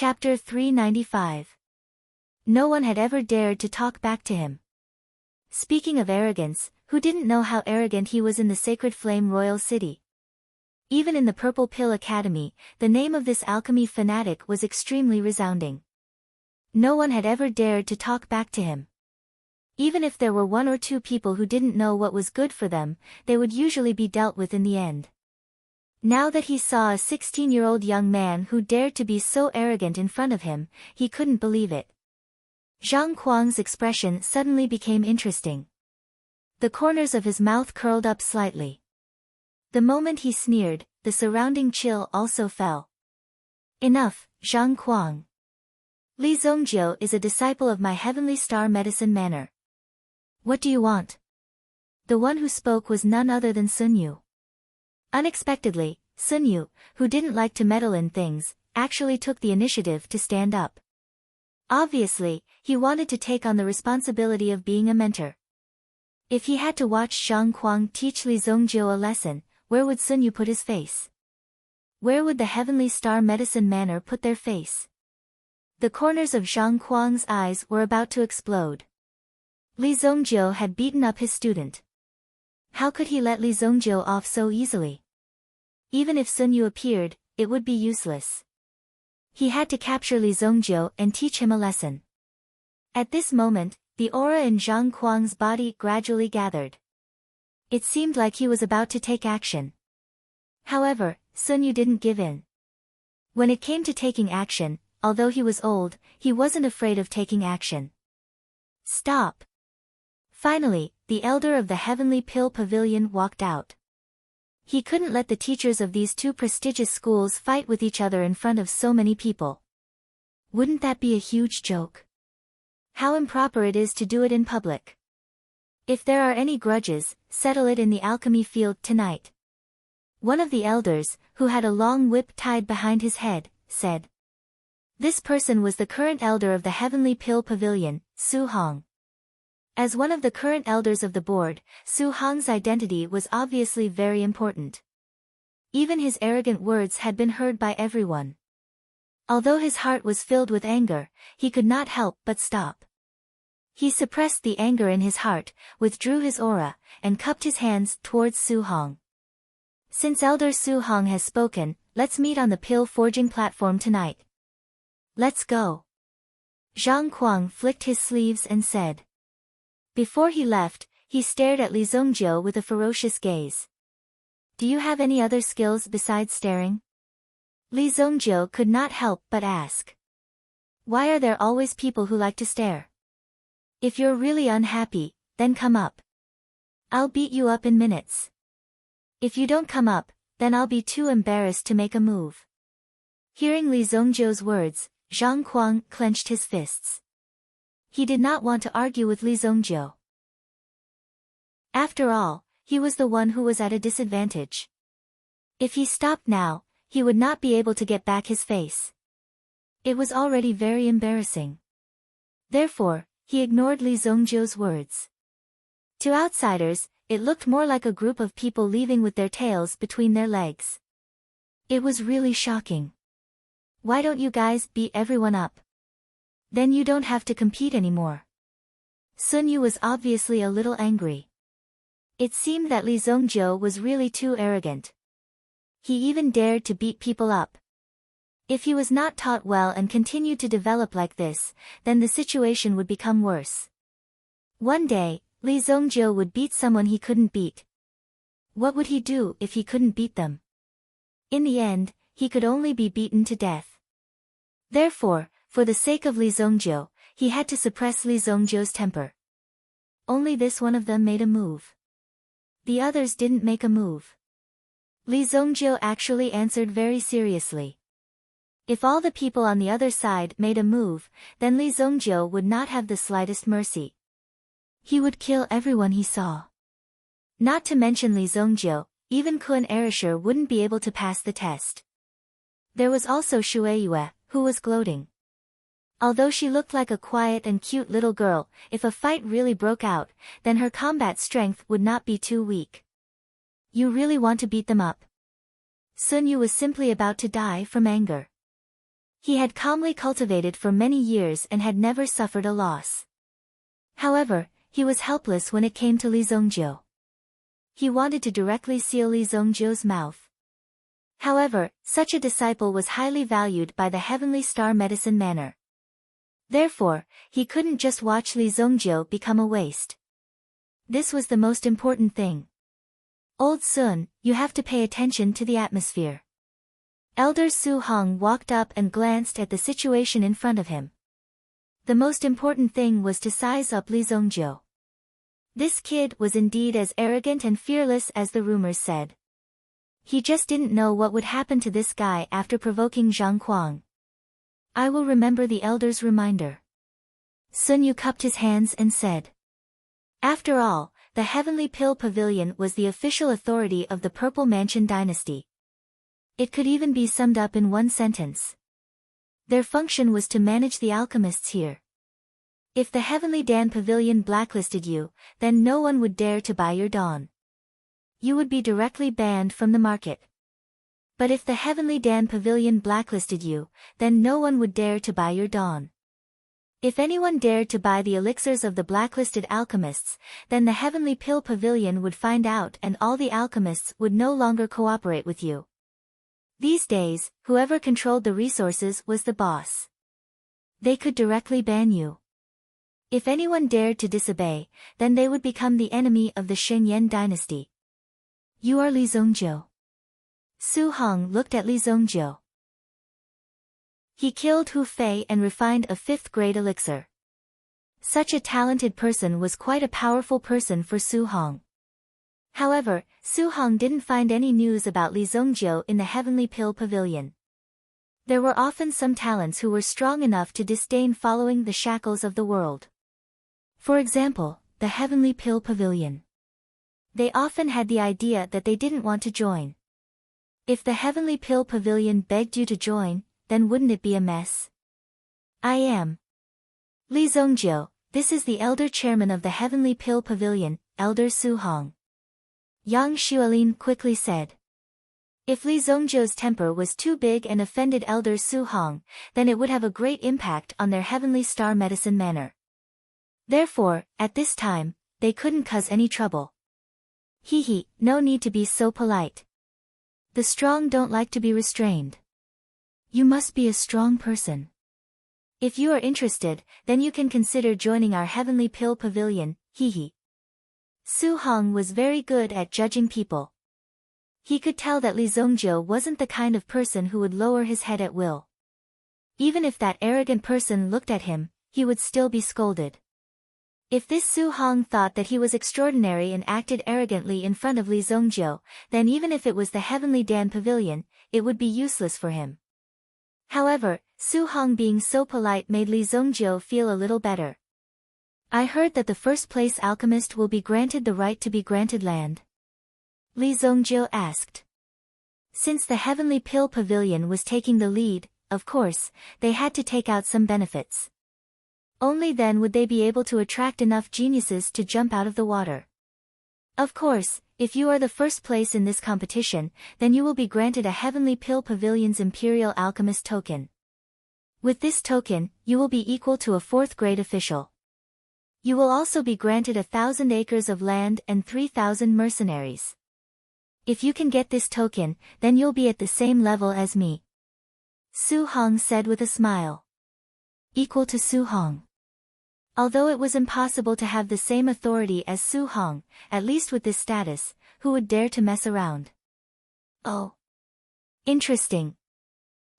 Chapter 395. No one had ever dared to talk back to him. Speaking of arrogance, who didn't know how arrogant he was in the Sacred Flame Royal City? Even in the Purple Pill Academy, the name of this alchemy fanatic was extremely resounding. No one had ever dared to talk back to him. Even if there were one or two people who didn't know what was good for them, they would usually be dealt with in the end. Now that he saw a 16-year-old young man who dared to be so arrogant in front of him, he couldn't believe it. Zhang Kuang's expression suddenly became interesting. The corners of his mouth curled up slightly. The moment he sneered, the surrounding chill also fell. Enough, Zhang Kuang. Li Zongjiu is a disciple of my heavenly star medicine manner. What do you want? The one who spoke was none other than Sun Yu. Unexpectedly, Sun Yu, who didn't like to meddle in things, actually took the initiative to stand up. Obviously, he wanted to take on the responsibility of being a mentor. If he had to watch Zhang Kuang teach Li Zongjiu a lesson, where would Sun Yu put his face? Where would the Heavenly Star Medicine Manor put their face? The corners of Zhang Kuang's eyes were about to explode. Li Zongjiu had beaten up his student. How could he let Li Zongjiu off so easily? Even if Sun Yu appeared, it would be useless. He had to capture Li Zongjiu and teach him a lesson. At this moment, the aura in Zhang Kuang's body gradually gathered. It seemed like he was about to take action. However, Sun Yu didn't give in. When it came to taking action, although he was old, he wasn't afraid of taking action. Stop! Finally, the elder of the Heavenly Pill Pavilion walked out. He couldn't let the teachers of these two prestigious schools fight with each other in front of so many people. Wouldn't that be a huge joke? How improper it is to do it in public. If there are any grudges, settle it in the alchemy field tonight. One of the elders, who had a long whip tied behind his head, said. This person was the current elder of the Heavenly Pill Pavilion, Su Hong. As one of the current elders of the board, Su Hong's identity was obviously very important. Even his arrogant words had been heard by everyone. Although his heart was filled with anger, he could not help but stop. He suppressed the anger in his heart, withdrew his aura, and cupped his hands towards Su Hong. Since Elder Su Hong has spoken, let's meet on the pill forging platform tonight. Let's go. Zhang Kuang flicked his sleeves and said. Before he left, he stared at Li Zongjiu with a ferocious gaze. Do you have any other skills besides staring? Li Zongjiu could not help but ask. Why are there always people who like to stare? If you're really unhappy, then come up. I'll beat you up in minutes. If you don't come up, then I'll be too embarrassed to make a move. Hearing Li Zongjiu's words, Zhang Kuang clenched his fists. He did not want to argue with Li Zongjiu. After all, he was the one who was at a disadvantage. If he stopped now, he would not be able to get back his face. It was already very embarrassing. Therefore, he ignored Li Zongjiu's words. To outsiders, it looked more like a group of people leaving with their tails between their legs. It was really shocking. Why don't you guys beat everyone up? Then you don't have to compete anymore. Sun Yu was obviously a little angry. It seemed that Li Zongjiu was really too arrogant. He even dared to beat people up. If he was not taught well and continued to develop like this, then the situation would become worse. One day, Li Zongjiu would beat someone he couldn't beat. What would he do if he couldn't beat them? In the end, he could only be beaten to death. Therefore, for the sake of Li Zongjiu, he had to suppress Li Zongjiu's temper. Only this one of them made a move. The others didn't make a move. Li Zongjiu actually answered very seriously. If all the people on the other side made a move, then Li Zongjiu would not have the slightest mercy. He would kill everyone he saw. Not to mention Li Zongjiu, even Kun Erisher wouldn't be able to pass the test. There was also Shueyue, who was gloating. Although she looked like a quiet and cute little girl, if a fight really broke out, then her combat strength would not be too weak. You really want to beat them up? Sun Yu was simply about to die from anger. He had calmly cultivated for many years and had never suffered a loss. However, he was helpless when it came to Li Zongjiu. He wanted to directly seal Li Zongjiu's mouth. However, such a disciple was highly valued by the Heavenly Star Medicine Manor. Therefore, he couldn't just watch Li Zongjiu become a waste. This was the most important thing. Old Sun, you have to pay attention to the atmosphere. Elder Su Hong walked up and glanced at the situation in front of him. The most important thing was to size up Li Zongjiu. This kid was indeed as arrogant and fearless as the rumors said. He just didn't know what would happen to this guy after provoking Zhang Kuang. I will remember the elder's reminder. Sun Yu cupped his hands and said. After all, the Heavenly Pill Pavilion was the official authority of the Purple Mansion dynasty. It could even be summed up in one sentence. Their function was to manage the alchemists here. If the Heavenly Dan Pavilion blacklisted you, then no one would dare to buy your dawn. You would be directly banned from the market. But if the Heavenly Dan Pavilion blacklisted you, then no one would dare to buy your dawn. If anyone dared to buy the elixirs of the blacklisted alchemists, then the Heavenly Pill Pavilion would find out and all the alchemists would no longer cooperate with you. These days, whoever controlled the resources was the boss. They could directly ban you. If anyone dared to disobey, then they would become the enemy of the Shenyan dynasty. You are Li Zongjiu. Su Hong looked at Li Zongjiu. He killed Hu Fei and refined a 5th grade elixir. Such a talented person was quite a powerful person for Su Hong. However, Su Hong didn't find any news about Li Zongjiu in the Heavenly Pill Pavilion. There were often some talents who were strong enough to disdain following the shackles of the world. For example, the Heavenly Pill Pavilion. They often had the idea that they didn't want to join. If the Heavenly Pill Pavilion begged you to join, then wouldn't it be a mess? I am Li Zongjiu, this is the elder chairman of the Heavenly Pill Pavilion, Elder Su Hong. Yang Xuelin quickly said. If Li Zongjiu's temper was too big and offended Elder Su Hong, then it would have a great impact on their Heavenly Star Medicine Manor. Therefore, at this time, they couldn't cause any trouble. Hee, no need to be so polite. The strong don't like to be restrained. You must be a strong person. If you are interested, then you can consider joining our Heavenly Pill Pavilion, hee. Su Hong was very good at judging people. He could tell that Li Zongjiu wasn't the kind of person who would lower his head at will. Even if that arrogant person looked at him, he would still be scolded. If this Su Hong thought that he was extraordinary and acted arrogantly in front of Li Zongjiu, then even if it was the Heavenly Dan Pavilion, it would be useless for him. However, Su Hong being so polite made Li Zongjiu feel a little better. I heard that the first-place alchemist will be granted the right to be granted land. Li Zongjiu asked. Since the Heavenly Pill Pavilion was taking the lead, of course, they had to take out some benefits. Only then would they be able to attract enough geniuses to jump out of the water. Of course, if you are the first place in this competition, then you will be granted a Heavenly Pill Pavilion's Imperial Alchemist token. With this token, you will be equal to a 4th grade official. You will also be granted 1,000 acres of land and 3,000 mercenaries. If you can get this token, then you'll be at the same level as me. Su Hong said with a smile. Equal to Su Hong. Although it was impossible to have the same authority as Su Hong, at least with this status, who would dare to mess around? Oh. Interesting.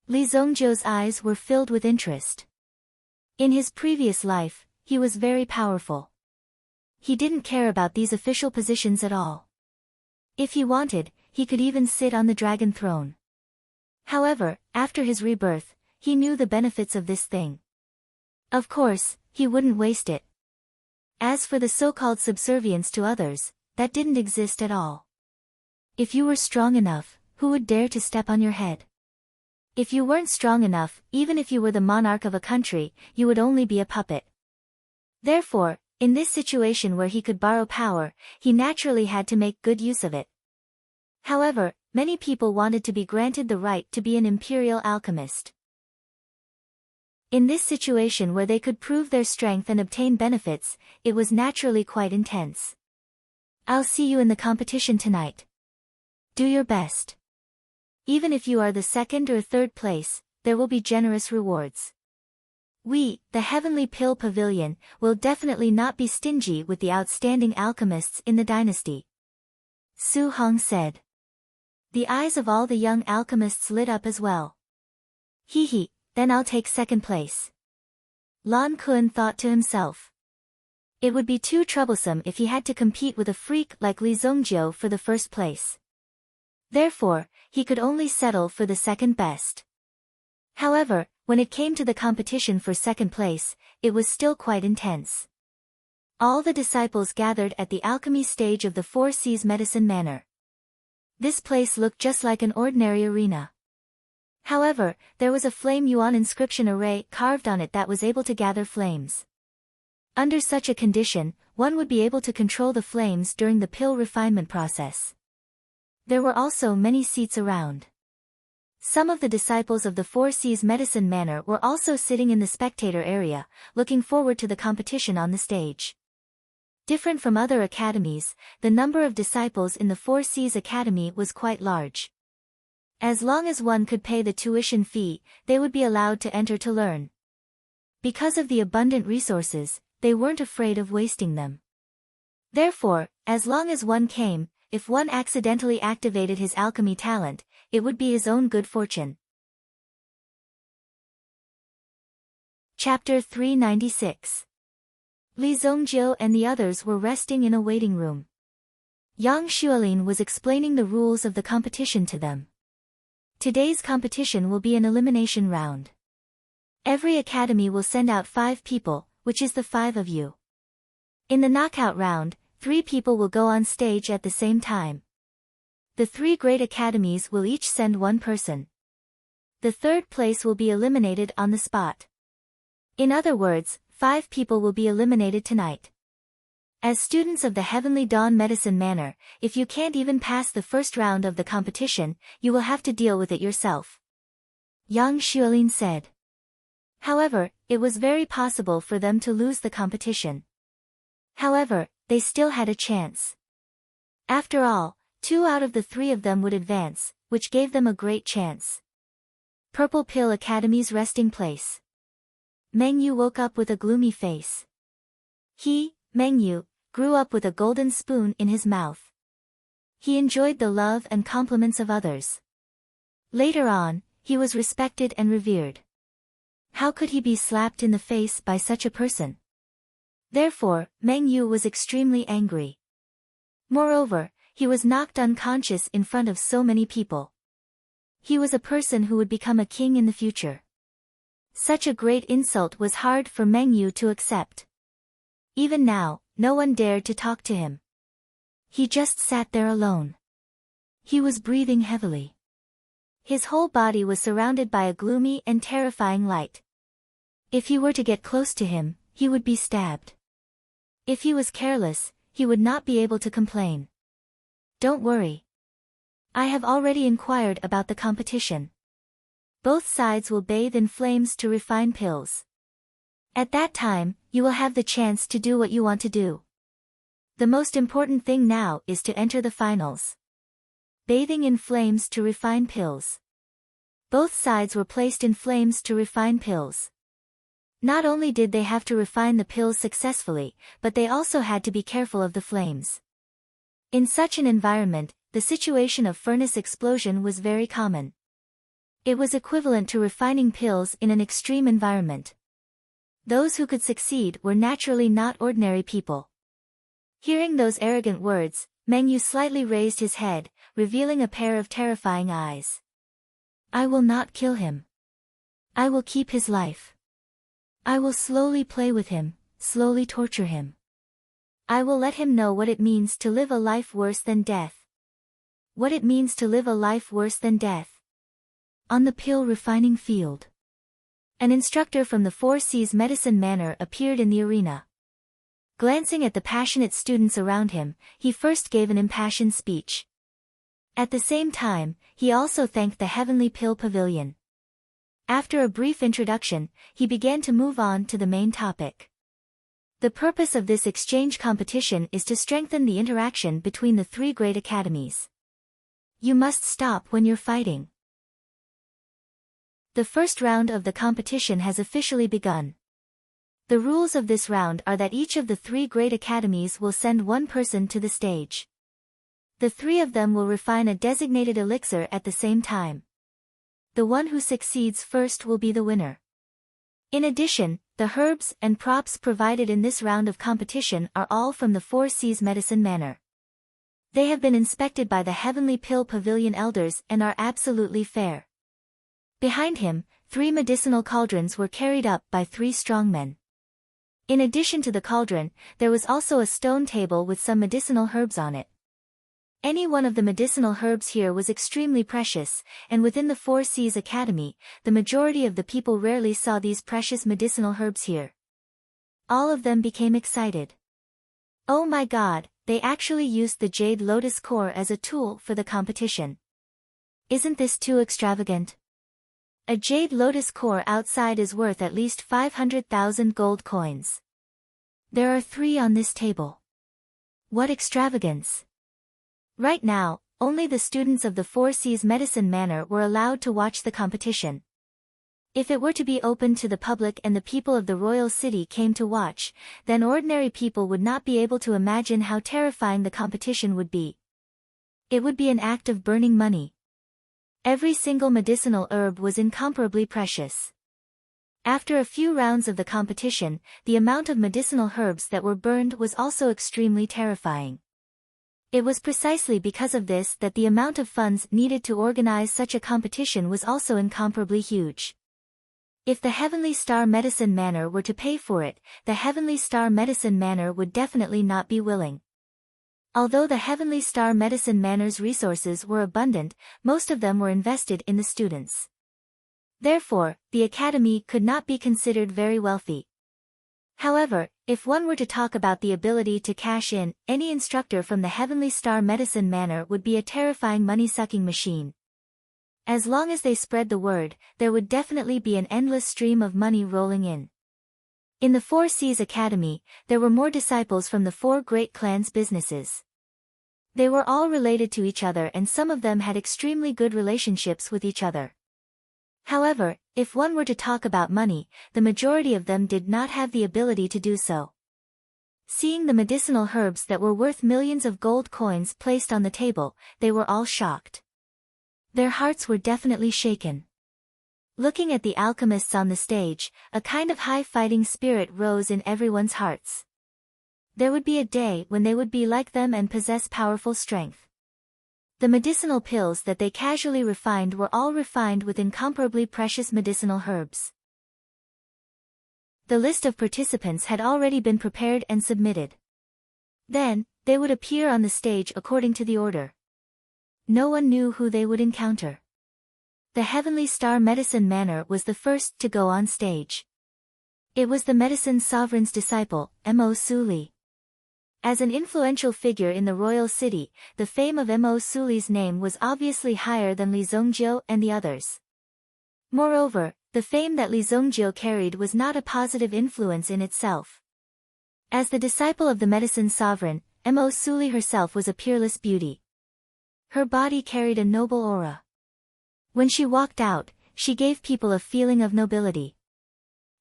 Li Zongjiu's eyes were filled with interest. In his previous life, he was very powerful. He didn't care about these official positions at all. If he wanted, he could even sit on the dragon throne. However, after his rebirth, he knew the benefits of this thing. Of course, he wouldn't waste it. As for the so-called subservience to others, that didn't exist at all. If you were strong enough, who would dare to step on your head? If you weren't strong enough, even if you were the monarch of a country, you would only be a puppet. Therefore, in this situation where he could borrow power, he naturally had to make good use of it. However, many people wanted to be granted the right to be an imperial alchemist. In this situation where they could prove their strength and obtain benefits, it was naturally quite intense. I'll see you in the competition tonight. Do your best. Even if you are the second or third place, there will be generous rewards. We, the Heavenly Pill Pavilion, will definitely not be stingy with the outstanding alchemists in the dynasty. Su Hong said. The eyes of all the young alchemists lit up as well. Hee, then I'll take second place. Lan Kun thought to himself. It would be too troublesome if he had to compete with a freak like Li Zongjiu for the first place. Therefore, he could only settle for the second best. However, when it came to the competition for second place, it was still quite intense. All the disciples gathered at the alchemy stage of the Four Seas Medicine Manor. This place looked just like an ordinary arena. However, there was a flame yuan inscription array carved on it that was able to gather flames. Under such a condition, one would be able to control the flames during the pill refinement process. There were also many seats around. Some of the disciples of the Four Seas Medicine Manor were also sitting in the spectator area, looking forward to the competition on the stage. Different from other academies, the number of disciples in the Four Seas Academy was quite large. As long as one could pay the tuition fee, they would be allowed to enter to learn. Because of the abundant resources, they weren't afraid of wasting them. Therefore, as long as one came, if one accidentally activated his alchemy talent, it would be his own good fortune. Chapter 396. Li Zongjiu and the others were resting in a waiting room. Yang Xuelin was explaining the rules of the competition to them. Today's competition will be an elimination round. Every academy will send out 5 people, which is the 5 of you. In the knockout round, 3 people will go on stage at the same time. The 3 great academies will each send 1 person. The third place will be eliminated on the spot. In other words, 5 people will be eliminated tonight. As students of the Heavenly Dawn Medicine Manor, if you can't even pass the first round of the competition, you will have to deal with it yourself. Yang Xuelin said. However, it was very possible for them to lose the competition. However, they still had a chance. After all, 2 out of the 3 of them would advance, which gave them a great chance. Purple Pill Academy's resting place. Meng Yu woke up with a gloomy face. He, Meng Yu, grew up with a golden spoon in his mouth. He enjoyed the love and compliments of others. Later on, he was respected and revered. How could he be slapped in the face by such a person? Therefore, Meng Yu was extremely angry. Moreover, he was knocked unconscious in front of so many people. He was a person who would become a king in the future. Such a great insult was hard for Meng Yu to accept. Even now, no one dared to talk to him. He just sat there alone. He was breathing heavily. His whole body was surrounded by a gloomy and terrifying light. If he were to get close to him, he would be stabbed. If he was careless, he would not be able to complain. Don't worry. I have already inquired about the competition. Both sides will bathe in flames to refine pills. At that time, you will have the chance to do what you want to do. The most important thing now is to enter the finals. Bathing in flames to refine pills. Both sides were placed in flames to refine pills. Not only did they have to refine the pills successfully, but they also had to be careful of the flames. In such an environment, the situation of furnace explosion was very common. It was equivalent to refining pills in an extreme environment. Those who could succeed were naturally not ordinary people. Hearing those arrogant words, Meng Yu slightly raised his head, revealing a pair of terrifying eyes. I will not kill him. I will keep his life. I will slowly play with him, slowly torture him. I will let him know what it means to live a life worse than death. What it means to live a life worse than death. On the pill refining field. An instructor from the Four Seas Medicine Manor appeared in the arena. Glancing at the passionate students around him, he first gave an impassioned speech. At the same time, he also thanked the Heavenly Pill Pavilion. After a brief introduction, he began to move on to the main topic. The purpose of this exchange competition is to strengthen the interaction between the three great academies. You must stop when you're fighting. The first round of the competition has officially begun. The rules of this round are that each of the three great academies will send one person to the stage. The three of them will refine a designated elixir at the same time. The one who succeeds first will be the winner. In addition, the herbs and props provided in this round of competition are all from the Four Seas Medicine Manor. They have been inspected by the Heavenly Pill Pavilion elders and are absolutely fair. Behind him, 3 medicinal cauldrons were carried up by 3 strong men. In addition to the cauldron, there was also a stone table with some medicinal herbs on it. Any one of the medicinal herbs here was extremely precious, and within the Four Seas Academy, the majority of the people rarely saw these precious medicinal herbs here. All of them became excited. Oh my God, they actually used the jade lotus core as a tool for the competition. Isn't this too extravagant? A jade lotus core outside is worth at least 500,000 gold coins. There are 3 on this table. What extravagance! Right now, only the students of the Four Seas Medicine Manor were allowed to watch the competition. If it were to be open to the public and the people of the royal city came to watch, then ordinary people would not be able to imagine how terrifying the competition would be. It would be an act of burning money. Every single medicinal herb was incomparably precious. After a few rounds of the competition, the amount of medicinal herbs that were burned was also extremely terrifying. It was precisely because of this that the amount of funds needed to organize such a competition was also incomparably huge. If the Heavenly Star Medicine Manor were to pay for it, the Heavenly Star Medicine Manor would definitely not be willing. Although the Heavenly Star Medicine Manor's resources were abundant, most of them were invested in the students. Therefore, the academy could not be considered very wealthy. However, if one were to talk about the ability to cash in, any instructor from the Heavenly Star Medicine Manor would be a terrifying money-sucking machine. As long as they spread the word, there would definitely be an endless stream of money rolling in. In the Four Seas Academy, there were more disciples from the 4 great clans' businesses. They were all related to each other and some of them had extremely good relationships with each other. However, if one were to talk about money, the majority of them did not have the ability to do so. Seeing the medicinal herbs that were worth millions of gold coins placed on the table, they were all shocked. Their hearts were definitely shaken. Looking at the alchemists on the stage, a kind of high fighting spirit rose in everyone's hearts. There would be a day when they would be like them and possess powerful strength. The medicinal pills that they casually refined were all refined with incomparably precious medicinal herbs. The list of participants had already been prepared and submitted. Then, they would appear on the stage according to the order. No one knew who they would encounter. The Heavenly Star Medicine Manor was the first to go on stage. It was the Medicine Sovereign's disciple, Mo Suli. As an influential figure in the royal city, the fame of Mo Suli's name was obviously higher than Li Zhongjio and the others. Moreover, the fame that Li Zhongjio carried was not a positive influence in itself. As the disciple of the Medicine Sovereign, Mo Suli herself was a peerless beauty. Her body carried a noble aura. When she walked out, she gave people a feeling of nobility.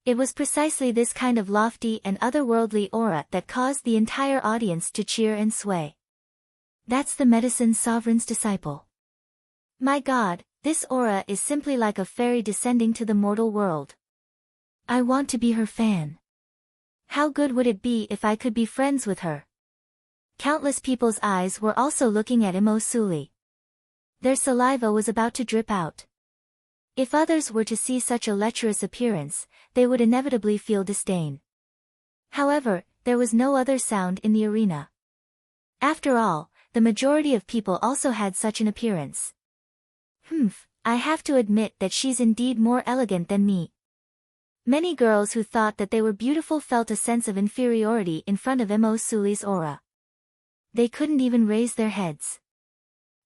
It was precisely this kind of lofty and otherworldly aura that caused the entire audience to cheer and sway. That's the Medicine Sovereign's disciple. My God, this aura is simply like a fairy descending to the mortal world. I want to be her fan. How good would it be if I could be friends with her? Countless people's eyes were also looking at Mo Suli. Their saliva was about to drip out. If others were to see such a lecherous appearance, they would inevitably feel disdain. However, there was no other sound in the arena. After all, the majority of people also had such an appearance. I have to admit that she's indeed more elegant than me. Many girls who thought that they were beautiful felt a sense of inferiority in front of Mo Suli's aura. They couldn't even raise their heads.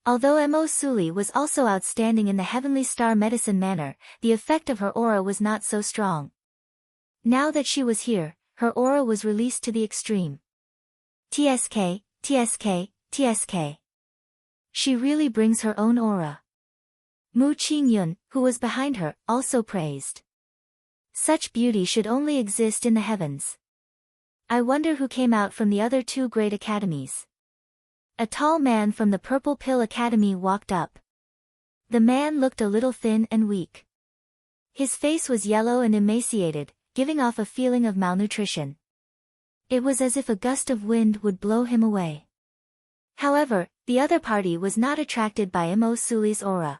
Although Mo Suli was also outstanding in the Heavenly Star Medicine manner, the effect of her aura was not so strong. Now that she was here, her aura was released to the extreme. TSK, TSK, TSK. She really brings her own aura. Mu Qingyun, who was behind her, also praised. Such beauty should only exist in the heavens. I wonder who came out from the other two great academies. A tall man from the Purple Pill Academy walked up. The man looked a little thin and weak. His face was yellow and emaciated, giving off a feeling of malnutrition. It was as if a gust of wind would blow him away. However, the other party was not attracted by Mo Suli's aura.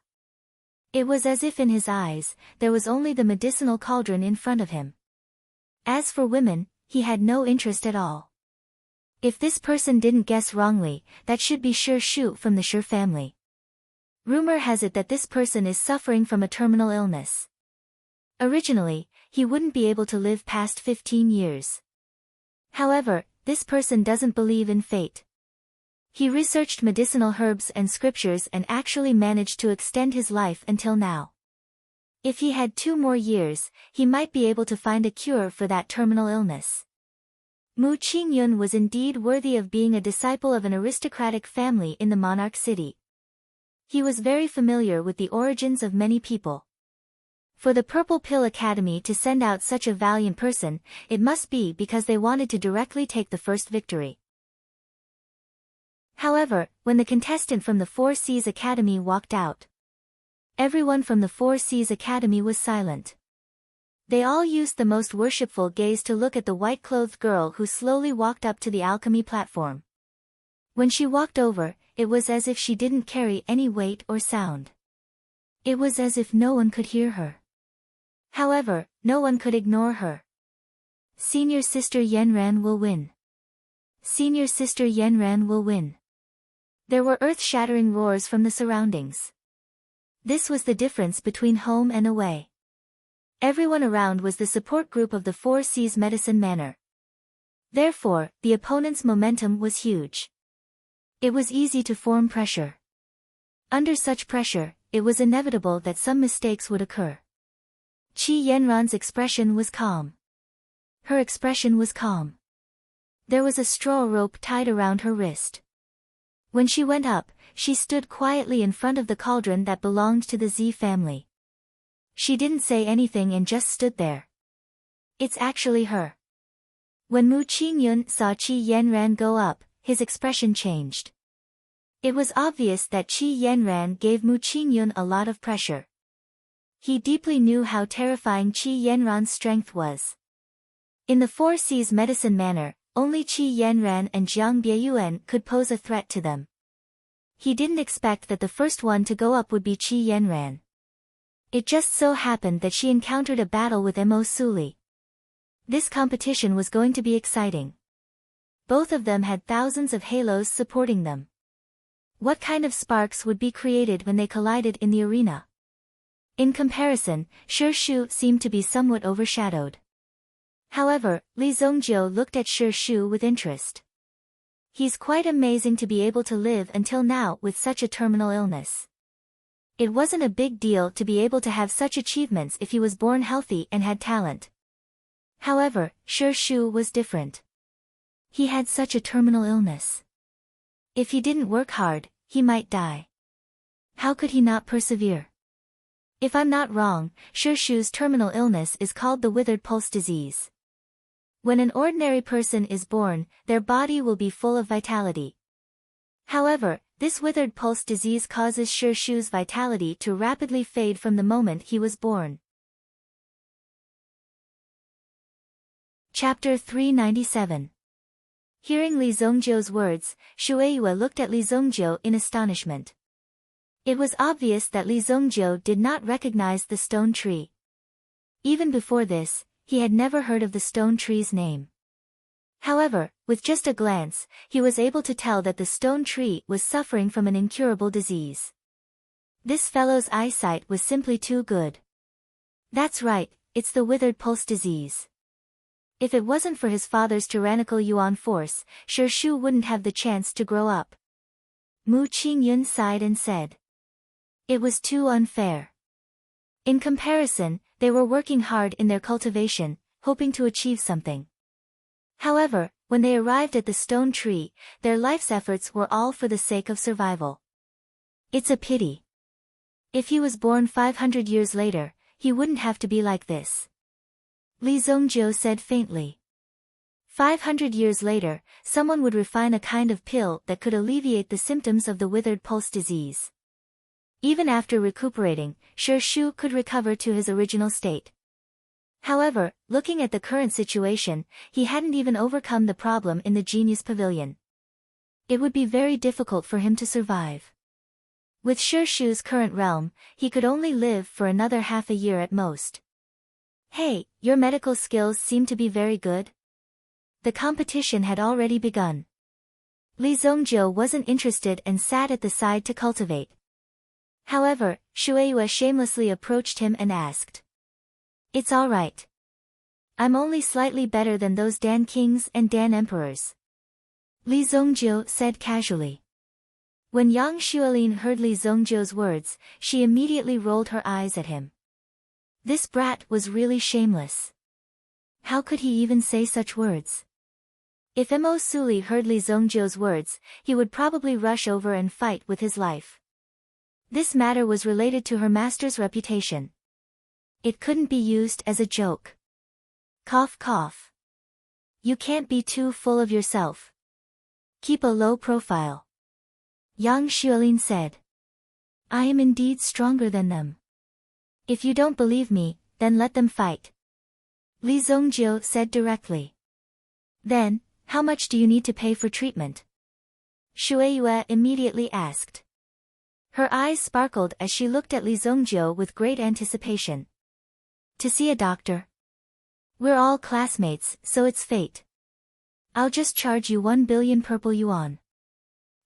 It was as if in his eyes, there was only the medicinal cauldron in front of him. As for women, he had no interest at all. If this person didn't guess wrongly, that should be Shu from the Shu family. Rumor has it that this person is suffering from a terminal illness. Originally, he wouldn't be able to live past 15 years. However, this person doesn't believe in fate. He researched medicinal herbs and scriptures and actually managed to extend his life until now. If he had 2 more years, he might be able to find a cure for that terminal illness. Mu Qingyun was indeed worthy of being a disciple of an aristocratic family in the monarch city. He was very familiar with the origins of many people. For the Purple Pill Academy to send out such a valiant person, it must be because they wanted to directly take the first victory. However, when the contestant from the Four Seas Academy walked out, everyone from the Four Seas Academy was silent. They all used the most worshipful gaze to look at the white-clothed girl who slowly walked up to the alchemy platform. When she walked over, it was as if she didn't carry any weight or sound. It was as if no one could hear her. However, no one could ignore her. Senior Sister Yenran will win. Senior Sister Yenran will win. There were earth-shattering roars from the surroundings. This was the difference between home and away. Everyone around was the support group of the Four Seas Medicine Manor. Therefore, the opponent's momentum was huge. It was easy to form pressure. Under such pressure, it was inevitable that some mistakes would occur. Qi Yenran's expression was calm. Her expression was calm. There was a straw rope tied around her wrist. When she went up, she stood quietly in front of the cauldron that belonged to the Z family. She didn't say anything and just stood there. It's actually her. When Mu Qingyun saw Qi Yenran go up, his expression changed. It was obvious that Qi Yenran gave Mu Qingyun a lot of pressure. He deeply knew how terrifying Qi Yenran's strength was. In the Four Seas Medicine Manor, only Qi Yenran and Jiang Bieyuan could pose a threat to them. He didn't expect that the first one to go up would be Qi Yenran. It just so happened that she encountered a battle with Mo Suli. This competition was going to be exciting. Both of them had thousands of halos supporting them. What kind of sparks would be created when they collided in the arena? In comparison, Shu seemed to be somewhat overshadowed. However, Li Zongjiu looked at Shu with interest. He's quite amazing to be able to live until now with such a terminal illness. It wasn't a big deal to be able to have such achievements if he was born healthy and had talent. However, Shu was different. He had such a terminal illness. If he didn't work hard, he might die. How could he not persevere? If I'm not wrong, Shu's terminal illness is called the withered pulse disease. When an ordinary person is born, their body will be full of vitality. However, this withered pulse disease causes Shu's vitality to rapidly fade from the moment he was born. Chapter 397. Hearing Li Zongjiu's words, Shueiyue looked at Li Zongjiu in astonishment. It was obvious that Li Zongjiu did not recognize the stone tree. Even before this, he had never heard of the stone tree's name. However, with just a glance, he was able to tell that the stone tree was suffering from an incurable disease. This fellow's eyesight was simply too good. That's right, it's the withered pulse disease. If it wasn't for his father's tyrannical yuan force, Shu wouldn't have the chance to grow up. Mu Qingyun sighed and said. It was too unfair. In comparison, they were working hard in their cultivation, hoping to achieve something. However, when they arrived at the stone tree, their life's efforts were all for the sake of survival. It's a pity. If he was born 500 years later, he wouldn't have to be like this. Li Zongjiu said faintly. 500 years later, someone would refine a kind of pill that could alleviate the symptoms of the withered pulse disease. Even after recuperating, Shi Shu could recover to his original state. However, looking at the current situation, he hadn't even overcome the problem in the Genius Pavilion. It would be very difficult for him to survive. With Shi Shu's current realm, he could only live for another half a year at most. Hey, your medical skills seem to be very good. The competition had already begun. Li Zongjiu wasn't interested and sat at the side to cultivate. However, Shueiyue shamelessly approached him and asked. It's all right. I'm only slightly better than those Dan Kings and Dan Emperors. Li Zongjiu said casually. When Yang Xuelin heard Li Zongjiu's words, she immediately rolled her eyes at him. This brat was really shameless. How could he even say such words? If Mo Suli heard Li Zongjiu's words, he would probably rush over and fight with his life. This matter was related to her master's reputation. It couldn't be used as a joke. Cough cough. You can't be too full of yourself. Keep a low profile. Yang Xuelin said. I am indeed stronger than them. If you don't believe me, then let them fight. Li Zongjiu said directly. Then, how much do you need to pay for treatment? Shueiyue immediately asked. Her eyes sparkled as she looked at Li Zongjiu with great anticipation. To see a doctor? We're all classmates, so it's fate. I'll just charge you 1 billion purple yuan.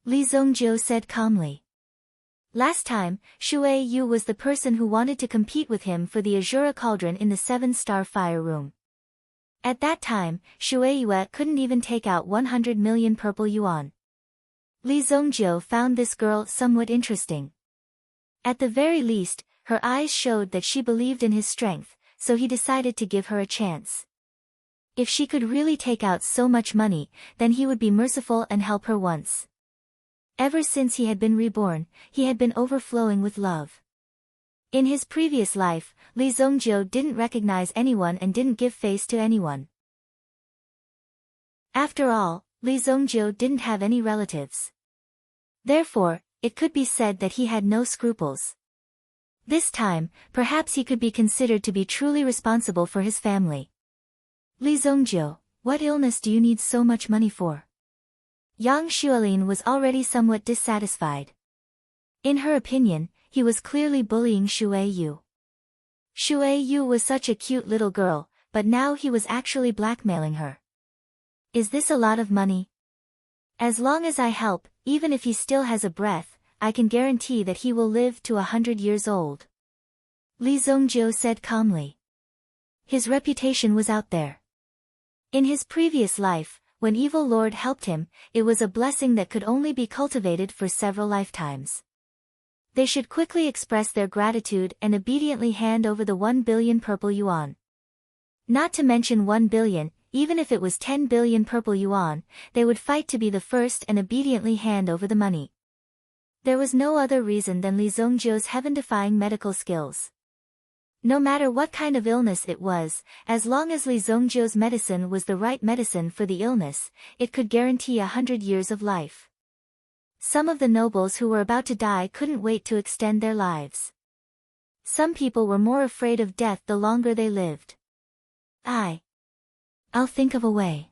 Li Zongjiu said calmly. Last time, Shueiyue was the person who wanted to compete with him for the Azura Cauldron in the 7-star fire room. At that time, Shueiyue couldn't even take out 100 million purple yuan. Li Zongjiu found this girl somewhat interesting. At the very least, her eyes showed that she believed in his strength, so he decided to give her a chance. If she could really take out so much money, then he would be merciful and help her once. Ever since he had been reborn, he had been overflowing with love. In his previous life, Li Zongjiu didn't recognize anyone and didn't give face to anyone. After all, Li Zongjiu didn't have any relatives. Therefore, it could be said that he had no scruples. This time, perhaps he could be considered to be truly responsible for his family. Li Zongjiu, what illness do you need so much money for? Yang Xuelin was already somewhat dissatisfied. In her opinion, he was clearly bullying Shueiyue. Shueiyue was such a cute little girl, but now he was actually blackmailing her. Is this a lot of money? As long as I help, even if he still has a breath, I can guarantee that he will live to 100 years old. Li Zongjiu said calmly. His reputation was out there. In his previous life, when Evil Lord helped him, it was a blessing that could only be cultivated for several lifetimes. They should quickly express their gratitude and obediently hand over the 1 billion purple yuan. Not to mention 1 billion, even if it was 10 billion purple yuan, they would fight to be the first and obediently hand over the money. There was no other reason than Li Zongjiu's heaven-defying medical skills. No matter what kind of illness it was, as long as Li Zongjiu's medicine was the right medicine for the illness, it could guarantee 100 years of life. Some of the nobles who were about to die couldn't wait to extend their lives. Some people were more afraid of death the longer they lived. I'll think of a way.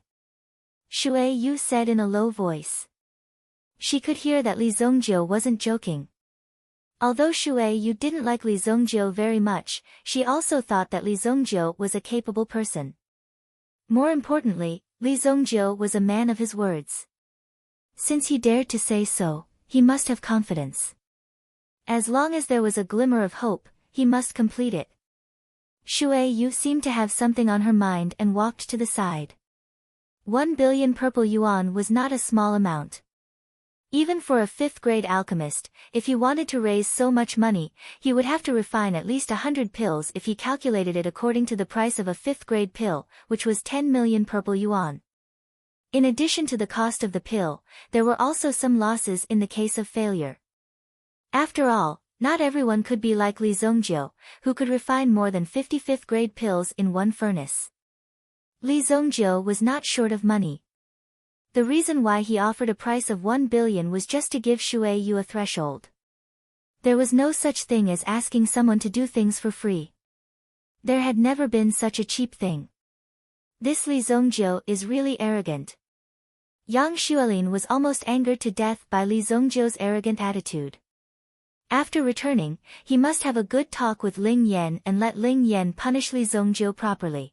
Shueiyue said in a low voice. She could hear that Li Zongjiu wasn't joking. Although Shueiyue didn't like Li Zongjiu very much, she also thought that Li Zongjiu was a capable person. More importantly, Li Zongjiu was a man of his words. Since he dared to say so, he must have confidence. As long as there was a glimmer of hope, he must complete it. Shueiyue seemed to have something on her mind and walked to the side. 1 billion purple yuan was not a small amount. Even for a fifth-grade alchemist, if he wanted to raise so much money, he would have to refine at least 100 pills if he calculated it according to the price of a fifth-grade pill, which was 10 million purple yuan. In addition to the cost of the pill, there were also some losses in the case of failure. After all, not everyone could be like Li Zongjiu, who could refine more than 50 fifth-grade pills in one furnace. Li Zongjiu was not short of money. The reason why he offered a price of 1 billion was just to give Shui Yu a threshold. There was no such thing as asking someone to do things for free. There had never been such a cheap thing. This Li Zongjiu is really arrogant. Yang Xuelin was almost angered to death by Li Zongjiu's arrogant attitude. After returning, he must have a good talk with Ling Yan and let Ling Yan punish Li Zongjiu properly.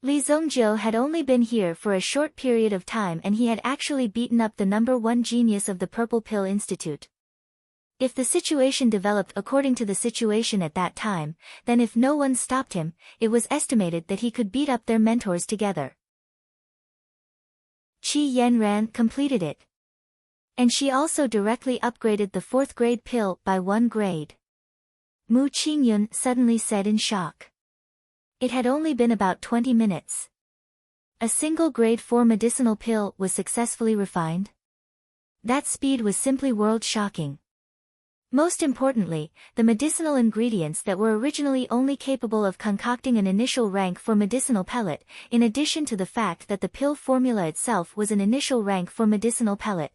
Li Zongjiu had only been here for a short period of time and he had actually beaten up the #1 genius of the Purple Pill Institute. If the situation developed according to the situation at that time, then if no one stopped him, it was estimated that he could beat up their mentors together. Qi Yanran completed it. And she also directly upgraded the 4th grade pill by 1 grade. Mu Qingyun suddenly said in shock. It had only been about 20 minutes. A single grade 4 medicinal pill was successfully refined? That speed was simply world-shocking. Most importantly, the medicinal ingredients that were originally only capable of concocting an initial rank for medicinal pellet, in addition to the fact that the pill formula itself was an initial rank for medicinal pellet.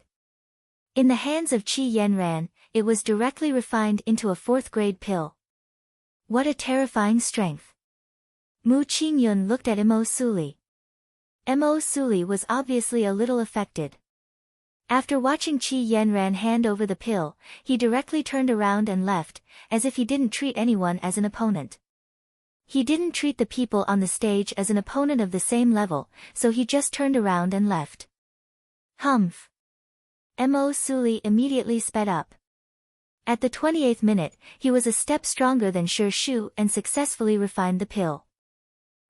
In the hands of Qi Yanran, it was directly refined into a 4th grade pill. What a terrifying strength! Mu Qingyun looked at Mo Suli. Mo Suli was obviously a little affected. After watching Qi Yanran hand over the pill, he directly turned around and left, as if he didn't treat anyone as an opponent. He didn't treat the people on the stage as an opponent of the same level, so he just turned around and left. Humph! Mo Suli immediately sped up. At the 28th minute, he was a step stronger than Shi Shu and successfully refined the pill.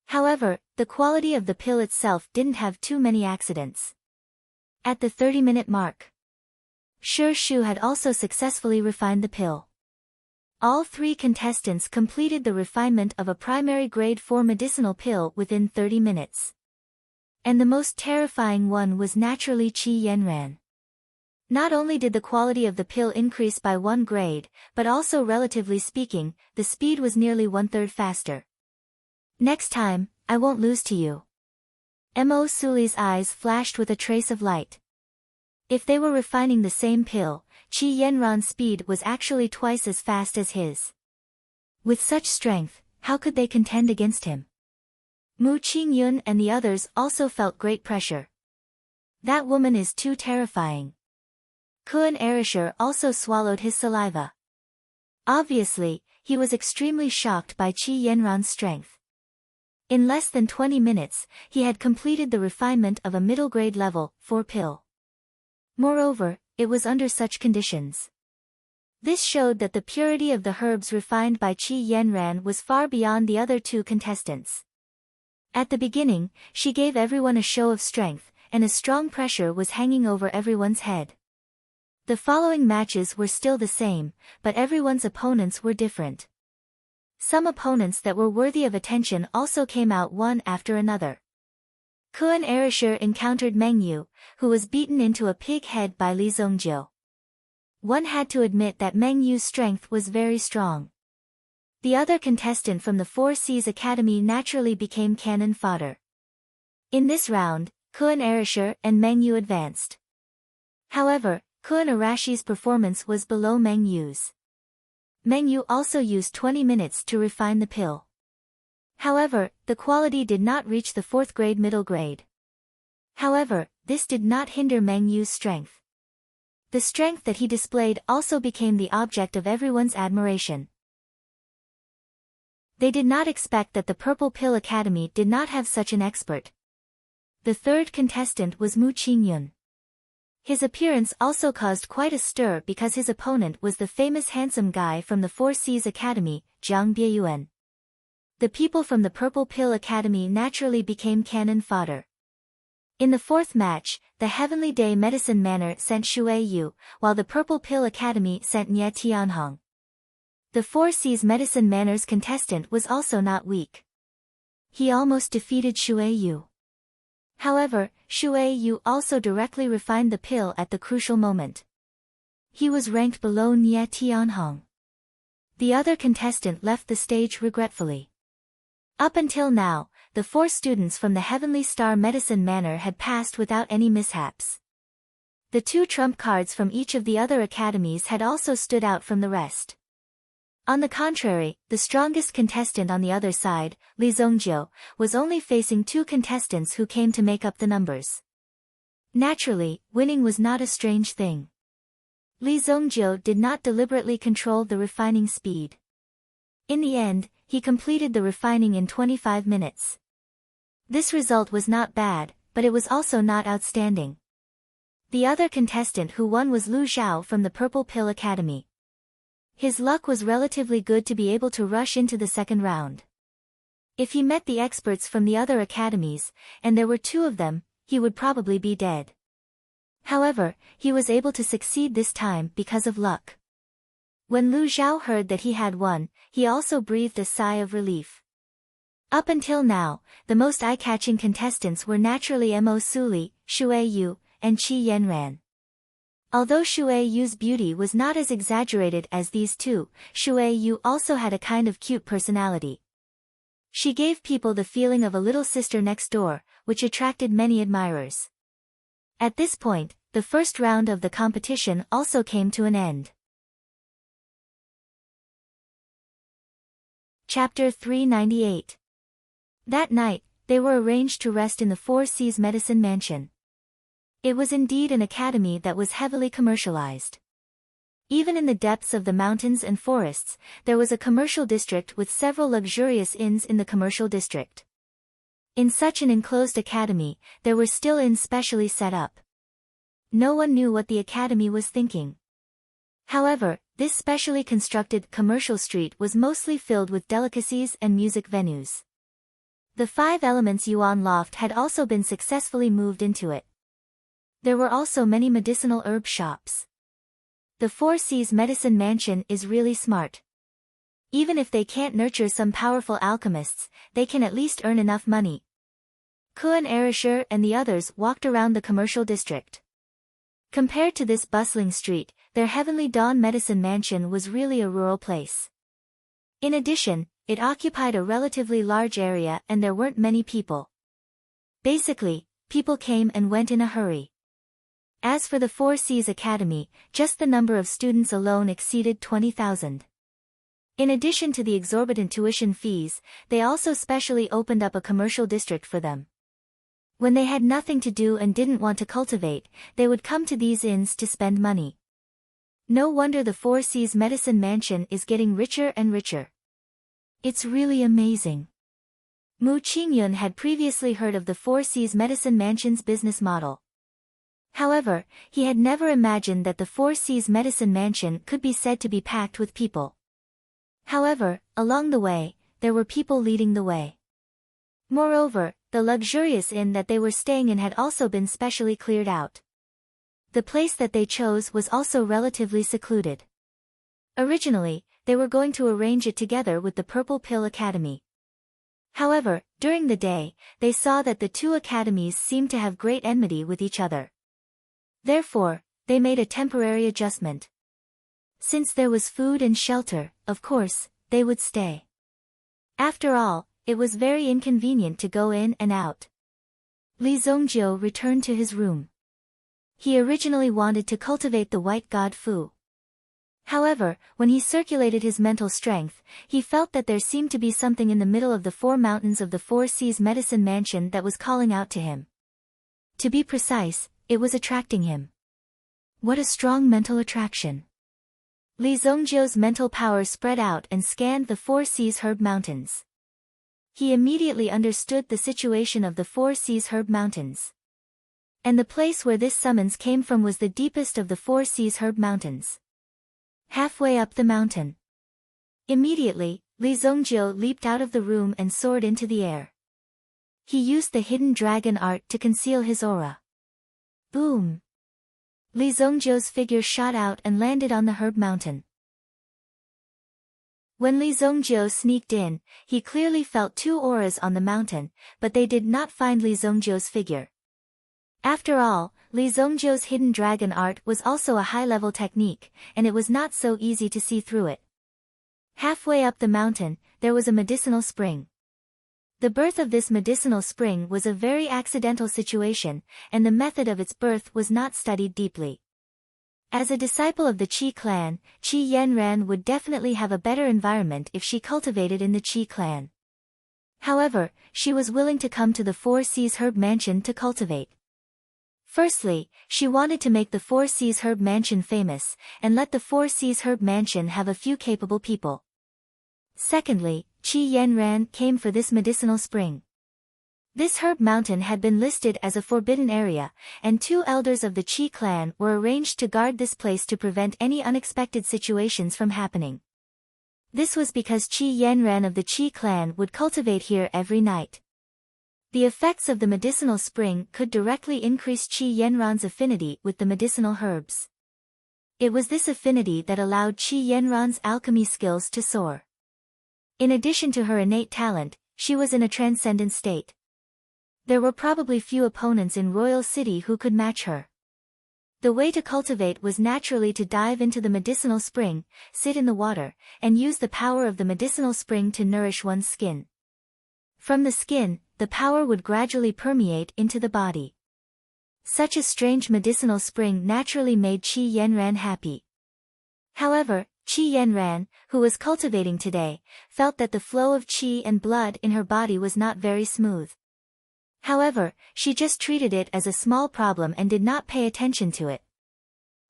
However, the quality of the pill itself didn't have too many accidents. At the 30-minute mark, Shi Shu had also successfully refined the pill. All 3 contestants completed the refinement of a primary grade 4 medicinal pill within 30 minutes. And the most terrifying one was naturally Qi Yanran. Not only did the quality of the pill increase by 1 grade, but also relatively speaking, the speed was nearly 1/3 faster. Next time, I won't lose to you. Mo Suli's eyes flashed with a trace of light. If they were refining the same pill, Qi Yanran's speed was actually twice as fast as his. With such strength, how could they contend against him? Mu Qingyun and the others also felt great pressure. That woman is too terrifying. Kun Erisher also swallowed his saliva. Obviously, he was extremely shocked by Qi Yanran's strength. In less than 20 minutes, he had completed the refinement of a middle-grade level 4 pill. Moreover, it was under such conditions. This showed that the purity of the herbs refined by Qi Yanran was far beyond the other 2 contestants. At the beginning, she gave everyone a show of strength, and a strong pressure was hanging over everyone's head. The following matches were still the same, but everyone's opponents were different. Some opponents that were worthy of attention also came out one after another. Kun Erisher encountered Meng Yu, who was beaten into a pig head by Li Zongjiu. One had to admit that Meng Yu's strength was very strong. The other contestant from the Four Seas Academy naturally became cannon fodder. In this round, Kun Erisher and Meng Yu advanced. However, Kun Arashi's performance was below Meng Yu's. Meng Yu also used 20 minutes to refine the pill. However, the quality did not reach the 4th grade middle grade. However, this did not hinder Meng Yu's strength. The strength that he displayed also became the object of everyone's admiration. They did not expect that the Purple Pill Academy did not have such an expert. The 3rd contestant was Mu Qingyun. His appearance also caused quite a stir because his opponent was the famous handsome guy from the Four Seas Academy, Jiang Bieyuan. The people from the Purple Pill Academy naturally became cannon fodder. In the fourth match, the Heavenly Day Medicine Manor sent Shui Yu, while the Purple Pill Academy sent Nye Tianhong. The Four Seas Medicine Manor's contestant was also not weak. He almost defeated Shui Yu. However, Shui Yu also directly refined the pill at the crucial moment. He was ranked below Nye Tianhong. The other contestant left the stage regretfully. Up until now, the 4 students from the Heavenly Star Medicine Manor had passed without any mishaps. The 2 trump cards from each of the other academies had also stood out from the rest. On the contrary, the strongest contestant on the other side, Li Zongjiu, was only facing 2 contestants who came to make up the numbers. Naturally, winning was not a strange thing. Li Zongjiu did not deliberately control the refining speed. In the end, he completed the refining in 25 minutes. This result was not bad, but it was also not outstanding. The other contestant who won was Lu Zhao from the Purple Pill Academy. His luck was relatively good to be able to rush into the second round. If he met the experts from the other academies, and there were 2 of them, he would probably be dead. However, he was able to succeed this time because of luck. When Lu Zhao heard that he had won, he also breathed a sigh of relief. Up until now, the most eye-catching contestants were naturally Mo Suli, Shui Yu, and Qi Yanran. Although Shui Yu's beauty was not as exaggerated as these 2, Shui Yu also had a kind of cute personality. She gave people the feeling of a little sister next door, which attracted many admirers. At this point, the first round of the competition also came to an end. Chapter 398. That night, they were arranged to rest in the Four Seas Medicine Mansion. It was indeed an academy that was heavily commercialized. Even in the depths of the mountains and forests, there was a commercial district with several luxurious inns in the commercial district. In such an enclosed academy, there were still inns specially set up. No one knew what the academy was thinking. However, this specially constructed commercial street was mostly filled with delicacies and music venues. The 5 Elements Yuan Loft had also been successfully moved into it. There were also many medicinal herb shops. The Four Seas Medicine Mansion is really smart. Even if they can't nurture some powerful alchemists, they can at least earn enough money. Kuan Erisher and the others walked around the commercial district. Compared to this bustling street, their Heavenly Dawn Medicine Mansion was really a rural place. In addition, it occupied a relatively large area and there weren't many people. Basically, people came and went in a hurry. As for the Four Seas Academy, just the number of students alone exceeded 20,000. In addition to the exorbitant tuition fees, they also specially opened up a commercial district for them. When they had nothing to do and didn't want to cultivate, they would come to these inns to spend money. No wonder the Four Seas Medicine Mansion is getting richer and richer. It's really amazing. Mu Qingyun had previously heard of the Four Seas Medicine Mansion's business model. However, he had never imagined that the Four Seas Medicine Mansion could be said to be packed with people. However, along the way, there were people leading the way. Moreover, the luxurious inn that they were staying in had also been specially cleared out. The place that they chose was also relatively secluded. Originally, they were going to arrange it together with the Purple Pill Academy. However, during the day, they saw that the 2 academies seemed to have great enmity with each other. Therefore, they made a temporary adjustment. Since there was food and shelter, of course, they would stay. After all, it was very inconvenient to go in and out. Li Zongjiu returned to his room. He originally wanted to cultivate the white god Fu. However, when he circulated his mental strength, he felt that there seemed to be something in the middle of the 4 mountains of the Four Seas Medicine Mansion that was calling out to him. To be precise, it was attracting him. What a strong mental attraction. Li Zongjiu's mental power spread out and scanned the Four Seas Herb Mountains. He immediately understood the situation of the Four Seas Herb Mountains. And the place where this summons came from was the deepest of the Four Seas Herb Mountains. Halfway up the mountain. Immediately, Li Zongjiu leaped out of the room and soared into the air. He used the hidden dragon art to conceal his aura. Boom! Li Zhongjiu's figure shot out and landed on the herb mountain. When Li Zhongjiu sneaked in, he clearly felt two auras on the mountain, but they did not find Li Zhongjiu's figure. After all, Li Zhongjiu's hidden dragon art was also a high-level technique, and it was not so easy to see through it. Halfway up the mountain, there was a medicinal spring. The birth of this medicinal spring was a very accidental situation, and the method of its birth was not studied deeply. As a disciple of the Qi clan, Qi Yanran would definitely have a better environment if she cultivated in the Qi clan. However, she was willing to come to the Four Seas Herb Mansion to cultivate. Firstly, she wanted to make the Four Seas Herb Mansion famous, and let the Four Seas Herb Mansion have a few capable people. Secondly, Qi Yanran came for this medicinal spring. This herb mountain had been listed as a forbidden area, and two elders of the Qi clan were arranged to guard this place to prevent any unexpected situations from happening. This was because Qi Yanran of the Qi clan would cultivate here every night. The effects of the medicinal spring could directly increase Qi Yanran's affinity with the medicinal herbs. It was this affinity that allowed Qi Yanran's alchemy skills to soar. In addition to her innate talent, she was in a transcendent state. There were probably few opponents in Royal City who could match her. The way to cultivate was naturally to dive into the medicinal spring, sit in the water, and use the power of the medicinal spring to nourish one's skin. From the skin, the power would gradually permeate into the body. Such a strange medicinal spring naturally made Qi Yanran happy. However, Qi Yanran, who was cultivating today, felt that the flow of qi and blood in her body was not very smooth. However, she just treated it as a small problem and did not pay attention to it.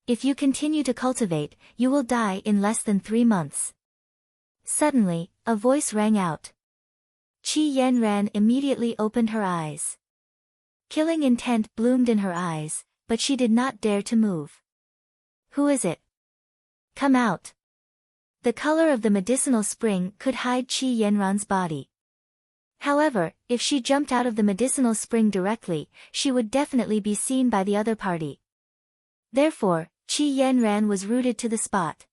If you continue to cultivate, you will die in less than 3 months. Suddenly, a voice rang out. Qi Yanran immediately opened her eyes. Killing intent bloomed in her eyes, but she did not dare to move. Who is it? Come out. The color of the medicinal spring could hide Qi Yanran's body. However, if she jumped out of the medicinal spring directly, she would definitely be seen by the other party. Therefore, Qi Yanran was rooted to the spot.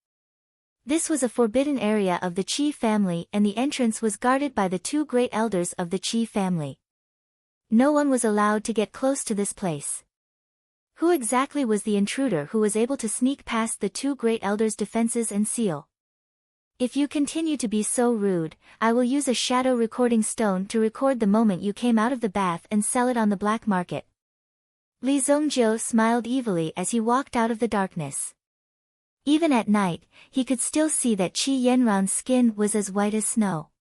This was a forbidden area of the Qi family and the entrance was guarded by the two great elders of the Qi family. No one was allowed to get close to this place. Who exactly was the intruder who was able to sneak past the two great elders' defenses and seal? If you continue to be so rude, I will use a shadow recording stone to record the moment you came out of the bath and sell it on the black market. Li Zhongjiu smiled evilly as he walked out of the darkness. Even at night, he could still see that Qi Yanran's skin was as white as snow.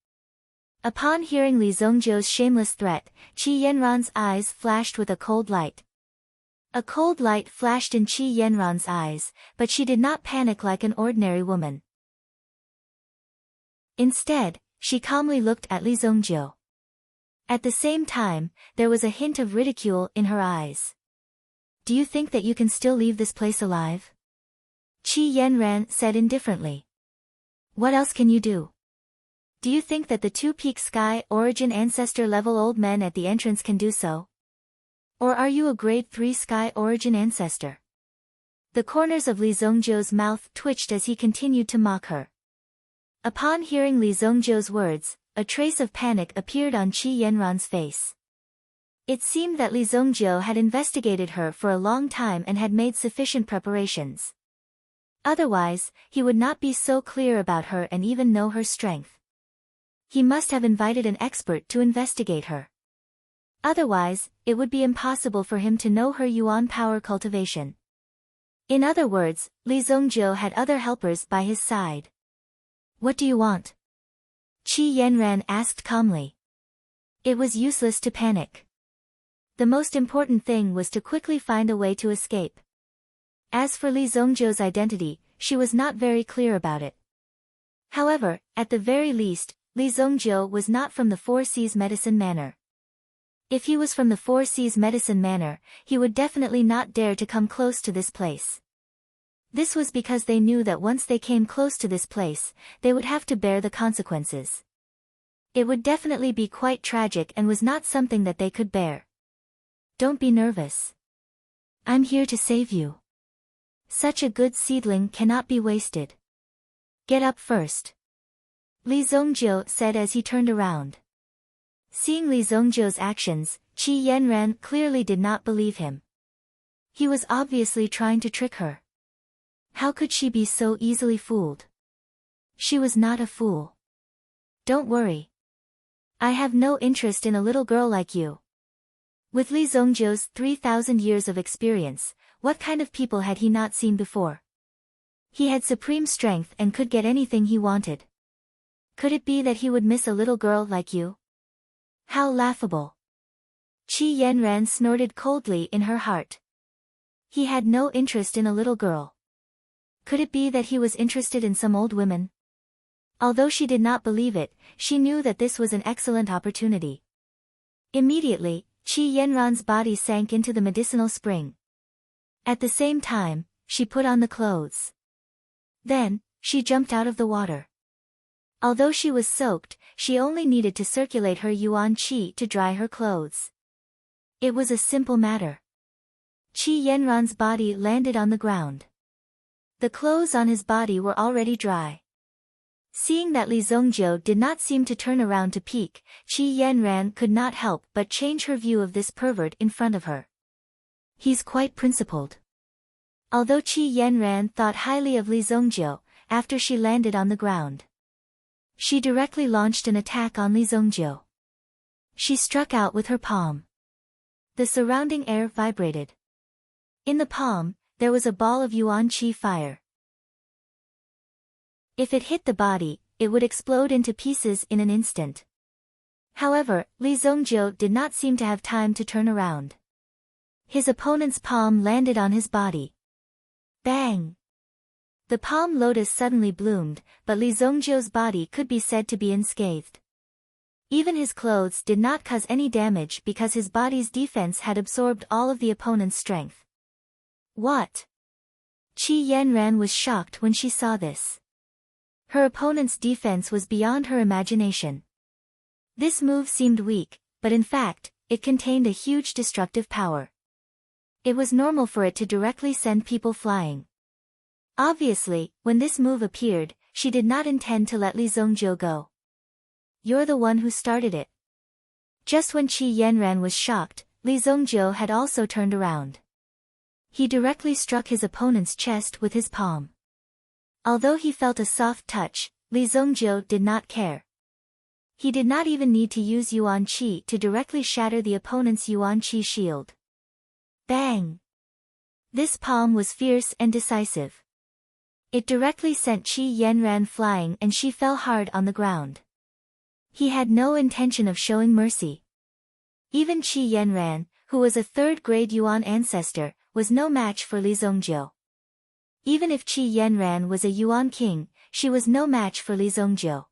Upon hearing Li Zhongjiu's shameless threat, Qi Yanran's eyes flashed with a cold light. A cold light flashed in Qi Yanran's eyes, but she did not panic like an ordinary woman. Instead, she calmly looked at Li Zhongjiu. At the same time, there was a hint of ridicule in her eyes. Do you think that you can still leave this place alive? Qi Yanran said indifferently. What else can you do? Do you think that the two-peak sky origin ancestor level old men at the entrance can do so? Or are you a grade 3 sky origin ancestor? The corners of Li Zhongjiu's mouth twitched as he continued to mock her. Upon hearing Li Zhongjiu's words, a trace of panic appeared on Qi Yanran's face. It seemed that Li Zhongjiu had investigated her for a long time and had made sufficient preparations. Otherwise, he would not be so clear about her and even know her strength. He must have invited an expert to investigate her. Otherwise, it would be impossible for him to know her yuan power cultivation. In other words, Li Zhongjiu had other helpers by his side. What do you want? Qi Yanran asked calmly. It was useless to panic. The most important thing was to quickly find a way to escape. As for Li Zhongjiu's identity, she was not very clear about it. However, at the very least, Li Zhongjiu was not from the Four Seas Medicine Manor. If he was from the Four Seas Medicine Manor, he would definitely not dare to come close to this place. This was because they knew that once they came close to this place, they would have to bear the consequences. It would definitely be quite tragic and was not something that they could bear. Don't be nervous. I'm here to save you. Such a good seedling cannot be wasted. Get up first. Li Zongjiu said as he turned around. Seeing Li Zongjiu's actions, Qi Yanran clearly did not believe him. He was obviously trying to trick her. How could she be so easily fooled? She was not a fool. Don't worry. I have no interest in a little girl like you. With Li Zongjiu's 3,000 years of experience, what kind of people had he not seen before? He had supreme strength and could get anything he wanted. Could it be that he would miss a little girl like you? How laughable. Qi Yanran snorted coldly in her heart. He had no interest in a little girl. Could it be that he was interested in some old women? Although she did not believe it, she knew that this was an excellent opportunity. Immediately, Qi Yanran's body sank into the medicinal spring. At the same time, she put on the clothes. Then, she jumped out of the water. Although she was soaked, she only needed to circulate her yuan qi to dry her clothes. It was a simple matter. Qi Yanran's body landed on the ground. The clothes on his body were already dry. Seeing that Li Zongjiu did not seem to turn around to peek, Qi Yanran could not help but change her view of this pervert in front of her. He's quite principled. Although Qi Yanran thought highly of Li Zongjiu, after she landed on the ground, she directly launched an attack on Li Zongjiu. She struck out with her palm. The surrounding air vibrated. In the palm, there was a ball of yuan qi fire. If it hit the body, it would explode into pieces in an instant. However, Li Zongjiu did not seem to have time to turn around. His opponent's palm landed on his body. Bang! The palm lotus suddenly bloomed, but Li Zongjiu's body could be said to be unscathed. Even his clothes did not cause any damage because his body's defense had absorbed all of the opponent's strength. What? Qi Yanran was shocked when she saw this. Her opponent's defense was beyond her imagination. This move seemed weak, but in fact, it contained a huge destructive power. It was normal for it to directly send people flying. Obviously, when this move appeared, she did not intend to let Li Zongjiu go. You're the one who started it. Just when Qi Yanran was shocked, Li Zongjiu had also turned around. He directly struck his opponent's chest with his palm. Although he felt a soft touch, Li Zongjiu did not care. He did not even need to use yuan qi to directly shatter the opponent's yuan qi shield. Bang! This palm was fierce and decisive. It directly sent Qi Yanran flying and she fell hard on the ground. He had no intention of showing mercy. Even Qi Yanran, who was a third-grade yuan ancestor, was no match for Li Zongjiu. Even if Qi Yanran was a yuan king, she was no match for Li Zongjiu.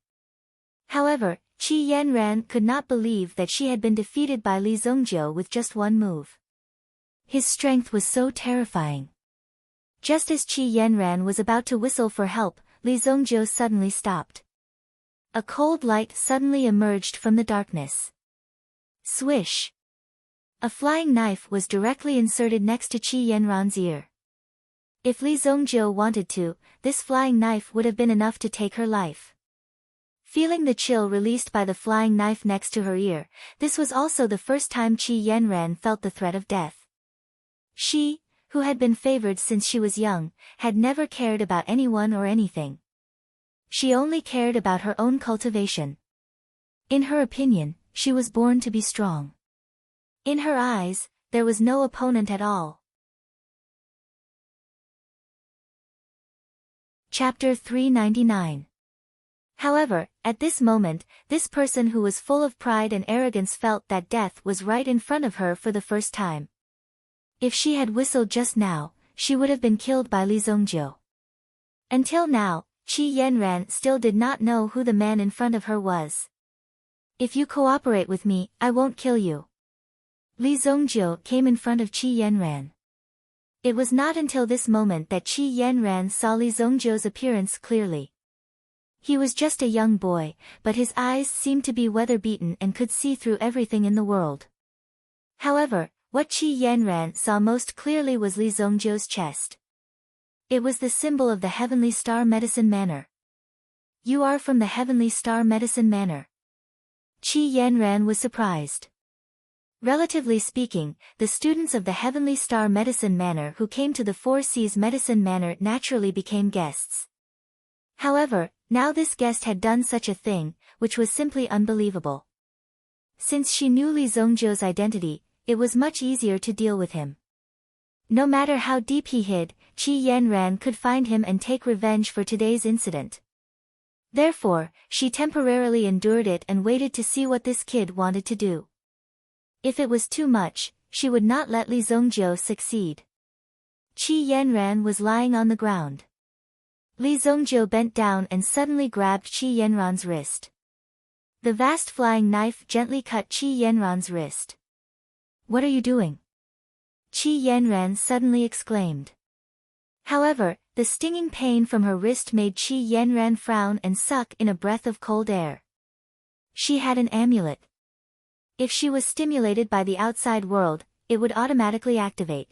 However, Qi Yanran could not believe that she had been defeated by Li Zongjiu with just one move. His strength was so terrifying. Just as Qi Yanran was about to whistle for help, Li Zongjiu suddenly stopped. A cold light suddenly emerged from the darkness. Swish! A flying knife was directly inserted next to Qi Yanran's ear. If Li Zongjiu wanted to, this flying knife would have been enough to take her life. Feeling the chill released by the flying knife next to her ear, this was also the first time Qi Yanran felt the threat of death. She, who had been favored since she was young, had never cared about anyone or anything. She only cared about her own cultivation. In her opinion, she was born to be strong. In her eyes, there was no opponent at all. Chapter 399. However, at this moment, this person who was full of pride and arrogance felt that death was right in front of her for the first time. If she had whistled just now, she would have been killed by Li Zongjiu. Until now, Qi Yanran still did not know who the man in front of her was. If you cooperate with me, I won't kill you. Li Zongjiu came in front of Qi Yanran. It was not until this moment that Qi Yanran saw Li Zongjiu's appearance clearly. He was just a young boy, but his eyes seemed to be weather-beaten and could see through everything in the world. However, what Qi Yanran saw most clearly was Li Zongjiu's chest. It was the symbol of the Heavenly Star Medicine Manor. You are from the Heavenly Star Medicine Manor. Qi Yanran was surprised. Relatively speaking, the students of the Heavenly Star Medicine Manor who came to the Four Seas Medicine Manor naturally became guests. However, now this guest had done such a thing, which was simply unbelievable. Since she knew Li Zongjiu's identity, it was much easier to deal with him. No matter how deep he hid, Qi Yanran could find him and take revenge for today's incident. Therefore, she temporarily endured it and waited to see what this kid wanted to do. If it was too much, she would not let Li Zongjiu succeed. Qi Yanran was lying on the ground. Li Zongjiu bent down and suddenly grabbed Qi Yanran's wrist. The vast flying knife gently cut Qi Yanran's wrist. "What are you doing?" Qi Yanran suddenly exclaimed. However, the stinging pain from her wrist made Qi Yanran frown and suck in a breath of cold air. She had an amulet. If she was stimulated by the outside world, it would automatically activate.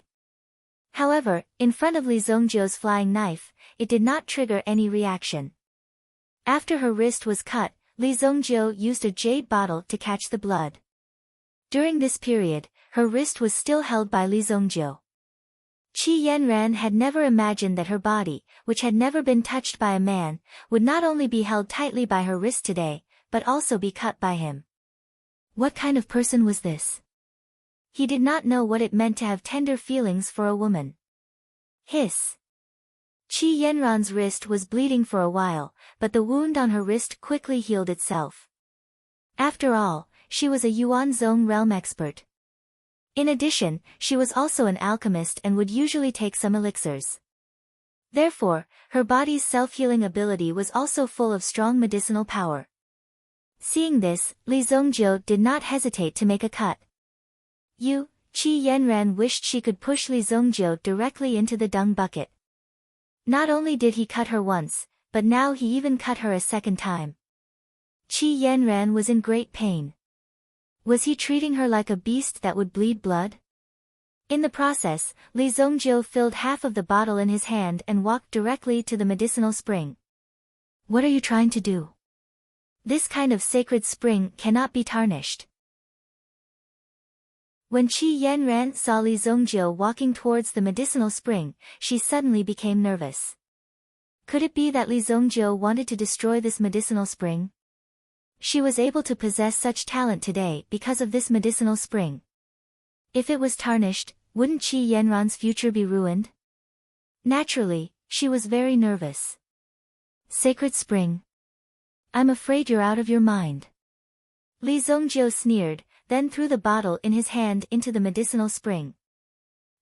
However, in front of Li Zongjiu's flying knife, it did not trigger any reaction. After her wrist was cut, Li Zongjiu used a jade bottle to catch the blood. During this period, her wrist was still held by Li Zongjiu. Qi Yanran had never imagined that her body, which had never been touched by a man, would not only be held tightly by her wrist today, but also be cut by him. What kind of person was this? He did not know what it meant to have tender feelings for a woman. Hiss. Qi Yanran's wrist was bleeding for a while, but the wound on her wrist quickly healed itself. After all, she was a Yuanzong realm expert. In addition, she was also an alchemist and would usually take some elixirs. Therefore, her body's self-healing ability was also full of strong medicinal power. Seeing this, Li Zongjiu did not hesitate to make a cut. Qi Yanran wished she could push Li Zongjiu directly into the dung bucket. Not only did he cut her once, but now he even cut her a second time. Qi Yanran was in great pain. Was he treating her like a beast that would bleed blood? In the process, Li Zongjiu filled half of the bottle in his hand and walked directly to the medicinal spring. What are you trying to do? This kind of sacred spring cannot be tarnished. When Qi Yanran saw Li Zongjiu walking towards the medicinal spring, she suddenly became nervous. Could it be that Li Zongjiu wanted to destroy this medicinal spring? She was able to possess such talent today because of this medicinal spring. If it was tarnished, wouldn't Qi Yanran's future be ruined? Naturally, she was very nervous. Sacred spring. I'm afraid you're out of your mind. Li Zongjiu sneered, then threw the bottle in his hand into the medicinal spring.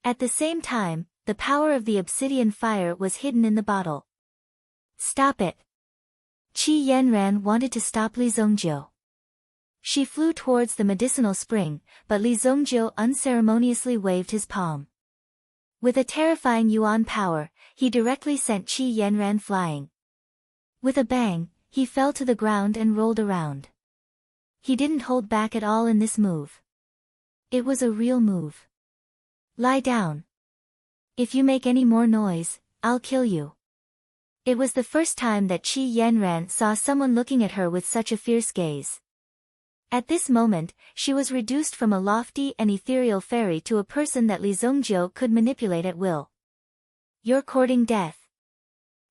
At the same time, the power of the obsidian fire was hidden in the bottle. Stop it. Qi Yanran wanted to stop Li Zongjiu. She flew towards the medicinal spring, but Li Zongjiu unceremoniously waved his palm. With a terrifying yuan power, he directly sent Qi Yanran flying. With a bang, he fell to the ground and rolled around. He didn't hold back at all in this move. It was a real move. Lie down. If you make any more noise, I'll kill you. It was the first time that Qi Yanran saw someone looking at her with such a fierce gaze. At this moment, she was reduced from a lofty and ethereal fairy to a person that Li Zongjiu could manipulate at will. You're courting death.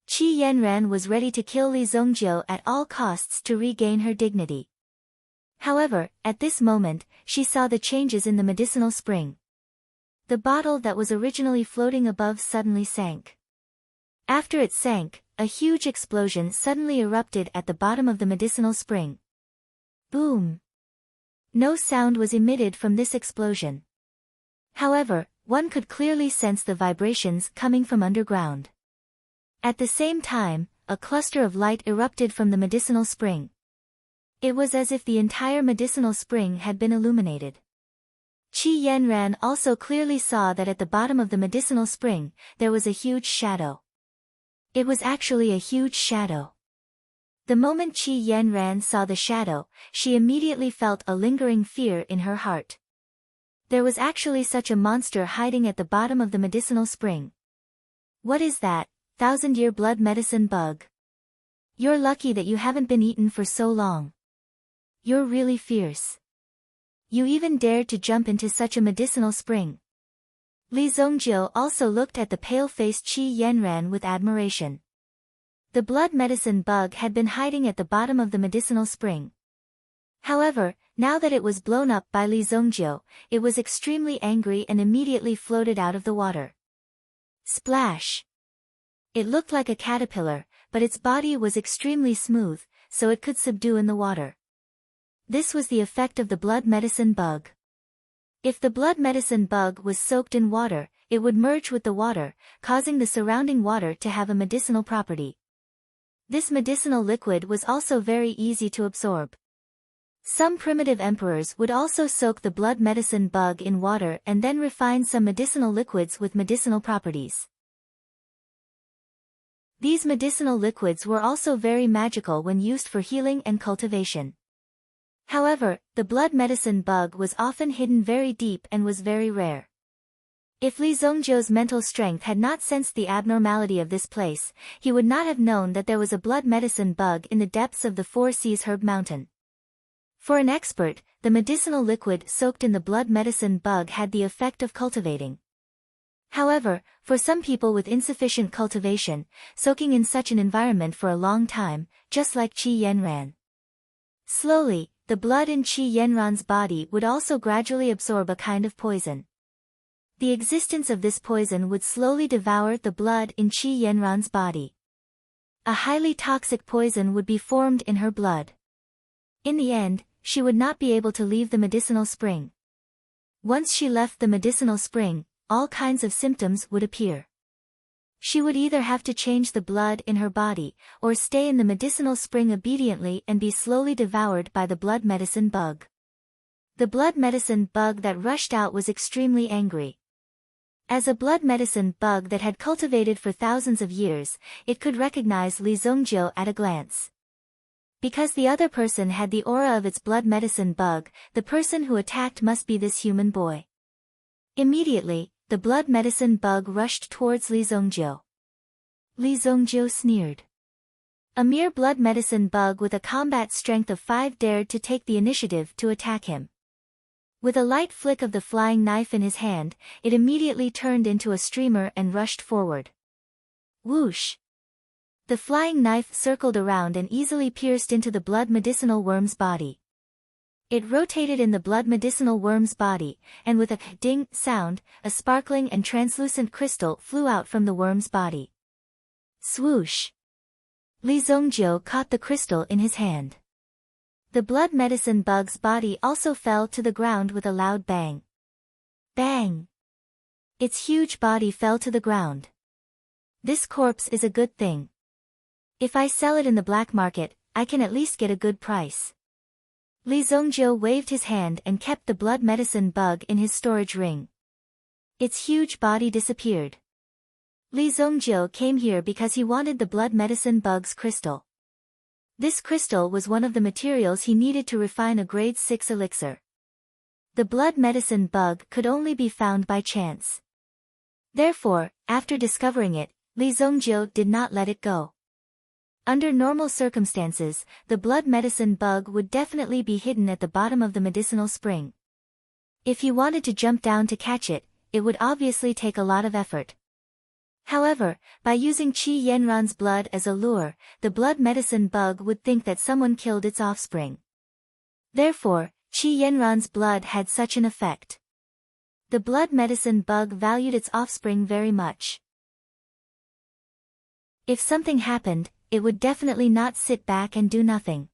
Qi Yanran was ready to kill Li Zongjiu at all costs to regain her dignity. However, at this moment, she saw the changes in the medicinal spring. The bottle that was originally floating above suddenly sank. After it sank, a huge explosion suddenly erupted at the bottom of the medicinal spring. Boom! No sound was emitted from this explosion. However, one could clearly sense the vibrations coming from underground. At the same time, a cluster of light erupted from the medicinal spring. It was as if the entire medicinal spring had been illuminated. Qi Yanran also clearly saw that at the bottom of the medicinal spring, there was a huge shadow. It was actually a huge shadow. The moment Qi Yanran saw the shadow, she immediately felt a lingering fear in her heart. There was actually such a monster hiding at the bottom of the medicinal spring. What is that? 1,000-year blood medicine bug. You're lucky that you haven't been eaten for so long. You're really fierce. You even dared to jump into such a medicinal spring. Li Zongjiu also looked at the pale-faced Qi Yanran with admiration. The blood medicine bug had been hiding at the bottom of the medicinal spring. However, now that it was blown up by Li Zongjiu, it was extremely angry and immediately floated out of the water. Splash! It looked like a caterpillar, but its body was extremely smooth, so it could subdue in the water. This was the effect of the blood medicine bug. If the blood medicine bug was soaked in water, it would merge with the water, causing the surrounding water to have a medicinal property. This medicinal liquid was also very easy to absorb. Some primitive emperors would also soak the blood medicine bug in water and then refine some medicinal liquids with medicinal properties. These medicinal liquids were also very magical when used for healing and cultivation. However, the blood medicine bug was often hidden very deep and was very rare. If Li Zongjiu's mental strength had not sensed the abnormality of this place, he would not have known that there was a blood medicine bug in the depths of the Four Seas Herb Mountain. For an expert, the medicinal liquid soaked in the blood medicine bug had the effect of cultivating. However, for some people with insufficient cultivation, soaking in such an environment for a long time, just like Qi Yanran. Slowly, the blood in Qi Yanran's body would also gradually absorb a kind of poison. The existence of this poison would slowly devour the blood in Qi Yanran's body. A highly toxic poison would be formed in her blood. In the end, she would not be able to leave the medicinal spring. Once she left the medicinal spring, all kinds of symptoms would appear. She would either have to change the blood in her body, or stay in the medicinal spring obediently and be slowly devoured by the blood medicine bug. The blood medicine bug that rushed out was extremely angry. As a blood medicine bug that had cultivated for thousands of years, it could recognize Li Zongjiu at a glance. Because the other person had the aura of its blood medicine bug, the person who attacked must be this human boy. Immediately, the blood medicine bug rushed towards Li Zongjiu. Li Zongjiu sneered. A mere blood medicine bug with a combat strength of 5 dared to take the initiative to attack him. With a light flick of the flying knife in his hand, it immediately turned into a streamer and rushed forward. Whoosh! The flying knife circled around and easily pierced into the blood medicinal worm's body. It rotated in the blood medicinal worm's body, and with a ding sound, a sparkling and translucent crystal flew out from the worm's body. Swoosh! Li Zongjiu caught the crystal in his hand. The blood medicine bug's body also fell to the ground with a loud bang. Bang! Its huge body fell to the ground. This corpse is a good thing. If I sell it in the black market, I can at least get a good price. Li Zongjiu waved his hand and kept the blood medicine bug in his storage ring. Its huge body disappeared. Li Zongjiu came here because he wanted the blood medicine bug's crystal. This crystal was one of the materials he needed to refine a grade 6 elixir. The blood medicine bug could only be found by chance. Therefore, after discovering it, Li Zongjiu did not let it go. Under normal circumstances, the blood medicine bug would definitely be hidden at the bottom of the medicinal spring. If he wanted to jump down to catch it, it would obviously take a lot of effort. However, by using Qi Yanran's blood as a lure, the blood medicine bug would think that someone killed its offspring. Therefore, Qi Yanran's blood had such an effect. The blood medicine bug valued its offspring very much. If something happened, it would definitely not sit back and do nothing.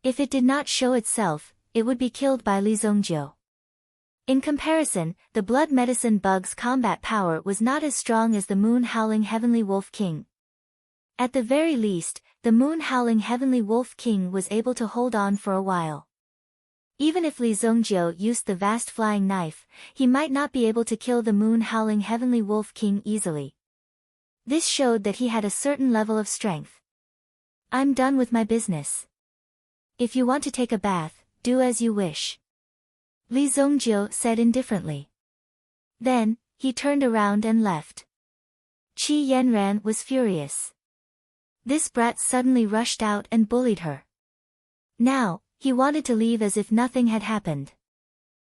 If it did not show itself, it would be killed by Li Zongjiu. In comparison, the blood medicine bug's combat power was not as strong as the moon-howling heavenly wolf king. At the very least, the moon-howling heavenly wolf king was able to hold on for a while. Even if Li Zongjiu used the vast flying knife, he might not be able to kill the moon-howling heavenly wolf king easily. This showed that he had a certain level of strength. I'm done with my business. If you want to take a bath, do as you wish. Li Zongjio said indifferently. Then, he turned around and left. Qi Yanran was furious. This brat suddenly rushed out and bullied her. Now, he wanted to leave as if nothing had happened.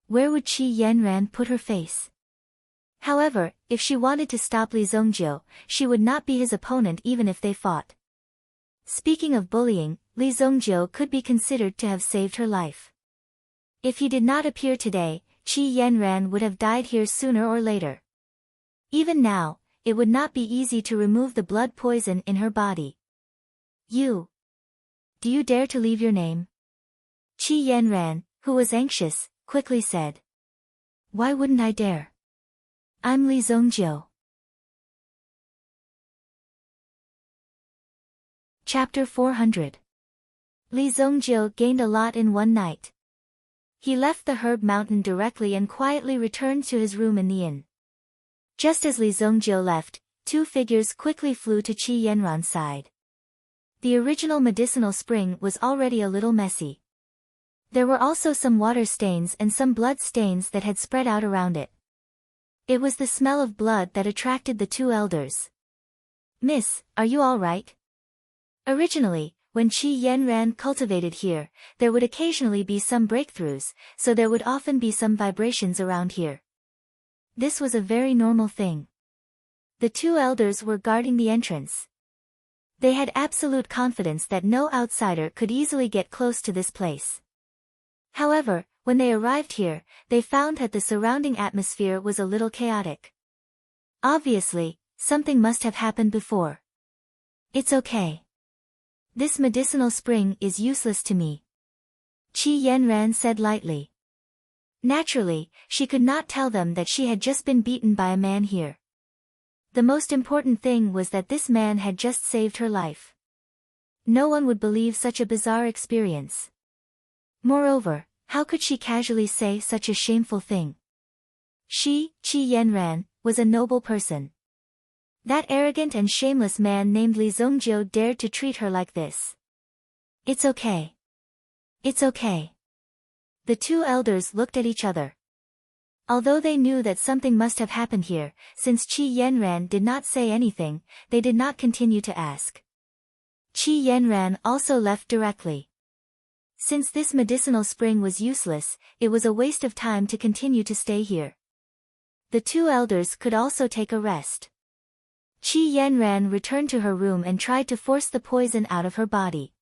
Where would Qi Yanran put her face? However, if she wanted to stop Li Zongjio, she would not be his opponent even if they fought. Speaking of bullying, Li Zongjio could be considered to have saved her life. If he did not appear today, Qi Yanran would have died here sooner or later. Even now, it would not be easy to remove the blood poison in her body. You. Do you dare to leave your name? Qi Yanran, who was anxious, quickly said. Why wouldn't I dare? I'm Li Zongjio. Chapter 400. Li Zongjio gained a lot in one night. He left the herb mountain directly and quietly returned to his room in the inn. Just as Li Zongjio left, two figures quickly flew to Qi Yanran's side. The original medicinal spring was already a little messy. There were also some water stains and some blood stains that had spread out around it. It was the smell of blood that attracted the two elders. Miss, are you all right? Originally, when Qi Yanran cultivated here, there would occasionally be some breakthroughs, so there would often be some vibrations around here. This was a very normal thing. The two elders were guarding the entrance. They had absolute confidence that no outsider could easily get close to this place. However, when they arrived here, they found that the surrounding atmosphere was a little chaotic. Obviously, something must have happened before. It's okay. This medicinal spring is useless to me. Qi Yanran said lightly. Naturally, she could not tell them that she had just been beaten by a man here. The most important thing was that this man had just saved her life. No one would believe such a bizarre experience. Moreover, how could she casually say such a shameful thing? She, Qi Yanran, was a noble person. That arrogant and shameless man named Li Zongjio dared to treat her like this. It's okay. It's okay. The two elders looked at each other. Although they knew that something must have happened here, since Qi Yanran did not say anything, they did not continue to ask. Qi Yanran also left directly. Since this medicinal spring was useless, it was a waste of time to continue to stay here. The two elders could also take a rest. Qi Yanran returned to her room and tried to force the poison out of her body.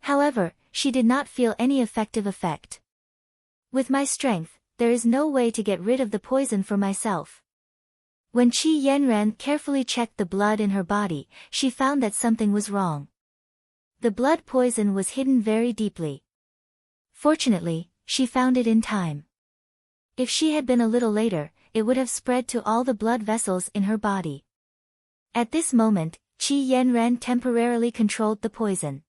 However, she did not feel any effective effect. With my strength, there is no way to get rid of the poison for myself. When Qi Yanran carefully checked the blood in her body, she found that something was wrong. The blood poison was hidden very deeply. Fortunately, she found it in time. If she had been a little later, it would have spread to all the blood vessels in her body. At this moment, Qi Yanran temporarily controlled the poison.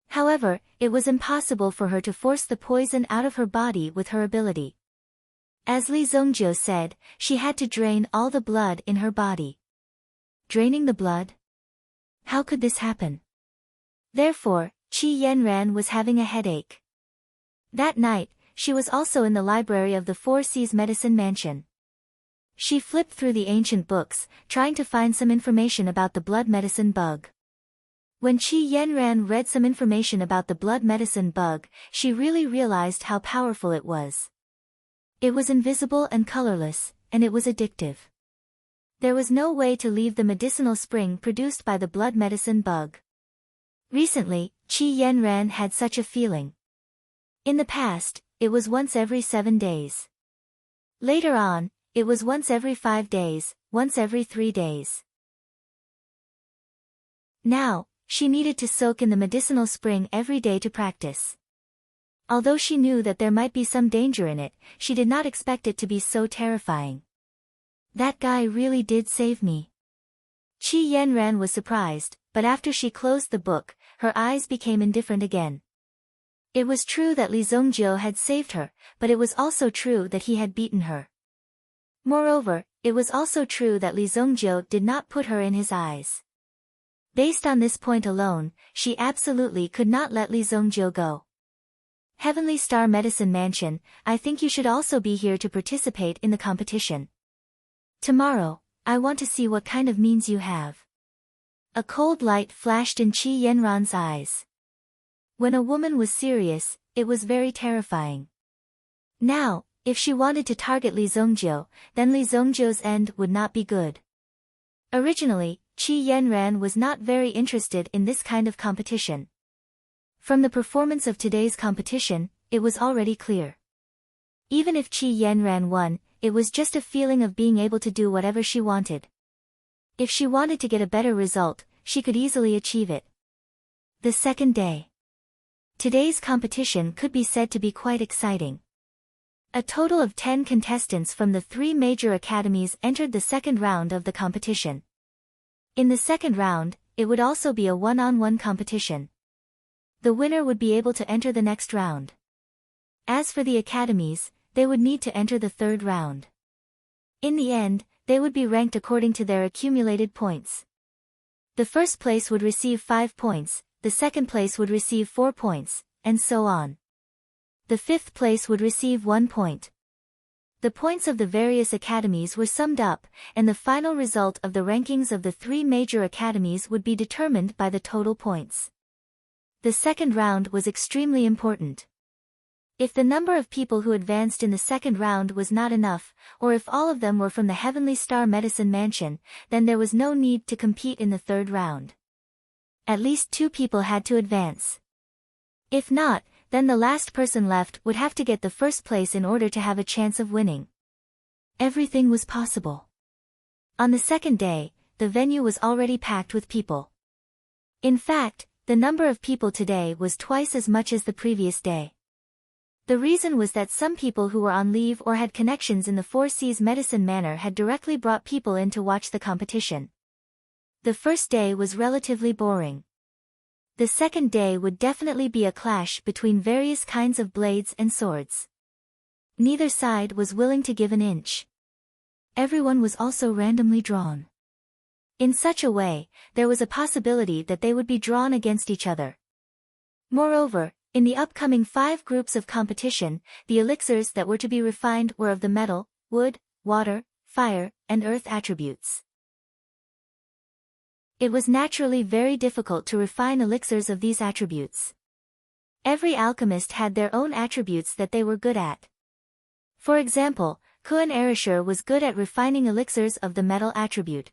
However, it was impossible for her to force the poison out of her body with her ability. As Li Zongjio said, she had to drain all the blood in her body. Draining the blood? How could this happen? Therefore, Qi Yanran was having a headache. That night, she was also in the library of the Four Seas Medicine Mansion. She flipped through the ancient books, trying to find some information about the blood medicine bug. When Qi Yanran read some information about the blood medicine bug, she really realized how powerful it was. It was invisible and colorless, and it was addictive. There was no way to leave the medicinal spring produced by the blood medicine bug. Recently, Qi Yanran had such a feeling. In the past, it was once every 7 days. Later on, it was once every 5 days, once every 3 days. Now, she needed to soak in the medicinal spring every day to practice. Although she knew that there might be some danger in it, she did not expect it to be so terrifying. That guy really did save me. Qi Yanran was surprised, but after she closed the book, her eyes became indifferent again. It was true that Li Zongjio had saved her, but it was also true that he had beaten her. Moreover, it was also true that Li Zongjio did not put her in his eyes. Based on this point alone, she absolutely could not let Li Zongjiu go. Heavenly Star Medicine Mansion, I think you should also be here to participate in the competition. Tomorrow, I want to see what kind of means you have. A cold light flashed in Qi Yanran's eyes. When a woman was serious, it was very terrifying. Now, if she wanted to target Li Zongjiu, then Li Zongjiu's end would not be good. Originally, Qi Yanran was not very interested in this kind of competition. From the performance of today's competition, it was already clear. Even if Qi Yanran won, it was just a feeling of being able to do whatever she wanted. If she wanted to get a better result, she could easily achieve it. The second day. Today's competition could be said to be quite exciting. A total of 10 contestants from the 3 major academies entered the second round of the competition. In the second round, it would also be a one-on-one competition. The winner would be able to enter the next round. As for the academies, they would need to enter the third round. In the end, they would be ranked according to their accumulated points. The first place would receive 5 points, the second place would receive 4 points, and so on. The fifth place would receive 1 point. The points of the various academies were summed up, and the final result of the rankings of the 3 major academies would be determined by the total points. The second round was extremely important. If the number of people who advanced in the second round was not enough, or if all of them were from the Heavenly Star Medicine Mansion, then there was no need to compete in the third round. At least 2 people had to advance. If not, then the last person left would have to get the first place in order to have a chance of winning. Everything was possible. On the second day, the venue was already packed with people. In fact, the number of people today was twice as much as the previous day. The reason was that some people who were on leave or had connections in the Four Seas Medicine Manor had directly brought people in to watch the competition. The first day was relatively boring. The second day would definitely be a clash between various kinds of blades and swords. Neither side was willing to give an inch. Everyone was also randomly drawn. In such a way, there was a possibility that they would be drawn against each other. Moreover, in the upcoming 5 groups of competition, the elixirs that were to be refined were of the metal, wood, water, fire, and earth attributes. It was naturally very difficult to refine elixirs of these attributes. Every alchemist had their own attributes that they were good at. For example, Kuan Erishur was good at refining elixirs of the metal attribute.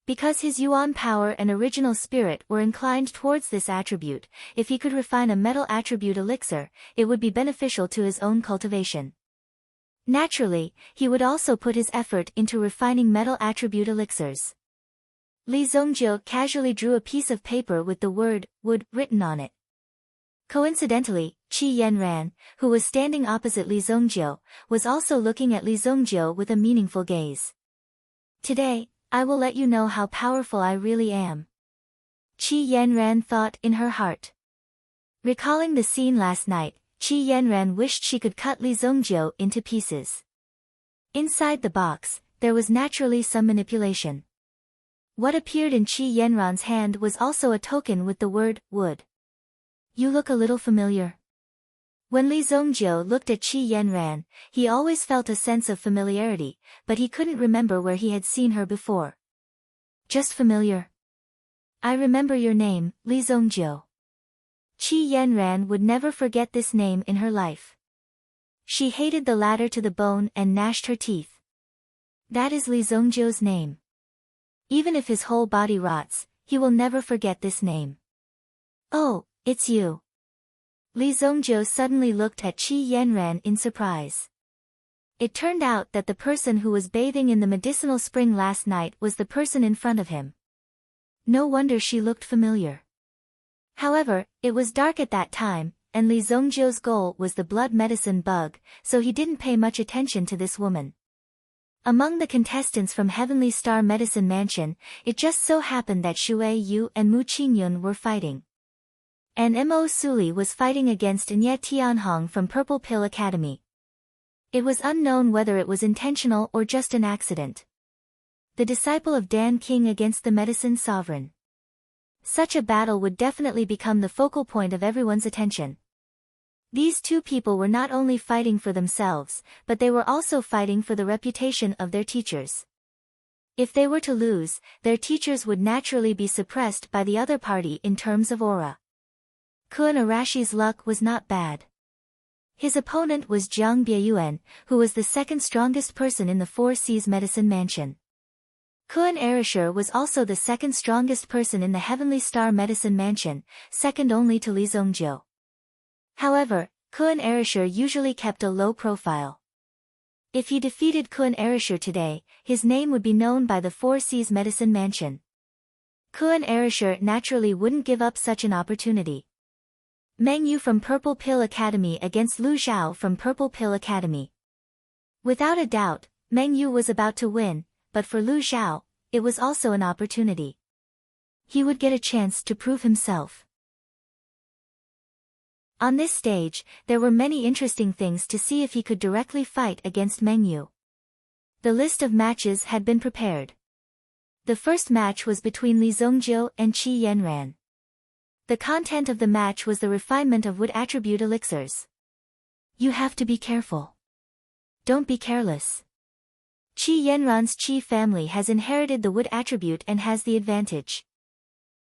Because his yuan power and original spirit were inclined towards this attribute, if he could refine a metal attribute elixir, it would be beneficial to his own cultivation. Naturally, he would also put his effort into refining metal attribute elixirs. Li Zongjiu casually drew a piece of paper with the word wood written on it. Coincidentally, Qi Yanran, who was standing opposite Li Zongjiu, was also looking at Li Zongjiu with a meaningful gaze. Today, I will let you know how powerful I really am. Qi Yanran thought in her heart. Recalling the scene last night, Qi Yanran wished she could cut Li Zongjiu into pieces. Inside the box, there was naturally some manipulation. What appeared in Qi Yanran's hand was also a token with the word wood. You look a little familiar. When Li Zongjiu looked at Qi Yanran, he always felt a sense of familiarity, but he couldn't remember where he had seen her before. Just familiar. I remember your name, Li Zongjiu. Qi Yanran would never forget this name in her life. She hated the latter to the bone and gnashed her teeth. That is Li Zongjiu's name. Even if his whole body rots, he will never forget this name. Oh, it's you. Li Zongjiu suddenly looked at Qi Yanran in surprise. It turned out that the person who was bathing in the medicinal spring last night was the person in front of him. No wonder she looked familiar. However, it was dark at that time, and Li Zongjiu's goal was the blood medicine bug, so he didn't pay much attention to this woman. Among the contestants from Heavenly Star Medicine Mansion, it just so happened that Xue Yu and Mu Qingyun were fighting. And Mo Suli was fighting against Nye Tianhong from Purple Pill Academy. It was unknown whether it was intentional or just an accident. The disciple of Dan King against the medicine sovereign. Such a battle would definitely become the focal point of everyone's attention. These two people were not only fighting for themselves, but they were also fighting for the reputation of their teachers. If they were to lose, their teachers would naturally be suppressed by the other party in terms of aura. Kun Arashi's luck was not bad. His opponent was Jiang Biayuan, who was the second strongest person in the Four Seas Medicine Mansion. Kun Arashir was also the second strongest person in the Heavenly Star Medicine Mansion, second only to Li Zongjiu. However, Kun Arashir usually kept a low profile. If he defeated Kun Arashir today, his name would be known by the Four Seas Medicine Mansion. Kun Arashir naturally wouldn't give up such an opportunity. Meng Yu from Purple Pill Academy against Lu Zhao from Purple Pill Academy. Without a doubt, Meng Yu was about to win, but for Lu Zhao, it was also an opportunity. He would get a chance to prove himself. On this stage, there were many interesting things to see if he could directly fight against Meng Yu. The list of matches had been prepared. The first match was between Li Zongjiu and Qi Yanran. The content of the match was the refinement of wood attribute elixirs. You have to be careful. Don't be careless. Qi Yanran's Qi family has inherited the wood attribute and has the advantage.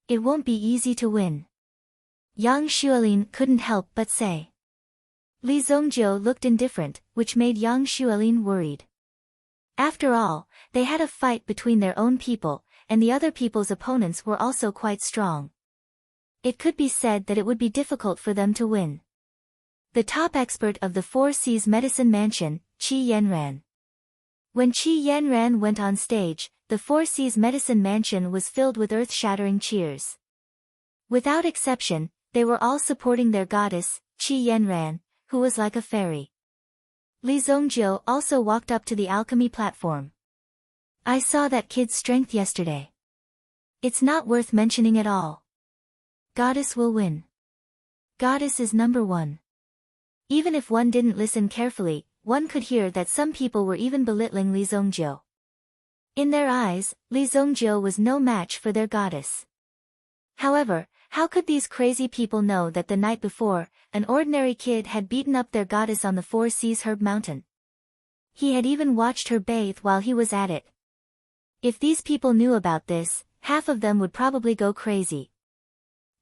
It won't be easy to win. Yang Xuelin couldn't help but say. Li Zongjiu looked indifferent, which made Yang Xuelin worried. After all, they had a fight between their own people, and the other people's opponents were also quite strong. It could be said that it would be difficult for them to win. The top expert of the Four Seas Medicine Mansion, Qi Yanran. When Qi Yanran went on stage, the Four Seas Medicine Mansion was filled with earth-shattering cheers. Without exception, they were all supporting their goddess, Qi Yanran, who was like a fairy. Li Zongjiu also walked up to the alchemy platform. I saw that kid's strength yesterday. It's not worth mentioning at all. Goddess will win. Goddess is number one. Even if one didn't listen carefully, one could hear that some people were even belittling Li Zongjiu. In their eyes, Li Zongjiu was no match for their goddess. However, how could these crazy people know that the night before, an ordinary kid had beaten up their goddess on the Four Seas Herb Mountain? He had even watched her bathe while he was at it. If these people knew about this, half of them would probably go crazy.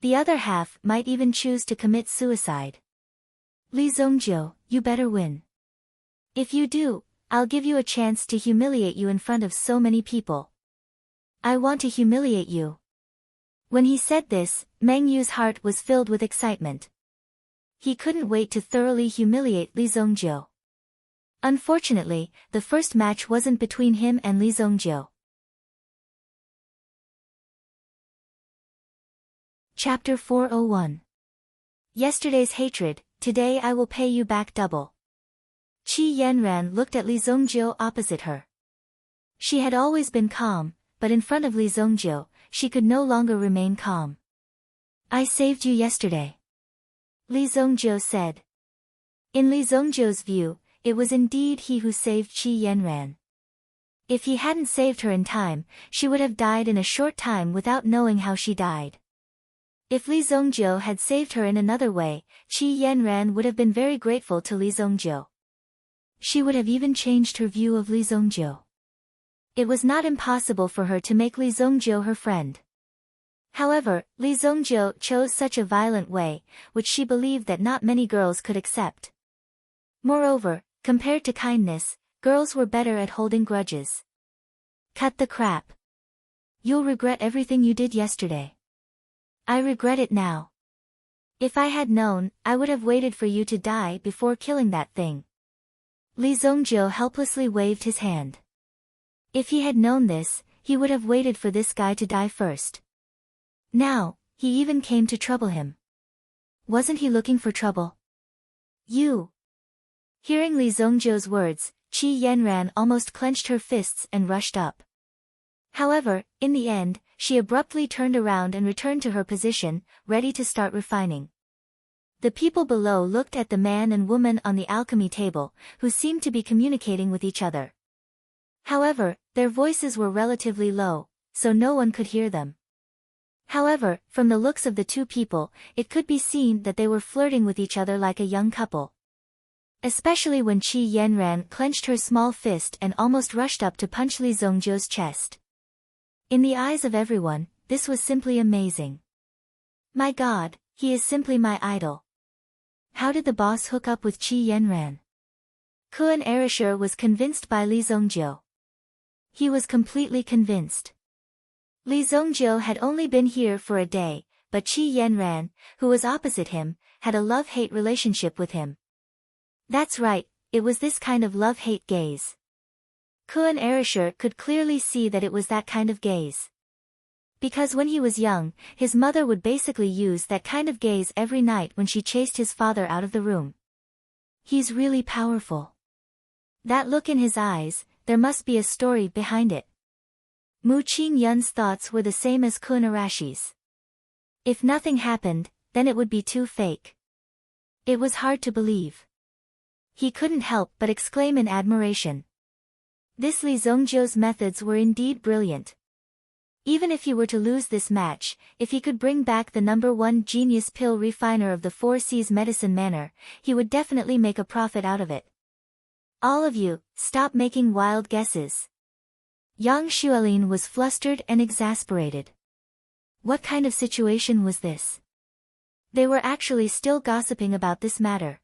The other half might even choose to commit suicide. Li Zongjiu, you better win. If you do, I'll give you a chance to humiliate you in front of so many people. I want to humiliate you. When he said this, Meng Yu's heart was filled with excitement. He couldn't wait to thoroughly humiliate Li Zongjiu. Unfortunately, the first match wasn't between him and Li Zongjiu. Chapter 401. Yesterday's hatred, today I will pay you back double. Qi Yanran looked at Li Zongjiu opposite her. She had always been calm, but in front of Li Zongjiu, she could no longer remain calm. I saved you yesterday. Li Zongjiu said. In Li Zongjiu's view, it was indeed he who saved Qi Yanran. If he hadn't saved her in time, she would have died in a short time without knowing how she died. If Li Zongjiu had saved her in another way, Qi Yanran would have been very grateful to Li Zongjiu. She would have even changed her view of Li Zongjiu. It was not impossible for her to make Li Zongjiu her friend. However, Li Zongjiu chose such a violent way, which she believed that not many girls could accept. Moreover, compared to kindness, girls were better at holding grudges. Cut the crap. You'll regret everything you did yesterday. I regret it now. If I had known, I would have waited for you to die before killing that thing. Li Zongjiu helplessly waved his hand. If he had known this, he would have waited for this guy to die first. Now, he even came to trouble him. Wasn't he looking for trouble? You. Hearing Li Zongjiu's words, Qi Yanran almost clenched her fists and rushed up. However, in the end, she abruptly turned around and returned to her position, ready to start refining. The people below looked at the man and woman on the alchemy table, who seemed to be communicating with each other. However, their voices were relatively low, so no one could hear them. However, from the looks of the two people, it could be seen that they were flirting with each other like a young couple. Especially when Qi Yanran clenched her small fist and almost rushed up to punch Li Zongjiu's chest. In the eyes of everyone, this was simply amazing. My God, he is simply my idol. How did the boss hook up with Qi Yanran? Kuan Erasure was convinced by Li Zongjiu. He was completely convinced. Li Zongjiu had only been here for a day, but Qi Yanran, who was opposite him, had a love-hate relationship with him. That's right, it was this kind of love-hate gaze. Kuan Erasure could clearly see that it was that kind of gaze. Because when he was young, his mother would basically use that kind of gaze every night when she chased his father out of the room. He's really powerful. That look in his eyes, there must be a story behind it. Mu Qingyun's thoughts were the same as Kun Arashi's. If nothing happened, then it would be too fake. It was hard to believe. He couldn't help but exclaim in admiration. This Li Zongjiu's methods were indeed brilliant. Even if he were to lose this match, if he could bring back the #1 genius pill refiner of the 4 C's medicine manor, he would definitely make a profit out of it. All of you, stop making wild guesses. Yang Xuelin was flustered and exasperated. What kind of situation was this? They were actually still gossiping about this matter.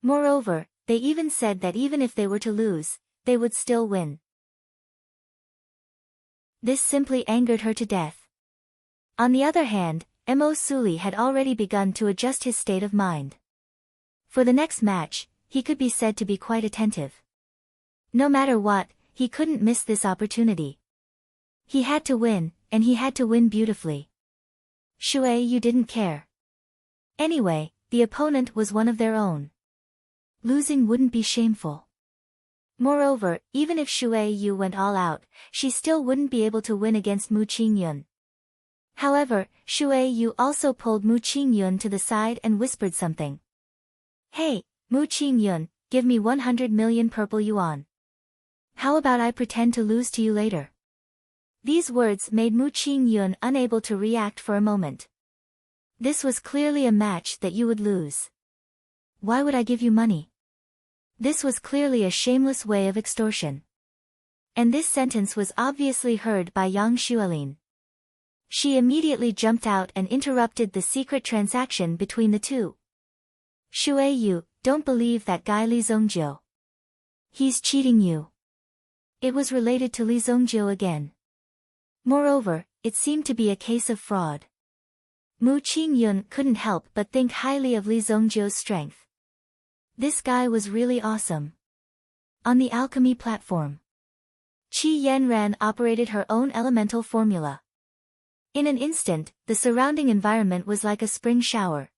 Moreover, they even said that even if they were to lose, they would still win. This simply angered her to death. On the other hand, Mo Suli had already begun to adjust his state of mind. For the next match, he could be said to be quite attentive. No matter what, he couldn't miss this opportunity. He had to win, and he had to win beautifully. Shui Yu didn't care. Anyway, the opponent was one of their own. Losing wouldn't be shameful. Moreover, even if Shui Yu went all out, she still wouldn't be able to win against Mu Qingyun. However, Shui Yu also pulled Mu Qingyun to the side and whispered something. Hey, Mu Qingyun, give me 100 million purple yuan. How about I pretend to lose to you later? These words made Mu Qingyun unable to react for a moment. This was clearly a match that you would lose. Why would I give you money? This was clearly a shameless way of extortion. And this sentence was obviously heard by Yang Xuelin. She immediately jumped out and interrupted the secret transaction between the two. Shui Yu, don't believe that guy Li Zongjiu. He's cheating you. It was related to Li Zongjiu again. Moreover, it seemed to be a case of fraud. Mu Qingyun couldn't help but think highly of Li Zongjiu's strength. This guy was really awesome. On the alchemy platform, Qi Yanran operated her own elemental formula. In an instant, the surrounding environment was like a spring shower.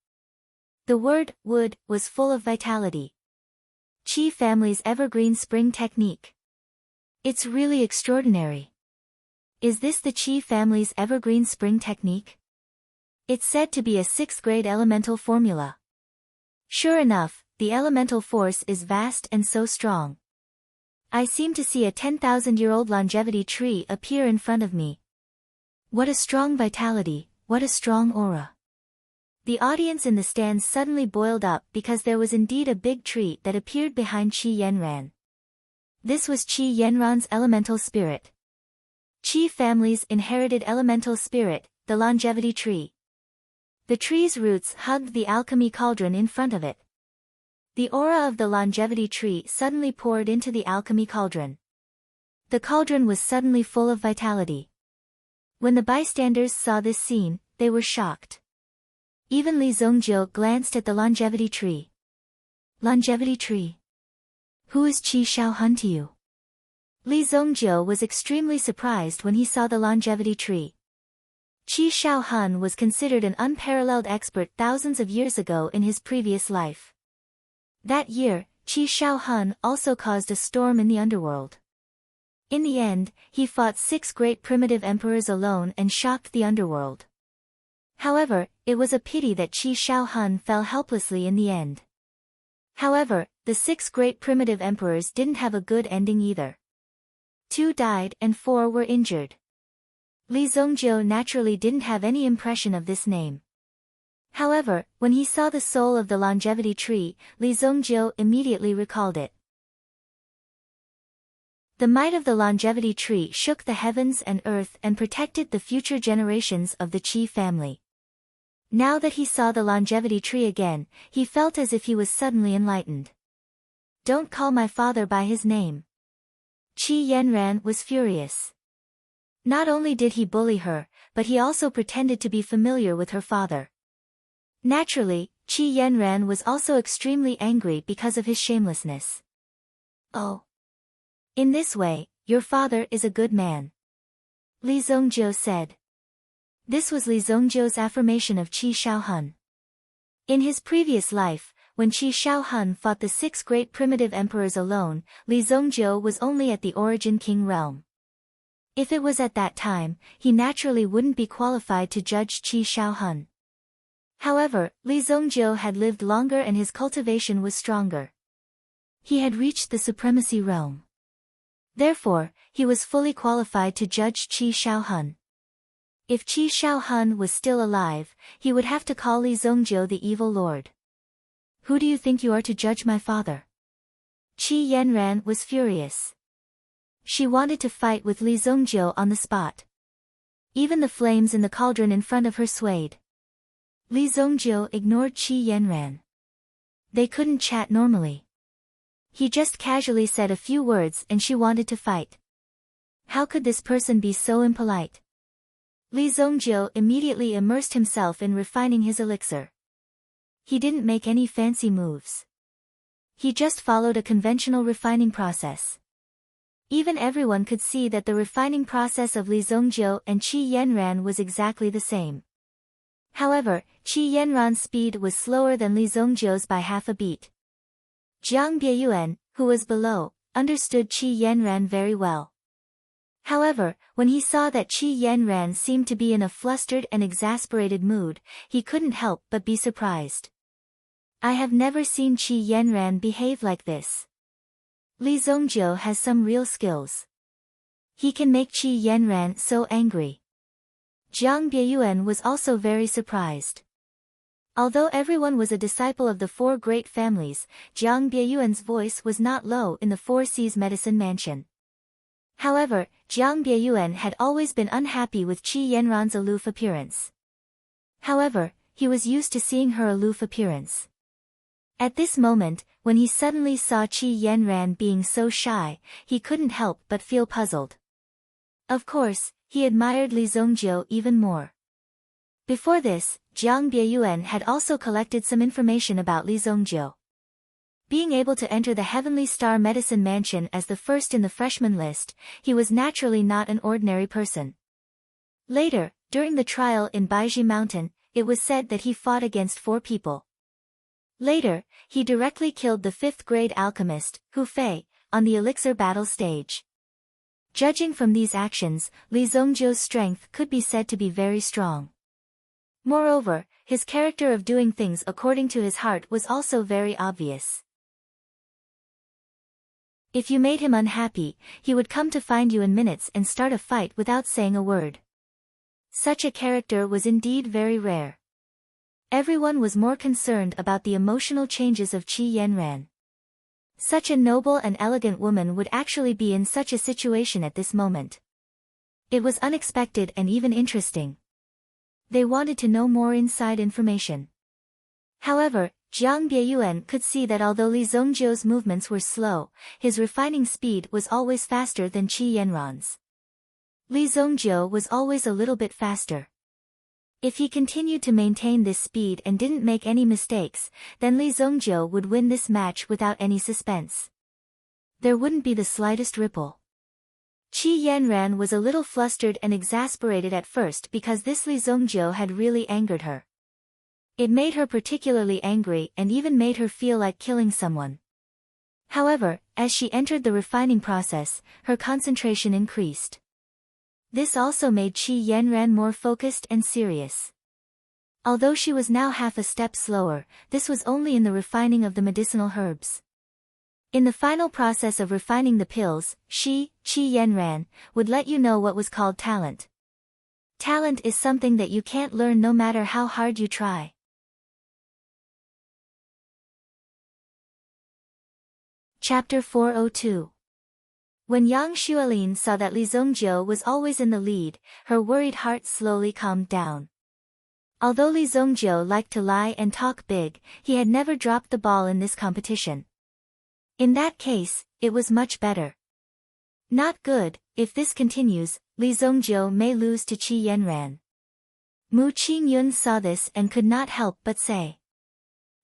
The word, wood, was full of vitality. Qi family's evergreen spring technique. It's really extraordinary. Is this the Qi family's evergreen spring technique? It's said to be a 6th grade elemental formula. Sure enough, the elemental force is vast and so strong. I seem to see a 10,000-year-old longevity tree appear in front of me. What a strong vitality, what a strong aura. The audience in the stands suddenly boiled up because there was indeed a big tree that appeared behind Qi Yanran. This was Qi Yanran's elemental spirit. Qi family's inherited elemental spirit, the longevity tree. The tree's roots hugged the alchemy cauldron in front of it. The aura of the longevity tree suddenly poured into the alchemy cauldron. The cauldron was suddenly full of vitality. When the bystanders saw this scene, they were shocked. Even Li Zongjiu glanced at the longevity tree. Longevity tree. Who is Qi Shaohun to you? Li Zongjiu was extremely surprised when he saw the longevity tree. Qi Shaohun was considered an unparalleled expert thousands of years ago in his previous life. That year, Qi Shaohun also caused a storm in the underworld. In the end, he fought 6 great primitive emperors alone and shocked the underworld. However, it was a pity that Qi Shaohun fell helplessly in the end. However, the 6 great primitive emperors didn't have a good ending either. 2 died and 4 were injured. Li Zongjiu naturally didn't have any impression of this name. However, when he saw the soul of the longevity tree, Li Zongjiu immediately recalled it. The might of the longevity tree shook the heavens and earth and protected the future generations of the Qi family. Now that he saw the longevity tree again, he felt as if he was suddenly enlightened. Don't call my father by his name. Qi Yanran was furious. Not only did he bully her, but he also pretended to be familiar with her father. Naturally, Qi Yanran was also extremely angry because of his shamelessness. Oh. In this way, your father is a good man. Li Zongjiu said. This was Li Zongjiu's affirmation of Qi Shaohun. In his previous life, when Qi Shaohun fought the 6 great primitive emperors alone, Li Zongjiu was only at the origin king realm. If it was at that time, he naturally wouldn't be qualified to judge Qi Shaohun. However, Li Zongjiu had lived longer and his cultivation was stronger. He had reached the supremacy realm. Therefore, he was fully qualified to judge Qi Shaohun. If Qi Shaohun was still alive, he would have to call Li Zongjiu the evil lord. Who do you think you are to judge my father? Qi Yanran was furious. She wanted to fight with Li Zongjiu on the spot. Even the flames in the cauldron in front of her swayed. Li Zongjiu ignored Qi Yanran. They couldn't chat normally. He just casually said a few words and she wanted to fight. How could this person be so impolite? Li Zongjiu immediately immersed himself in refining his elixir. He didn't make any fancy moves. He just followed a conventional refining process. Even everyone could see that the refining process of Li Zongjiu and Qi Yanran was exactly the same. However, Qi Yanran's speed was slower than Li Zongjiu's by half a beat. Jiang Bieyuan, who was below, understood Qi Yanran very well. However, when he saw that Qi Yanran seemed to be in a flustered and exasperated mood, he couldn't help but be surprised. I have never seen Qi Yanran behave like this. Li Zongjiu has some real skills. He can make Qi Yanran so angry. Jiang Bieyuan was also very surprised. Although everyone was a disciple of the 4 great families, Jiang Bieyuan's voice was not low in the 4 Seas Medicine Mansion. However, Jiang Bieyuan had always been unhappy with Qi Yanran's aloof appearance. However, he was used to seeing her aloof appearance. At this moment, when he suddenly saw Qi Yanran being so shy, he couldn't help but feel puzzled. Of course, he admired Li Zongjiu even more. Before this, Jiang Bieyuan had also collected some information about Li Zongjiu. Being able to enter the Heavenly Star Medicine Mansion as the first in the freshman list, he was naturally not an ordinary person. Later, during the trial in Baiji Mountain, it was said that he fought against 4 people. Later, he directly killed the 5th-grade alchemist, Hu Fei, on the elixir battle stage. Judging from these actions, Li Zongjiu's strength could be said to be very strong. Moreover, his character of doing things according to his heart was also very obvious. If you made him unhappy, he would come to find you in minutes and start a fight without saying a word. Such a character was indeed very rare. Everyone was more concerned about the emotional changes of Qi Yanran. Such a noble and elegant woman would actually be in such a situation at this moment. It was unexpected and even interesting. They wanted to know more inside information. However, Jiang Bieyuan could see that although Li Zongjiu's movements were slow, his refining speed was always faster than Qi Yanran's. Li Zongjiu was always a little bit faster. If he continued to maintain this speed and didn't make any mistakes, then Li Zongjiu would win this match without any suspense. There wouldn't be the slightest ripple. Qi Yanran was a little flustered and exasperated at first because this Li Zongjiu had really angered her. It made her particularly angry and even made her feel like killing someone. However, as she entered the refining process, her concentration increased. This also made Qi Yanran more focused and serious. Although she was now half a step slower, this was only in the refining of the medicinal herbs. In the final process of refining the pills, Qi Yanran would let you know what was called talent. Talent is something that you can't learn no matter how hard you try. Chapter 402. When Yang Xuelin saw that Li Zongjiu was always in the lead, her worried heart slowly calmed down. Although Li Zongjiu liked to lie and talk big, he had never dropped the ball in this competition. In that case, it was much better. Not good. If this continues, Li Zongjiu may lose to Qi Yanran. Mu Qingyun saw this and could not help but say.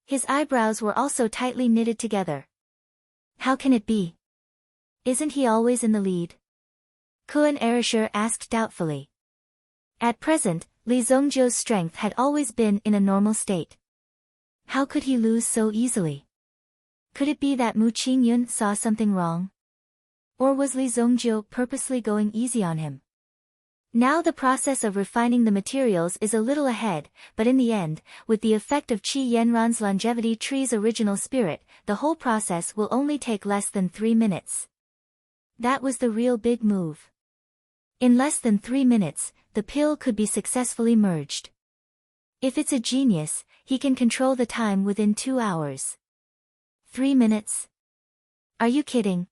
His eyebrows were also tightly knitted together. How can it be? Isn't he always in the lead? Kuan Erisher asked doubtfully. At present, Li Zongjiu's strength had always been in a normal state. How could he lose so easily? Could it be that Mu Qingyun saw something wrong? Or was Li Zongjiu purposely going easy on him? Now the process of refining the materials is a little ahead, but in the end, with the effect of Qi Yanran's longevity tree's original spirit, the whole process will only take less than 3 minutes. That was the real big move. In less than 3 minutes, the pill could be successfully merged. If it's a genius, he can control the time within 2 hours. 3 minutes? Are you kidding?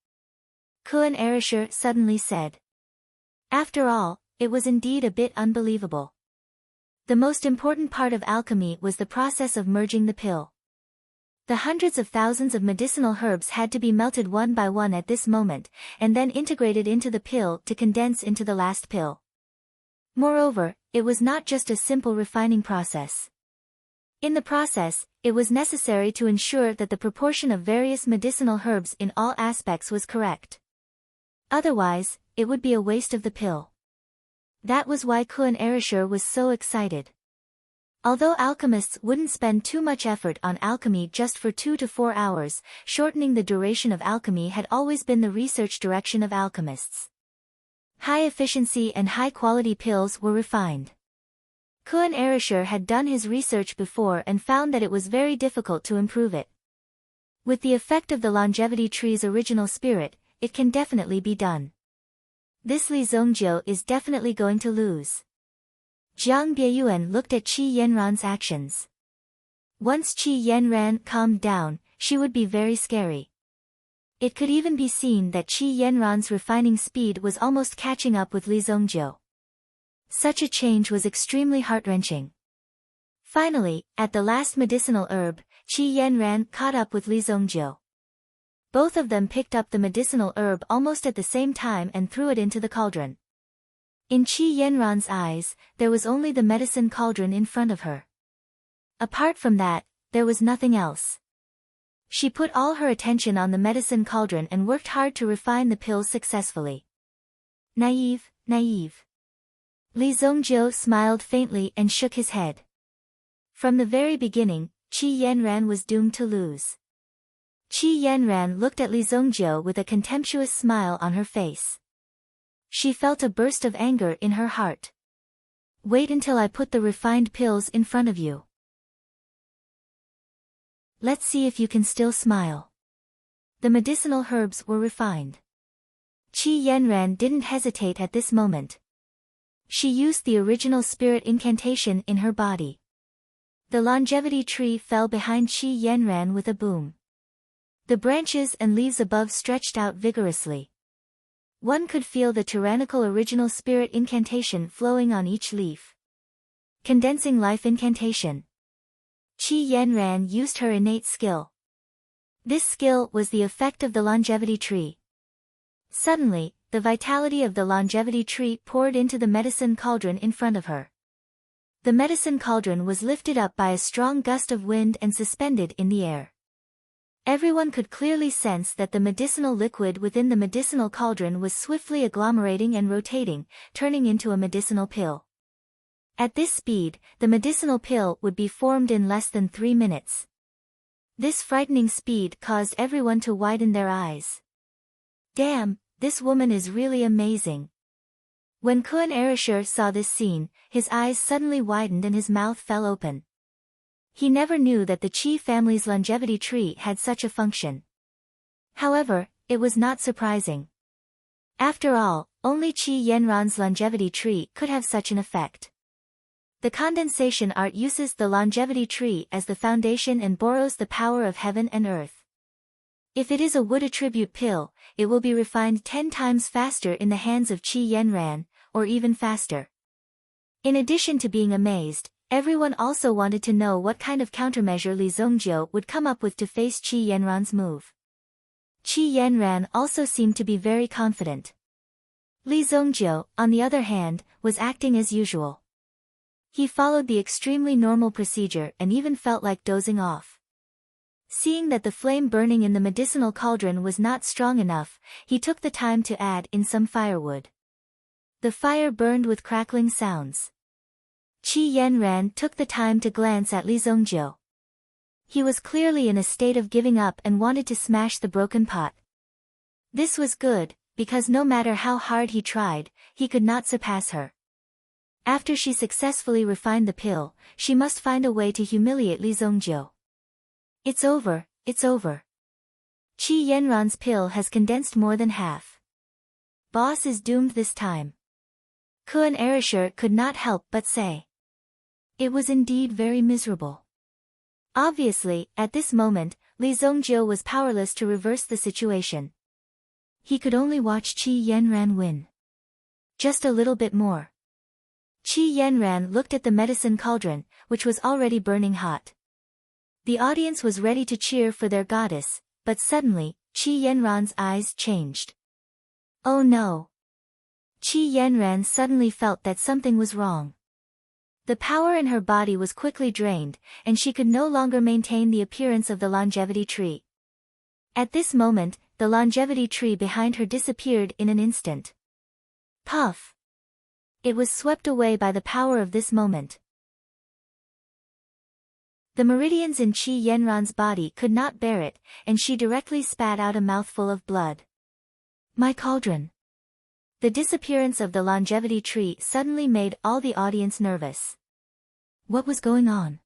Kuan Erisher suddenly said. After all, it was indeed a bit unbelievable. The most important part of alchemy was the process of merging the pill. The hundreds of thousands of medicinal herbs had to be melted one by one at this moment, and then integrated into the pill to condense into the last pill. Moreover, it was not just a simple refining process. In the process, it was necessary to ensure that the proportion of various medicinal herbs in all aspects was correct. Otherwise, it would be a waste of the pill. That was why Kuan Erisher was so excited. Although alchemists wouldn't spend too much effort on alchemy just for 2 to 4 hours, shortening the duration of alchemy had always been the research direction of alchemists. High-efficiency and high-quality pills were refined. Kuan Erisher had done his research before and found that it was very difficult to improve it. With the effect of the longevity tree's original spirit, it can definitely be done. This Li Zongjiu is definitely going to lose. Jiang Bieyuan looked at Qi Yanran's actions. Once Qi Yanran calmed down, she would be very scary. It could even be seen that Qi Yanran's refining speed was almost catching up with Li Zongjiu. Such a change was extremely heart-wrenching. Finally, at the last medicinal herb, Qi Yanran caught up with Li Zongjiu. Both of them picked up the medicinal herb almost at the same time and threw it into the cauldron. In Qi Yanran's eyes, there was only the medicine cauldron in front of her. Apart from that, there was nothing else. She put all her attention on the medicine cauldron and worked hard to refine the pills successfully. Naive, naive. Li Zongjiu smiled faintly and shook his head. From the very beginning, Qi Yanran was doomed to lose. Qi Yanran looked at Li Zongjiu with a contemptuous smile on her face. She felt a burst of anger in her heart. Wait until I put the refined pills in front of you. Let's see if you can still smile. The medicinal herbs were refined. Qi Yanran didn't hesitate at this moment. She used the original spirit incantation in her body. The longevity tree fell behind Qi Yanran with a boom. The branches and leaves above stretched out vigorously. One could feel the tyrannical original spirit incantation flowing on each leaf. Condensing life incantation. Qi Yanran used her innate skill. This skill was the effect of the longevity tree. Suddenly, the vitality of the longevity tree poured into the medicine cauldron in front of her. The medicine cauldron was lifted up by a strong gust of wind and suspended in the air. Everyone could clearly sense that the medicinal liquid within the medicinal cauldron was swiftly agglomerating and rotating, turning into a medicinal pill. At this speed, the medicinal pill would be formed in less than 3 minutes. This frightening speed caused everyone to widen their eyes. Damn, this woman is really amazing. When Kuan Erisher saw this scene, his eyes suddenly widened and his mouth fell open. He never knew that the Qi family's longevity tree had such a function. However, it was not surprising. After all, only Qi Yanran's longevity tree could have such an effect. The condensation art uses the longevity tree as the foundation and borrows the power of heaven and earth. If it is a wood attribute pill, it will be refined 10 times faster in the hands of Qi Yanran, or even faster. In addition to being amazed, everyone also wanted to know what kind of countermeasure Li Zongjiu would come up with to face Qi Yanran's move. Qi Yanran also seemed to be very confident. Li Zongjiu, on the other hand, was acting as usual. He followed the extremely normal procedure and even felt like dozing off. Seeing that the flame burning in the medicinal cauldron was not strong enough, he took the time to add in some firewood. The fire burned with crackling sounds. Qi Yanran took the time to glance at Li Zongjiu. He was clearly in a state of giving up and wanted to smash the broken pot. This was good, because no matter how hard he tried, he could not surpass her. After she successfully refined the pill, she must find a way to humiliate Li Zongjiu. It's over, it's over. Qi Yanran's pill has condensed more than half. Boss is doomed this time. Kun Erisher could not help but say. It was indeed very miserable. Obviously, at this moment, Li Zongjiu was powerless to reverse the situation. He could only watch Qi Yanran win. Just a little bit more. Qi Yanran looked at the medicine cauldron, which was already burning hot. The audience was ready to cheer for their goddess, but suddenly, Qi Yanran's eyes changed. Oh no! Qi Yanran suddenly felt that something was wrong. The power in her body was quickly drained, and she could no longer maintain the appearance of the longevity tree. At this moment, the longevity tree behind her disappeared in an instant. Puff! It was swept away by the power of this moment. The meridians in Qi Yanran's body could not bear it, and she directly spat out a mouthful of blood. My cauldron! The disappearance of the longevity tree suddenly made all the audience nervous. What was going on?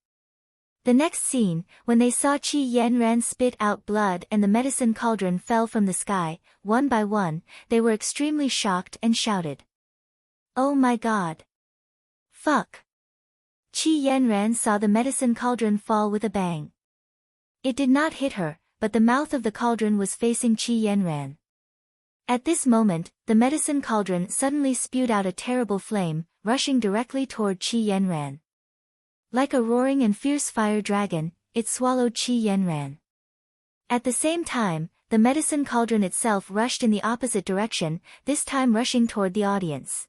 The next scene, when they saw Qi Yanran spit out blood and the medicine cauldron fell from the sky, one by one, they were extremely shocked and shouted. Oh my god! Fuck! Qi Yanran saw the medicine cauldron fall with a bang. It did not hit her, but the mouth of the cauldron was facing Qi Yanran. At this moment, the medicine cauldron suddenly spewed out a terrible flame, rushing directly toward Qi Yanran. Like a roaring and fierce fire dragon, it swallowed Qi Yanran. At the same time, the medicine cauldron itself rushed in the opposite direction, this time rushing toward the audience.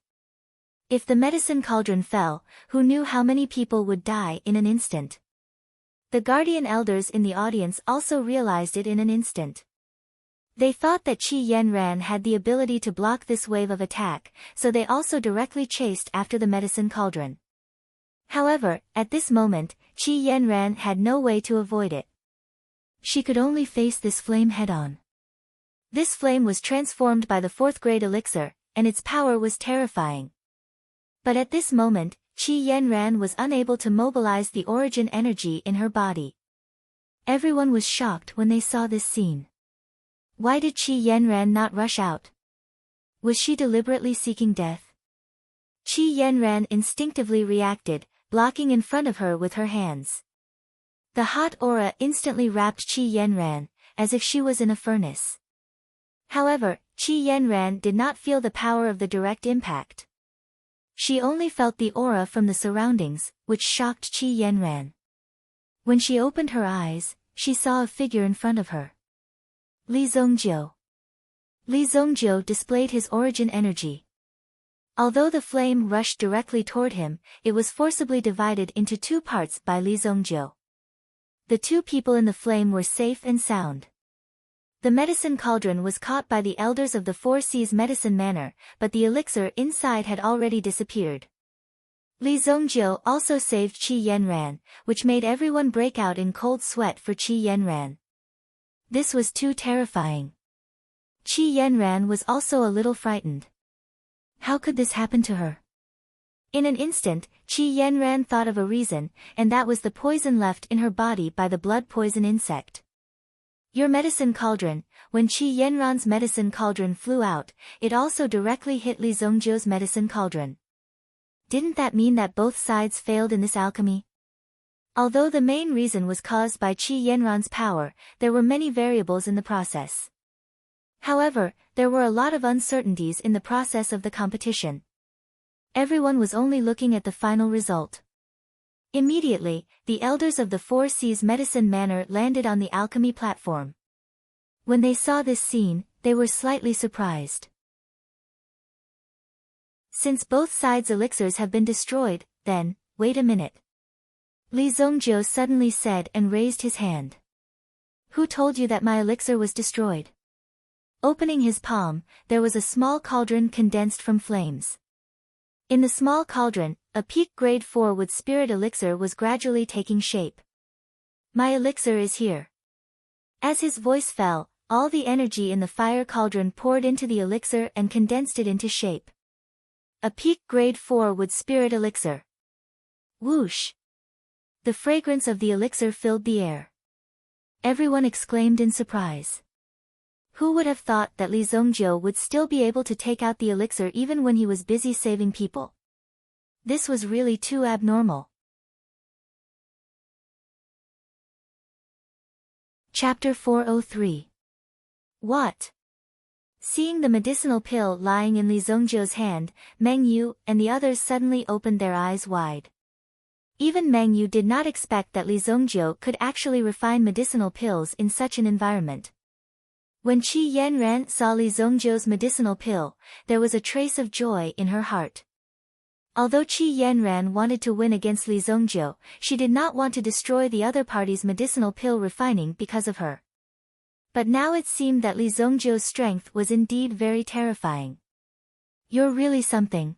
If the medicine cauldron fell, who knew how many people would die in an instant? The guardian elders in the audience also realized it in an instant. They thought that Qi Yanran had the ability to block this wave of attack, so they also directly chased after the medicine cauldron. However, at this moment, Qi Yanran had no way to avoid it. She could only face this flame head-on. This flame was transformed by the 4th grade elixir, and its power was terrifying. But at this moment, Qi Yanran was unable to mobilize the origin energy in her body. Everyone was shocked when they saw this scene. Why did Qi Yanran not rush out? Was she deliberately seeking death? Qi Yanran instinctively reacted, blocking in front of her with her hands. The hot aura instantly wrapped Qi Yanran, as if she was in a furnace. However, Qi Yanran did not feel the power of the direct impact. She only felt the aura from the surroundings, which shocked Qi Yanran. When she opened her eyes, she saw a figure in front of her. Li Zongjiu. Li Zongjiu displayed his origin energy. Although the flame rushed directly toward him, it was forcibly divided into 2 parts by Li Zongjiu. The 2 people in the flame were safe and sound. The medicine cauldron was caught by the elders of the 4 Seas medicine manor, but the elixir inside had already disappeared. Li Zongjiu also saved Qi Yanran, which made everyone break out in cold sweat for Qi Yanran. This was too terrifying. Qi Yanran was also a little frightened. How could this happen to her? In an instant, Qi Yanran thought of a reason, and that was the poison left in her body by the blood poison insect. Your medicine cauldron, when Qi Yanran's medicine cauldron flew out, it also directly hit Li Zongjiu's medicine cauldron. Didn't that mean that both sides failed in this alchemy? Although the main reason was caused by Qi Yanran's power, there were many variables in the process. However, there were a lot of uncertainties in the process of the competition. Everyone was only looking at the final result. Immediately, the elders of the Four Seas Medicine Manor landed on the alchemy platform. When they saw this scene, they were slightly surprised. Since both sides' elixirs have been destroyed, then, wait a minute. Li Zongjiu suddenly said and raised his hand. Who told you that my elixir was destroyed? Opening his palm, there was a small cauldron condensed from flames. In the small cauldron, a peak grade 4 wood spirit elixir was gradually taking shape. My elixir is here. As his voice fell, all the energy in the fire cauldron poured into the elixir and condensed it into shape. A peak grade 4 wood spirit elixir. Whoosh! The fragrance of the elixir filled the air. Everyone exclaimed in surprise. Who would have thought that Li Zongjiu would still be able to take out the elixir even when he was busy saving people? This was really too abnormal. Chapter 403. What? Seeing the medicinal pill lying in Li Zongjiu's hand, Meng Yu and the others suddenly opened their eyes wide. Even Meng Yu did not expect that Li Zongjiu could actually refine medicinal pills in such an environment. When Qi Yanran saw Li Zongjiu's medicinal pill, there was a trace of joy in her heart. Although Qi Yanran wanted to win against Li Zongjiu, she did not want to destroy the other party's medicinal pill refining because of her. But now it seemed that Li Zongjiu's strength was indeed very terrifying. You're really something.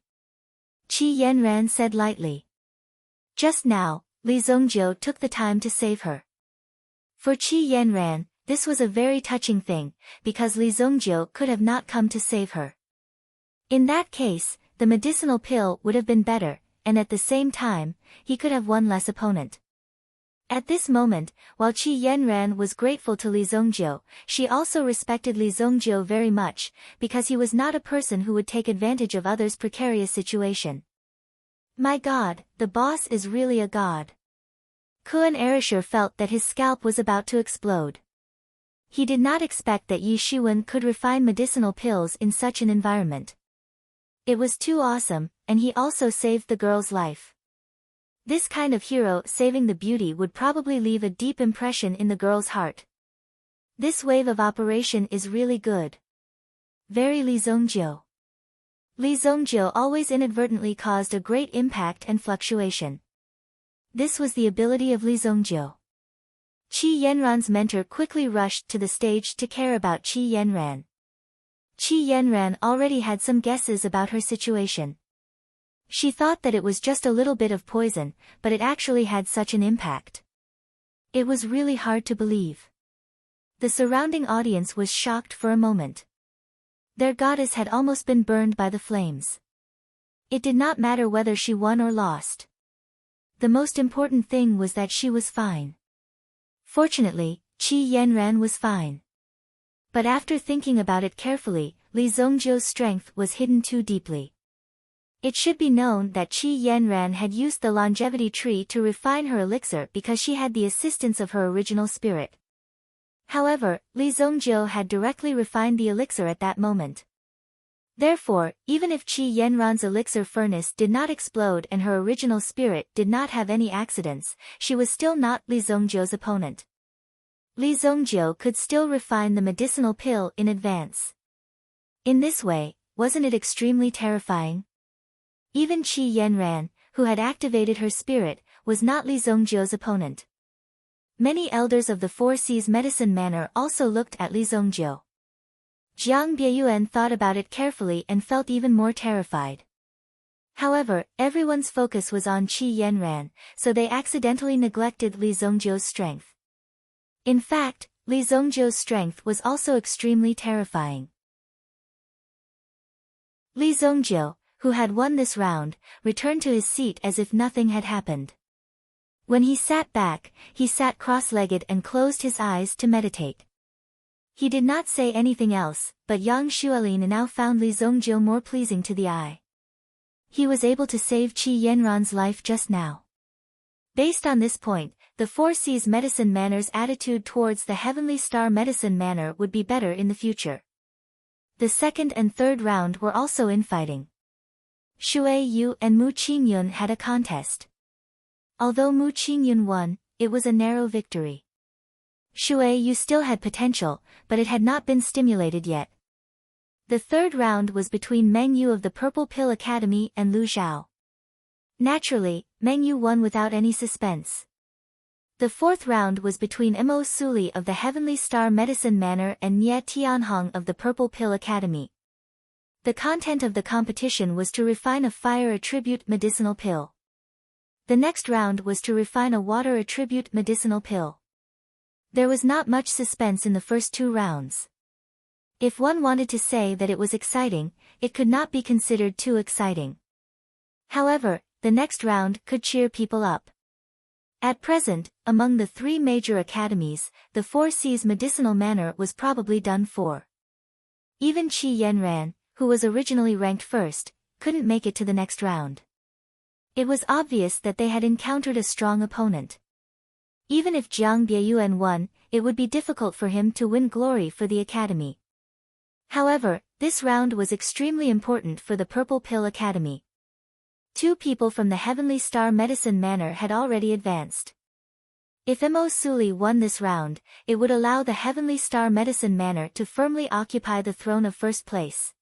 Qi Yanran said lightly. Just now, Li Zongjiu took the time to save her. For Qi Yanran, this was a very touching thing, because Li Zongjiu could have not come to save her. In that case, the medicinal pill would have been better, and at the same time, he could have one less opponent. At this moment, while Qi Yanran was grateful to Li Zongjiu, she also respected Li Zongjiu very much, because he was not a person who would take advantage of others' precarious situation. My god, the boss is really a god. Kuan Erisher felt that his scalp was about to explode. He did not expect that Yi Shiwen could refine medicinal pills in such an environment. It was too awesome, and he also saved the girl's life. This kind of hero saving the beauty would probably leave a deep impression in the girl's heart. This wave of operation is really good. Very Li Zongjiu. Li Zongjiu always inadvertently caused a great impact and fluctuation. This was the ability of Li Zongjiu. Qi Yanran's mentor quickly rushed to the stage to care about Qi Yanran. Qi Yanran already had some guesses about her situation. She thought that it was just a little bit of poison, but it actually had such an impact. It was really hard to believe. The surrounding audience was shocked for a moment. Their goddess had almost been burned by the flames. It did not matter whether she won or lost. The most important thing was that she was fine. Fortunately, Qi Yanran was fine. But after thinking about it carefully, Li Zongjiu's strength was hidden too deeply. It should be known that Qi Yanran had used the longevity tree to refine her elixir because she had the assistance of her original spirit. However, Li Zongjiu had directly refined the elixir at that moment. Therefore, even if Qi Yanran's elixir furnace did not explode and her original spirit did not have any accidents, she was still not Li Zongjiu's opponent. Li Zongjiu could still refine the medicinal pill in advance. In this way, wasn't it extremely terrifying? Even Qi Yanran, who had activated her spirit, was not Li Zongjiu's opponent. Many elders of the Four Seas Medicine Manor also looked at Li Zongjiu. Jiang Bieyuan thought about it carefully and felt even more terrified. However, everyone's focus was on Qi Yanran, so they accidentally neglected Li Zongjiu's strength. In fact, Li Zongjiu's strength was also extremely terrifying. Li Zongjiu, who had won this round, returned to his seat as if nothing had happened. When he sat back, he sat cross-legged and closed his eyes to meditate. He did not say anything else, but Yang Xuelin now found Li Zongjiu more pleasing to the eye. He was able to save Qi Yanran's life just now. Based on this point, the Four Seas Medicine Manor's attitude towards the Heavenly Star Medicine Manor would be better in the future. The second and third round were also infighting. Shui Yu and Mu Qingyun had a contest. Although Mu Qingyun won, it was a narrow victory. Shui Yu still had potential, but it had not been stimulated yet. The third round was between Meng Yu of the Purple Pill Academy and Lu Zhao. Naturally, Meng Yu won without any suspense. The fourth round was between Mo Suli of the Heavenly Star Medicine Manor and Nie Tianhong of the Purple Pill Academy. The content of the competition was to refine a fire attribute medicinal pill. The next round was to refine a water attribute medicinal pill. There was not much suspense in the first two rounds. If one wanted to say that it was exciting, it could not be considered too exciting. However, the next round could cheer people up. At present, among the three major academies, the Four Seas Medicinal Manor was probably done for. Even Qi Yanran, who was originally ranked first, couldn't make it to the next round. It was obvious that they had encountered a strong opponent. Even if Jiang Bieyuan won, it would be difficult for him to win glory for the academy. However, this round was extremely important for the Purple Pill Academy. Two people from the Heavenly Star Medicine Manor had already advanced. If Mo Suli won this round, it would allow the Heavenly Star Medicine Manor to firmly occupy the throne of first place.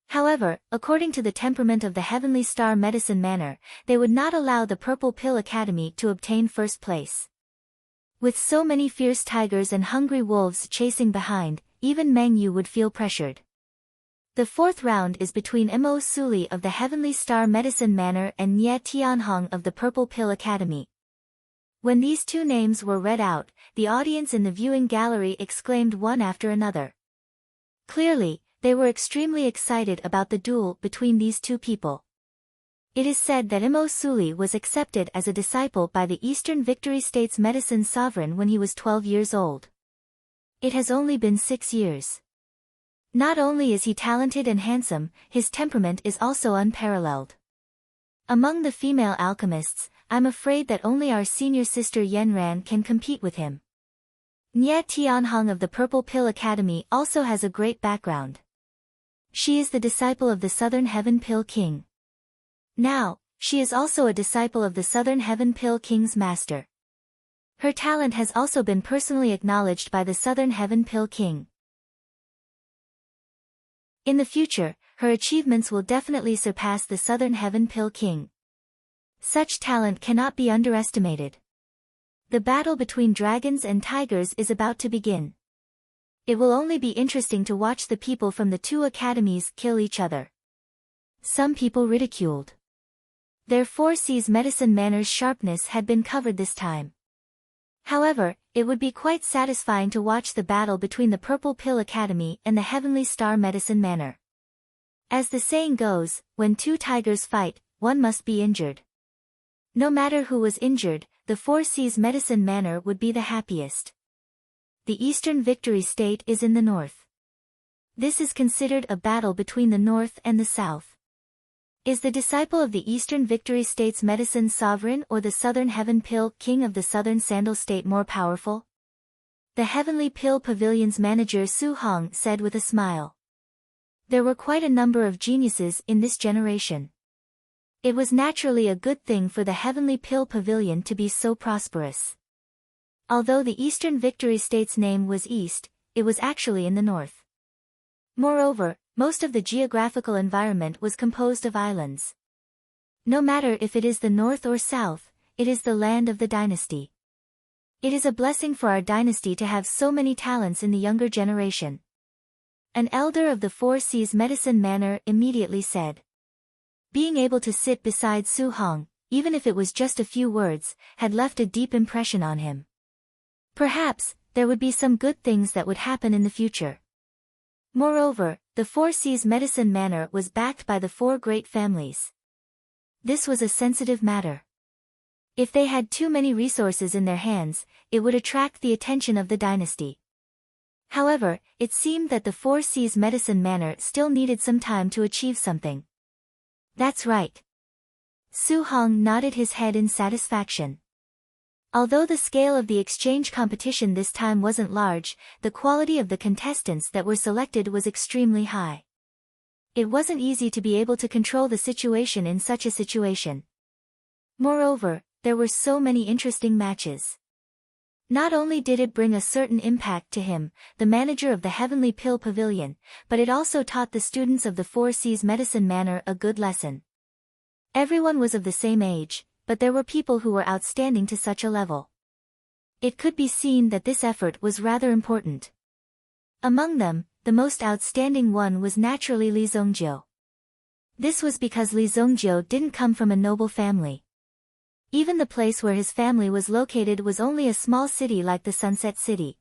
However, according to the temperament of the Heavenly Star Medicine Manor, they would not allow the Purple Pill Academy to obtain first place. With so many fierce tigers and hungry wolves chasing behind, even Meng Yu would feel pressured. The fourth round is between Mo Suli of the Heavenly Star Medicine Manor and Nie Tianhong of the Purple Pill Academy. When these two names were read out, the audience in the viewing gallery exclaimed one after another. Clearly, they were extremely excited about the duel between these two people. It is said that Mo Suli was accepted as a disciple by the Eastern Victory State's medicine sovereign when he was 12 years old. It has only been 6 years. Not only is he talented and handsome, his temperament is also unparalleled. Among the female alchemists, I'm afraid that only our senior sister Yanran can compete with him. Nie Tianhong of the Purple Pill Academy also has a great background. She is the disciple of the Southern Heaven Pill King. Now, she is also a disciple of the Southern Heaven Pill King's master. Her talent has also been personally acknowledged by the Southern Heaven Pill King. In the future, her achievements will definitely surpass the Southern Heaven Pill King. Such talent cannot be underestimated. The battle between dragons and tigers is about to begin. It will only be interesting to watch the people from the two academies kill each other. Some people ridiculed their Four Seas Medicine Manor's sharpness had been covered this time. However, it would be quite satisfying to watch the battle between the Purple Pill Academy and the Heavenly Star Medicine Manor. As the saying goes, when two tigers fight, one must be injured. No matter who was injured, the Four Seas Medicine Manor would be the happiest. The Eastern Victory State is in the north. This is considered a battle between the north and the south. Is the disciple of the Eastern Victory State's medicine sovereign or the Southern Heaven Pill King of the Southern Sandal State more powerful? The Heavenly Pill Pavilion's manager Su Hong said with a smile. There were quite a number of geniuses in this generation. It was naturally a good thing for the Heavenly Pill Pavilion to be so prosperous. Although the Eastern Victory State's name was East, it was actually in the north. Moreover, most of the geographical environment was composed of islands. No matter if it is the north or south, it is the land of the dynasty. It is a blessing for our dynasty to have so many talents in the younger generation. An elder of the Four Seas Medicine Manor immediately said. Being able to sit beside Su Hong, even if it was just a few words, had left a deep impression on him. Perhaps, there would be some good things that would happen in the future. Moreover, the Four Seas Medicine Manor was backed by the four great families. This was a sensitive matter. If they had too many resources in their hands, it would attract the attention of the dynasty. However, it seemed that the Four Seas medicine manor still needed some time to achieve something. That's right. Su Hong nodded his head in satisfaction. Although the scale of the exchange competition this time wasn't large, the quality of the contestants that were selected was extremely high. It wasn't easy to be able to control the situation in such a situation. Moreover, there were so many interesting matches. Not only did it bring a certain impact to him, the manager of the Heavenly Pill Pavilion, but it also taught the students of the Four Seas Medicine Manor a good lesson. Everyone was of the same age, but there were people who were outstanding to such a level. It could be seen that this effort was rather important. Among them, the most outstanding one was naturally Li Zhongjiu. This was because Li Zhongjiu didn't come from a noble family. Even the place where his family was located was only a small city like the Sunset City.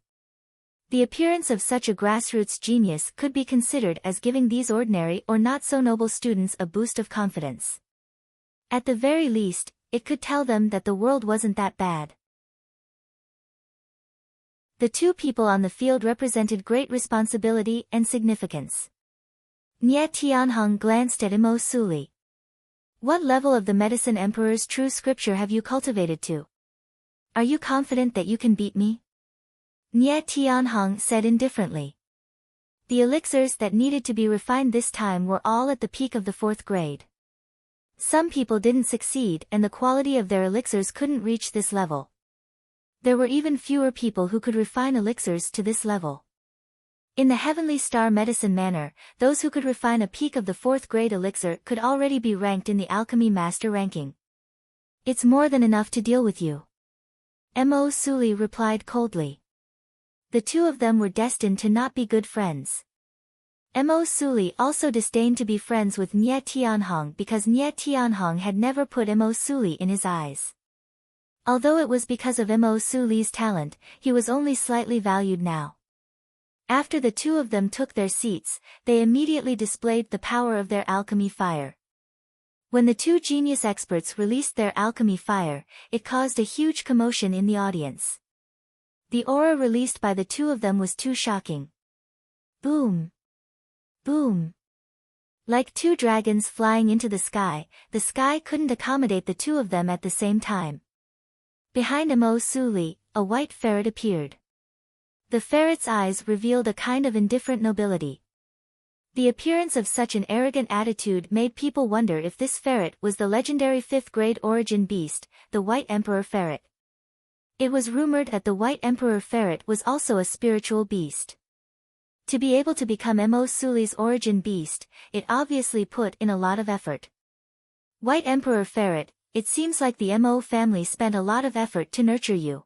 The appearance of such a grassroots genius could be considered as giving these ordinary or not-so-noble students a boost of confidence. At the very least, it could tell them that the world wasn't that bad. The two people on the field represented great responsibility and significance. Nie Tianhong glanced at Imo Suli. What level of the Medicine Emperor's true scripture have you cultivated to? Are you confident that you can beat me? Nie Tianhong said indifferently. The elixirs that needed to be refined this time were all at the peak of the 4th grade. Some people didn't succeed and the quality of their elixirs couldn't reach this level. There were even fewer people who could refine elixirs to this level. In the Heavenly Star Medicine Manor, those who could refine a peak of the 4th grade elixir could already be ranked in the Alchemy Master ranking. It's more than enough to deal with you. Mo Suli replied coldly. The two of them were destined to not be good friends. Mo Suli also disdained to be friends with Nie Tianhong because Nie Tianhong had never put Mo Suli in his eyes. Although it was because of Mo Suli's talent, he was only slightly valued now. After the two of them took their seats, they immediately displayed the power of their alchemy fire. When the two genius experts released their alchemy fire, it caused a huge commotion in the audience. The aura released by the two of them was too shocking. Boom! Boom! Like two dragons flying into the sky couldn't accommodate the two of them at the same time. Behind Mo Suli, a white ferret appeared. The ferret's eyes revealed a kind of indifferent nobility. The appearance of such an arrogant attitude made people wonder if this ferret was the legendary 5th grade origin beast, the White Emperor Ferret. It was rumored that the White Emperor Ferret was also a spiritual beast. To be able to become Mo Suli's origin beast, it obviously put in a lot of effort. White Emperor Ferret, it seems like the Mo family spent a lot of effort to nurture you.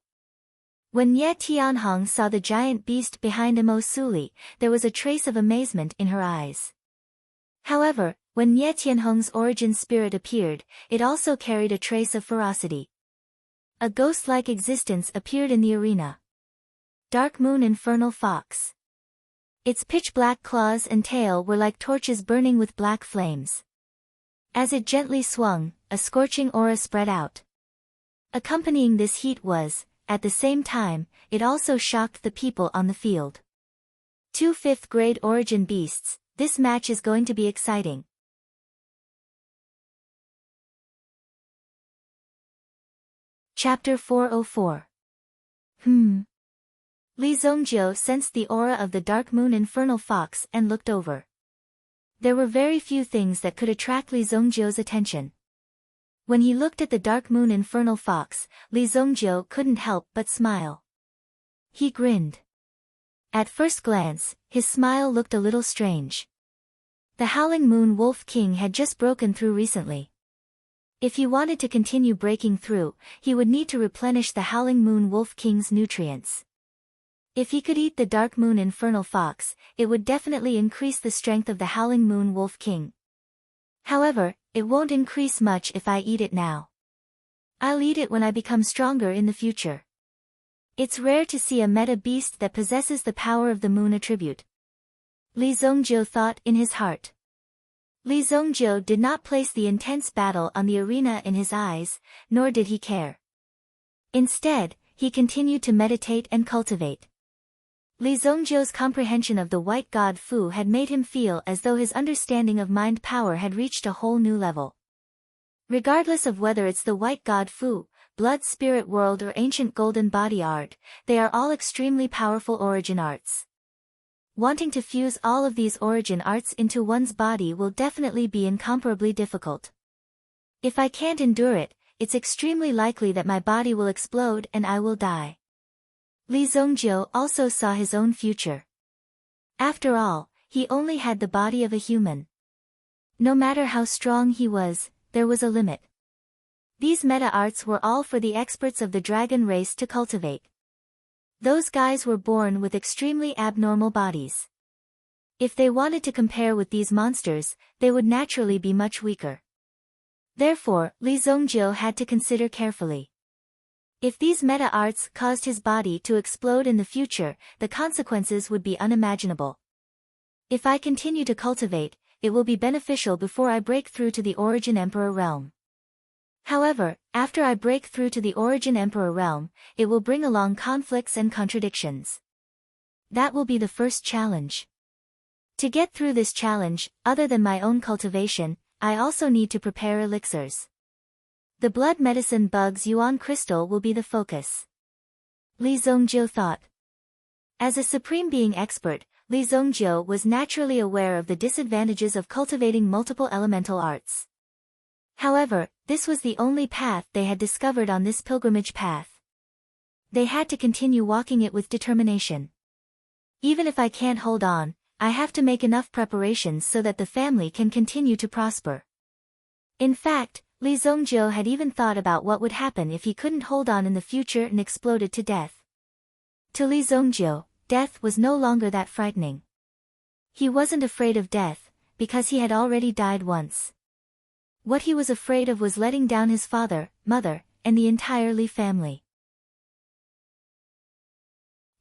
When Nie Tianhong saw the giant beast behind Mo Suli, there was a trace of amazement in her eyes. However, when Nie Tianhong's origin spirit appeared, it also carried a trace of ferocity. A ghost-like existence appeared in the arena. Dark Moon Infernal Fox. Its pitch-black claws and tail were like torches burning with black flames. As it gently swung, a scorching aura spread out. Accompanying this heat was, at the same time, it also shocked the people on the field. Two 5th grade origin beasts, this match is going to be exciting. Chapter 404. Li Zhongjiu sensed the aura of the Dark Moon Infernal Fox and looked over. There were very few things that could attract Li Zhongjiu's attention. When he looked at the Dark Moon Infernal Fox, Li Zhongjiu couldn't help but smile. He grinned. At first glance, his smile looked a little strange. The Howling Moon Wolf King had just broken through recently. If he wanted to continue breaking through, he would need to replenish the Howling Moon Wolf King's nutrients. If he could eat the Dark Moon Infernal Fox, it would definitely increase the strength of the Howling Moon Wolf King. However, it won't increase much if I eat it now. I'll eat it when I become stronger in the future. It's rare to see a meta beast that possesses the power of the moon attribute. Li Zhongjiu thought in his heart. Li Zhongjiu did not place the intense battle on the arena in his eyes, nor did he care. Instead, he continued to meditate and cultivate. Li Zongjiu's comprehension of the white god Fu had made him feel as though his understanding of mind power had reached a whole new level. Regardless of whether it's the white god Fu, blood spirit world or ancient golden body art, they are all extremely powerful origin arts. Wanting to fuse all of these origin arts into one's body will definitely be incomparably difficult. If I can't endure it, it's extremely likely that my body will explode and I will die. Li Zongjiu also saw his own future. After all, he only had the body of a human. No matter how strong he was, there was a limit. These meta-arts were all for the experts of the dragon race to cultivate. Those guys were born with extremely abnormal bodies. If they wanted to compare with these monsters, they would naturally be much weaker. Therefore, Li Zongjiu had to consider carefully. If these meta-arts caused his body to explode in the future, the consequences would be unimaginable. If I continue to cultivate, it will be beneficial before I break through to the Origin Emperor realm. However, after I break through to the Origin Emperor realm, it will bring along conflicts and contradictions. That will be the first challenge. To get through this challenge, other than my own cultivation, I also need to prepare elixirs. The blood medicine bug's Yuan crystal will be the focus. Li Zongjiu thought. As a supreme being expert, Li Zongjiu was naturally aware of the disadvantages of cultivating multiple elemental arts. However, this was the only path they had discovered on this pilgrimage path. They had to continue walking it with determination. Even if I can't hold on, I have to make enough preparations so that the family can continue to prosper. In fact, Li Zongjiu had even thought about what would happen if he couldn't hold on in the future and exploded to death. To Li Zongjiu, death was no longer that frightening. He wasn't afraid of death, because he had already died once. What he was afraid of was letting down his father, mother, and the entire Li family.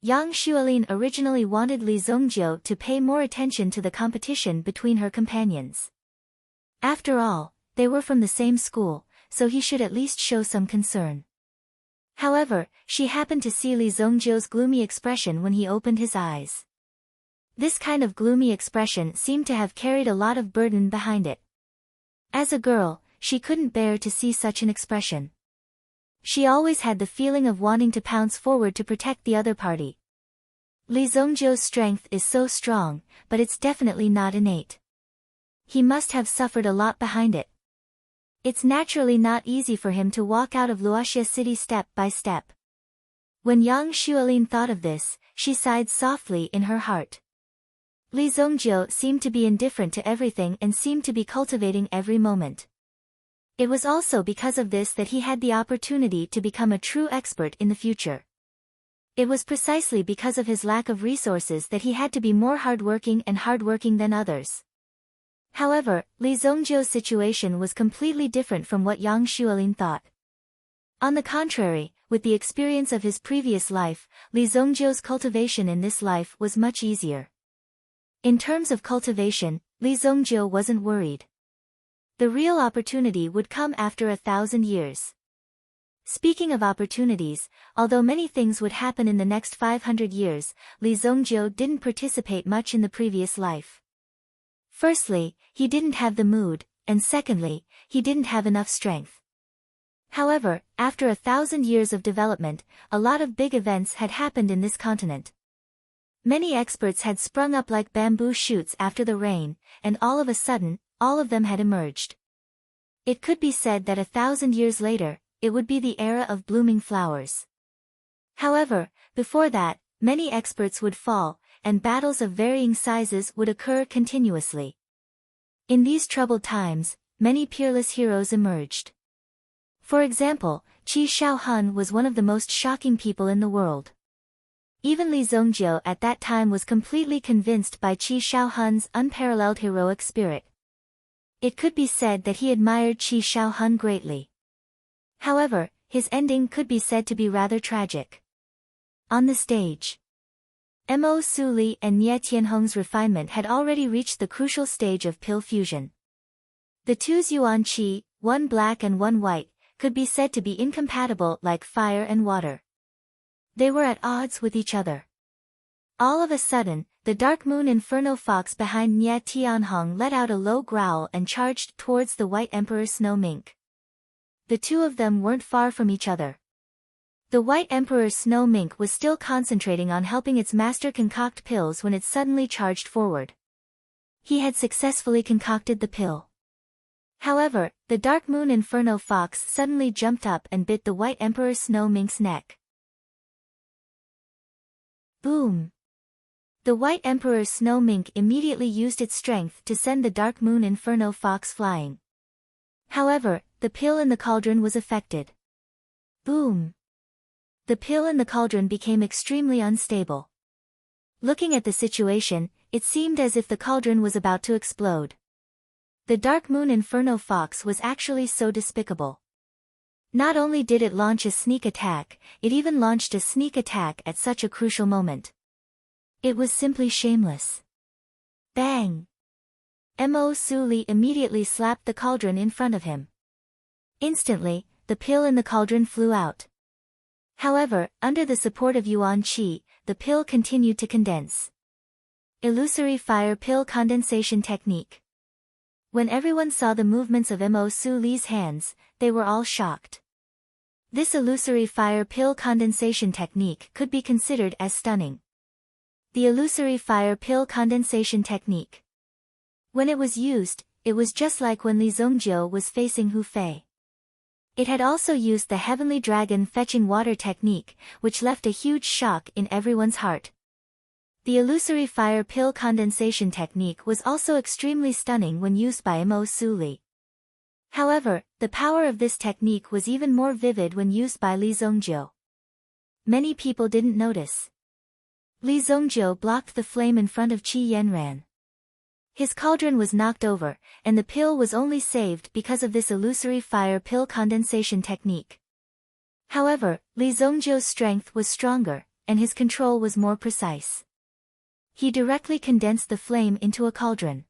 Yang Xuelin originally wanted Li Zongjiu to pay more attention to the competition between her companions. After all, they were from the same school, so he should at least show some concern. However, she happened to see Li Zongjiu's gloomy expression when he opened his eyes. This kind of gloomy expression seemed to have carried a lot of burden behind it. As a girl, she couldn't bear to see such an expression. She always had the feeling of wanting to pounce forward to protect the other party. Li Zongjiu's strength is so strong, but it's definitely not innate. He must have suffered a lot behind it. It's naturally not easy for him to walk out of Luoxia City step by step. When Yang Xuelin thought of this, she sighed softly in her heart. Li Zongjiu seemed to be indifferent to everything and seemed to be cultivating every moment. It was also because of this that he had the opportunity to become a true expert in the future. It was precisely because of his lack of resources that he had to be more hardworking than others. However, Li Zongjiu's situation was completely different from what Yang Xuelin thought. On the contrary, with the experience of his previous life, Li Zongjiu's cultivation in this life was much easier. In terms of cultivation, Li Zongjiu wasn't worried. The real opportunity would come after 1,000 years. Speaking of opportunities, although many things would happen in the next 500 years, Li Zongjiu didn't participate much in the previous life. Firstly, he didn't have the mood, and secondly, he didn't have enough strength. However, after 1,000 years of development, a lot of big events had happened in this continent. Many experts had sprung up like bamboo shoots after the rain, and all of a sudden, all of them had emerged. It could be said that 1,000 years later, it would be the era of blooming flowers. However, before that, many experts would fall, and battles of varying sizes would occur continuously. In these troubled times, many peerless heroes emerged. For example, Qi Shaohun was one of the most shocking people in the world. Even Li Zongjiu at that time was completely convinced by Qi Shaohun's unparalleled heroic spirit. It could be said that he admired Qi Shaohun greatly. However, his ending could be said to be rather tragic. On the stage, Mo Su Li and Nie Tianhong's refinement had already reached the crucial stage of pill fusion. The two Yuan Qi, one black and one white, could be said to be incompatible like fire and water. They were at odds with each other. All of a sudden, the Dark Moon Inferno Fox behind Nye Tianhong let out a low growl and charged towards the White Emperor Snow Mink. The two of them weren't far from each other. The White Emperor Snow Mink was still concentrating on helping its master concoct pills when it suddenly charged forward. He had successfully concocted the pill. However, the Dark Moon Inferno Fox suddenly jumped up and bit the White Emperor Snow Mink's neck. Boom! The White Emperor Snow Mink immediately used its strength to send the Dark Moon Inferno Fox flying. However, the pill in the cauldron was affected. Boom! The pill in the cauldron became extremely unstable. Looking at the situation, it seemed as if the cauldron was about to explode. The Dark Moon Inferno Fox was actually so despicable. Not only did it launch a sneak attack, it even launched a sneak attack at such a crucial moment. It was simply shameless. Bang! Mo Su Li immediately slapped the cauldron in front of him. Instantly, the pill in the cauldron flew out. However, under the support of Yuan Qi, the pill continued to condense. Illusory Fire Pill Condensation Technique. When everyone saw the movements of Mo Su Li's hands, they were all shocked. This illusory fire pill condensation technique could be considered as stunning. The illusory fire pill condensation technique. When it was used, it was just like when Li Zongjiu was facing Hu Fei. It had also used the Heavenly Dragon fetching water technique, which left a huge shock in everyone's heart. The illusory fire pill condensation technique was also extremely stunning when used by Mo Su Li. However, the power of this technique was even more vivid when used by Li Zongjiu. Many people didn't notice. Li Zongjiu blocked the flame in front of Qi Yanran. His cauldron was knocked over, and the pill was only saved because of this illusory fire pill condensation technique. However, Li Zongjiu's strength was stronger, and his control was more precise. He directly condensed the flame into a cauldron.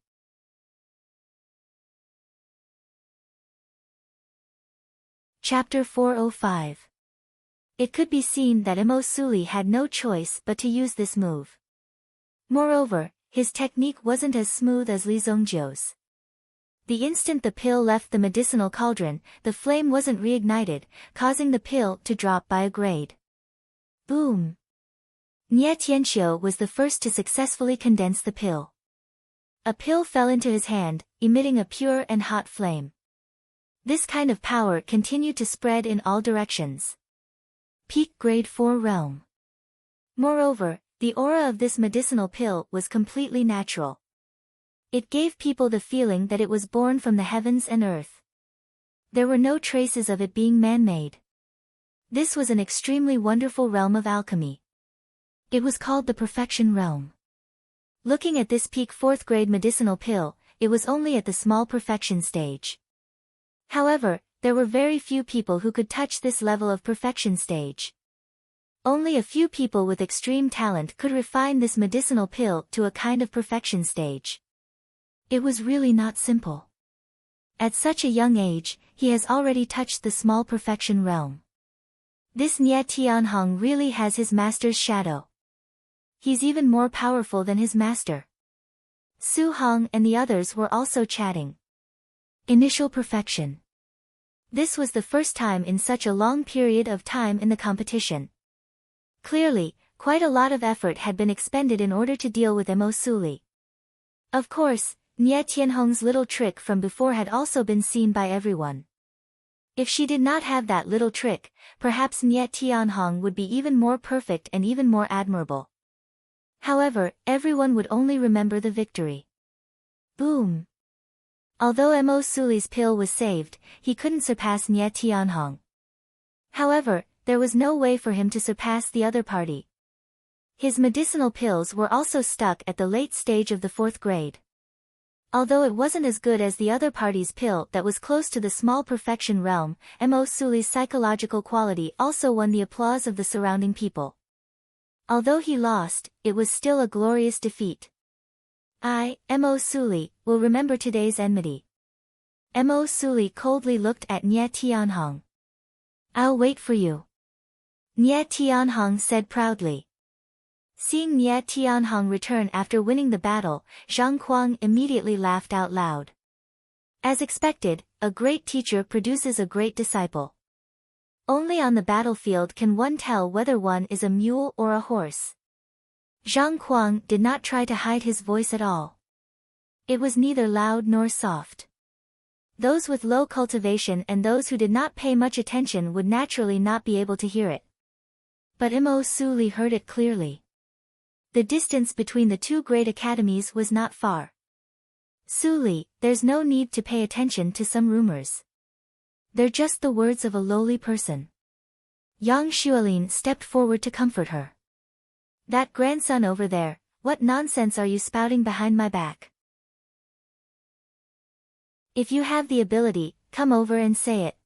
Chapter 405. It could be seen that Mo Su Li had no choice but to use this move. Moreover, his technique wasn't as smooth as Li Zongjiu's. The instant the pill left the medicinal cauldron, the flame wasn't reignited, causing the pill to drop by a grade. Boom! Nye Tianqiu was the first to successfully condense the pill. A pill fell into his hand, emitting a pure and hot flame. This kind of power continued to spread in all directions. Peak Grade 4 Realm. Moreover, the aura of this medicinal pill was completely natural. It gave people the feeling that it was born from the heavens and earth. There were no traces of it being man-made. This was an extremely wonderful realm of alchemy. It was called the Perfection Realm. Looking at this peak 4th grade medicinal pill, it was only at the small perfection stage. However, there were very few people who could touch this level of perfection stage. Only a few people with extreme talent could refine this medicinal pill to a kind of perfection stage. It was really not simple. At such a young age, he has already touched the small perfection realm. This Nye Tianhong really has his master's shadow. He's even more powerful than his master. Su Hong and the others were also chatting. Initial perfection. This was the first time in such a long period of time in the competition. Clearly, quite a lot of effort had been expended in order to deal with Mo Su Li. Of course, Nye Tianhong's little trick from before had also been seen by everyone. If she did not have that little trick, perhaps Nye Tianhong would be even more perfect and even more admirable. However, everyone would only remember the victory. Boom! Although Mo Su Li's pill was saved, he couldn't surpass Nye Tianhong. However, there was no way for him to surpass the other party. His medicinal pills were also stuck at the late stage of the 4th grade. Although it wasn't as good as the other party's pill that was close to the small perfection realm, Mo Su Li's psychological quality also won the applause of the surrounding people. Although he lost, it was still a glorious defeat. Mo Su Li, will remember today's enmity. Mo Su Li coldly looked at Nye Tianhong. I'll wait for you. Nye Tianhong said proudly. Seeing Nie Tianhong return after winning the battle, Zhang Kuang immediately laughed out loud. As expected, a great teacher produces a great disciple. Only on the battlefield can one tell whether one is a mule or a horse. Zhang Kuang did not try to hide his voice at all. It was neither loud nor soft. Those with low cultivation and those who did not pay much attention would naturally not be able to hear it. But Mo Suli heard it clearly. The distance between the two great academies was not far. Suli, there's no need to pay attention to some rumors. They're just the words of a lowly person. Yang Xuelin stepped forward to comfort her. That grandson over there, what nonsense are you spouting behind my back? If you have the ability, come over and say it.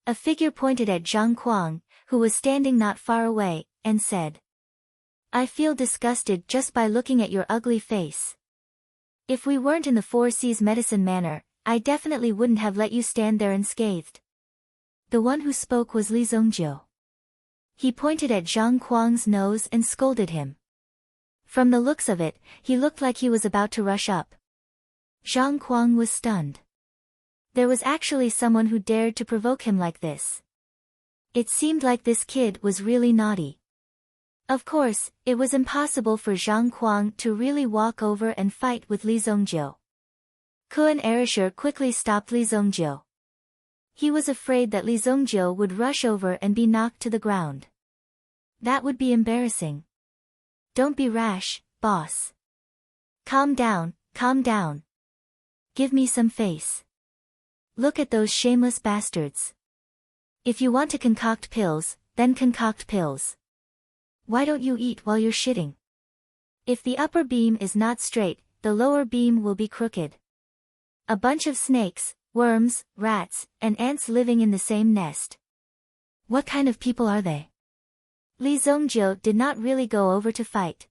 A figure pointed at Zhang Kuang, who was standing not far away, and said. I feel disgusted just by looking at your ugly face. If we weren't in the Four Seas Medicine Manor, I definitely wouldn't have let you stand there unscathed. The one who spoke was Li Zongjiu. He pointed at Zhang Kuang's nose and scolded him. From the looks of it, he looked like he was about to rush up. Zhang Kuang was stunned. There was actually someone who dared to provoke him like this. It seemed like this kid was really naughty. Of course, it was impossible for Zhang Kuang to really walk over and fight with Li Zongjiu. Kuan Erisher quickly stopped Li Zongjiu. He was afraid that Li Zongjiu would rush over and be knocked to the ground. That would be embarrassing. Don't be rash, boss. Calm down, calm down. Give me some face. Look at those shameless bastards. If you want to concoct pills, then concoct pills. Why don't you eat while you're shitting? If the upper beam is not straight, the lower beam will be crooked. A bunch of snakes, worms, rats, and ants living in the same nest. What kind of people are they? Li Zongjiu did not really go over to fight.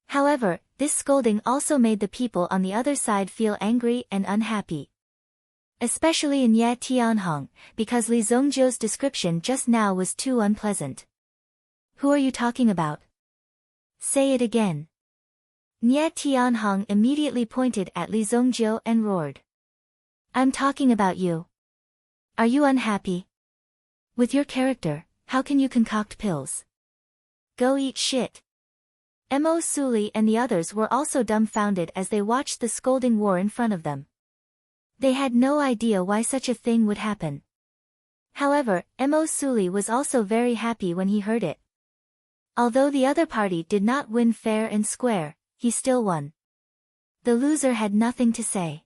However, this scolding also made the people on the other side feel angry and unhappy. Especially in Ye Tianhong, because Li Zongjiu's description just now was too unpleasant. Who are you talking about? Say it again. Nie Tianhong immediately pointed at Li Zongjiu and roared. I'm talking about you. Are you unhappy? With your character, how can you concoct pills? Go eat shit. Mo Suli and the others were also dumbfounded as they watched the scolding war in front of them. They had no idea why such a thing would happen. However, Mo Suli was also very happy when he heard it. Although the other party did not win fair and square, he still won. The loser had nothing to say.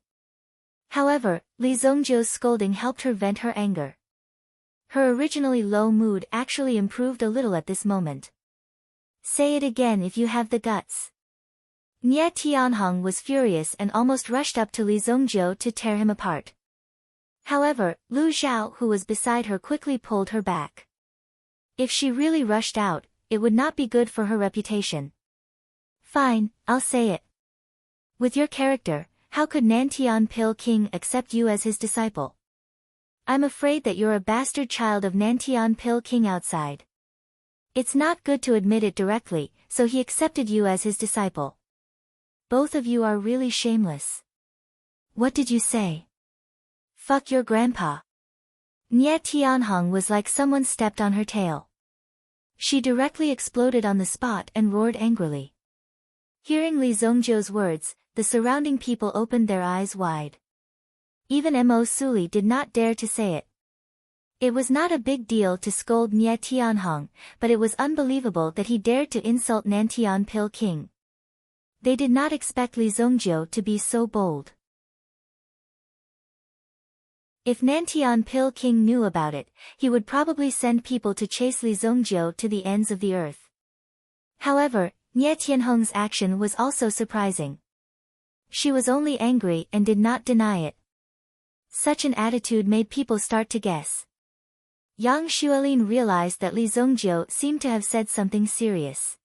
However, Li Zongjiu's scolding helped her vent her anger. Her originally low mood actually improved a little at this moment. Say it again if you have the guts. Nie Tianhong was furious and almost rushed up to Li Zongjiu to tear him apart. However, Lu Zhao, who was beside her, quickly pulled her back. If she really rushed out, it would not be good for her reputation. Fine, I'll say it. With your character, how could Nantian Pil King accept you as his disciple? I'm afraid that you're a bastard child of Nantian Pil King outside. It's not good to admit it directly, so he accepted you as his disciple. Both of you are really shameless. What did you say? Fuck your grandpa. Nie Tianhong was like someone stepped on her tail. She directly exploded on the spot and roared angrily. Hearing Li Zongjiu's words, the surrounding people opened their eyes wide. Even Mo Suli did not dare to say it. It was not a big deal to scold Nie Tianhong, but it was unbelievable that he dared to insult Nantian Pil King. They did not expect Li Zongjiu to be so bold. If Nantian Pil King knew about it, he would probably send people to chase Li Zongjiu to the ends of the earth. However, Nie Tianhong's action was also surprising. She was only angry and did not deny it. Such an attitude made people start to guess. Yang Xuelin realized that Li Zongjiu seemed to have said something serious.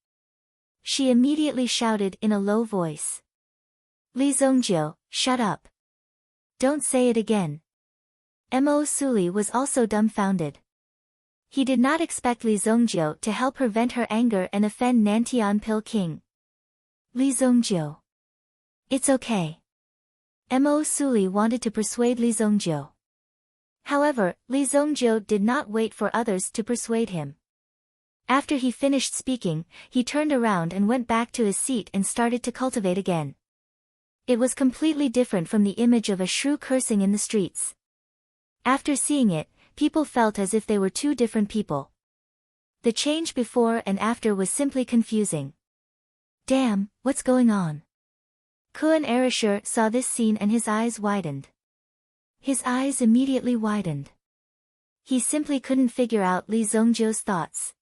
She immediately shouted in a low voice. Li Zongjiu, shut up. Don't say it again. Mo Suli was also dumbfounded. He did not expect Li Zongjiu to help her vent her anger and offend Nantian Pill King. Li Zongjiu. It's okay. Mo Suli wanted to persuade Li Zongjiu. However, Li Zongjiu did not wait for others to persuade him. After he finished speaking, he turned around and went back to his seat and started to cultivate again. It was completely different from the image of a shrew cursing in the streets. After seeing it, people felt as if they were two different people. The change before and after was simply confusing. Damn, what's going on? Kuan Erishur saw this scene and his eyes widened. His eyes immediately widened. He simply couldn't figure out Li Zongjiu's thoughts.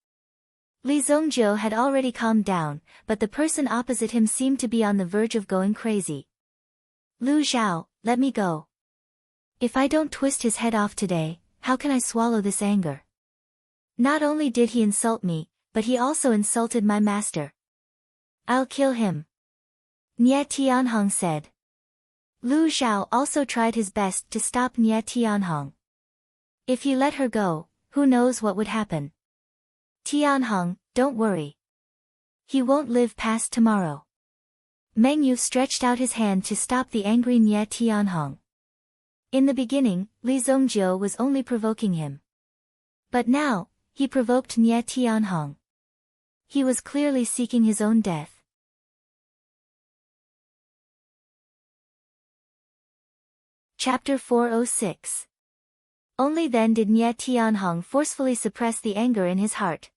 Li Zongjiu had already calmed down, but the person opposite him seemed to be on the verge of going crazy. Lu Zhao, let me go. If I don't twist his head off today, how can I swallow this anger? Not only did he insult me, but he also insulted my master. I'll kill him. Nie Tianhong said. Lu Zhao also tried his best to stop Nie Tianhong. If he let her go, who knows what would happen. Tianhong, don't worry. He won't live past tomorrow. Meng Yu stretched out his hand to stop the angry Nie Tianhong. In the beginning, Li Zongjiu was only provoking him. But now, he provoked Nie Tianhong. He was clearly seeking his own death. Chapter 406. Only then did Nie Tianhong forcefully suppress the anger in his heart.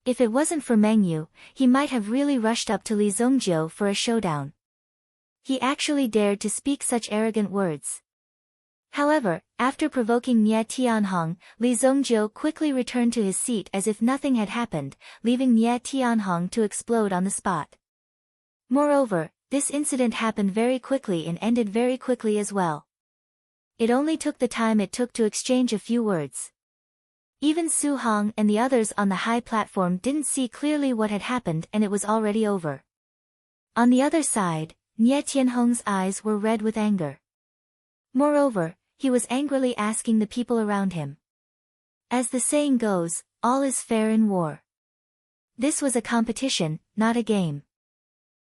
If it wasn't for Meng Yu, he might have really rushed up to Li Zongjiu for a showdown. He actually dared to speak such arrogant words. However, after provoking Nie Tianhong, Li Zongjiu quickly returned to his seat as if nothing had happened, leaving Nie Tianhong to explode on the spot. Moreover, this incident happened very quickly and ended very quickly as well. It only took the time it took to exchange a few words. Even Su Hong and the others on the high platform didn't see clearly what had happened and it was already over. On the other side, Nie Tianhong's eyes were red with anger. Moreover, he was angrily asking the people around him. As the saying goes, all is fair in war. This was a competition, not a game.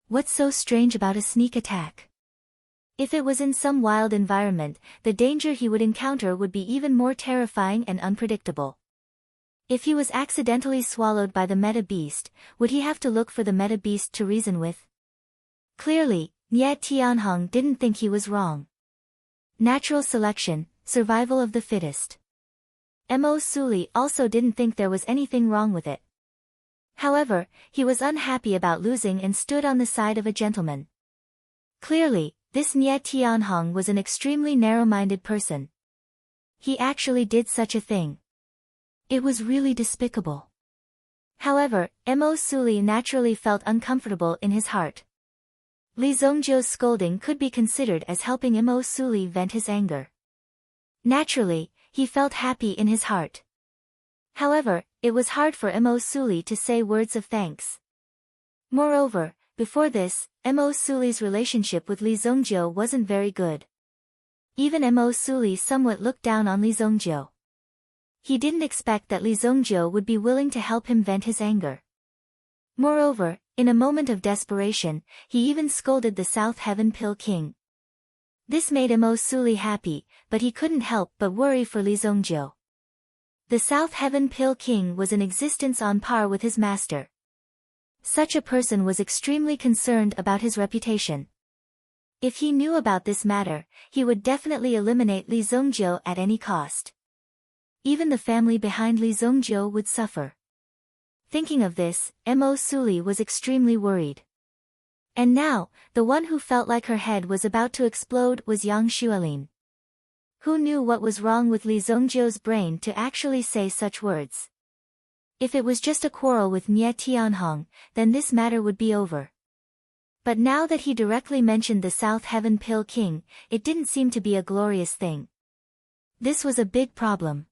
What's so strange about a sneak attack? If it was in some wild environment, the danger he would encounter would be even more terrifying and unpredictable. If he was accidentally swallowed by the meta beast, would he have to look for the meta beast to reason with? Clearly, Nie Tianhong didn't think he was wrong. Natural selection, survival of the fittest. Mo Suli also didn't think there was anything wrong with it. However, he was unhappy about losing and stood on the side of a gentleman. Clearly, this Nie Tianhong was an extremely narrow-minded person. He actually did such a thing. It was really despicable. However, Mo Suli naturally felt uncomfortable in his heart. Li Zongjiu's scolding could be considered as helping Mo Suli vent his anger. Naturally, he felt happy in his heart. However, it was hard for Mo Suli to say words of thanks. Moreover, before this, Mo Suli's relationship with Li Zongjiu wasn't very good. Even Mo Suli somewhat looked down on Li Zongjiu. He didn't expect that Li Zongjiu would be willing to help him vent his anger. Moreover, in a moment of desperation, he even scolded the South Heaven Pill King. This made Mo Suli happy, but he couldn't help but worry for Li Zongjiu. The South Heaven Pill King was in existence on par with his master. Such a person was extremely concerned about his reputation. If he knew about this matter, he would definitely eliminate Li Zongjiu at any cost. Even the family behind Li Zongjiu would suffer. Thinking of this, Mo Suli was extremely worried. And now, the one who felt like her head was about to explode was Yang Xuelin. Who knew what was wrong with Li Zongjiu's brain to actually say such words? If it was just a quarrel with Nie Tianhong, then this matter would be over. But now that he directly mentioned the South Heaven Pill King, it didn't seem to be a glorious thing. This was a big problem.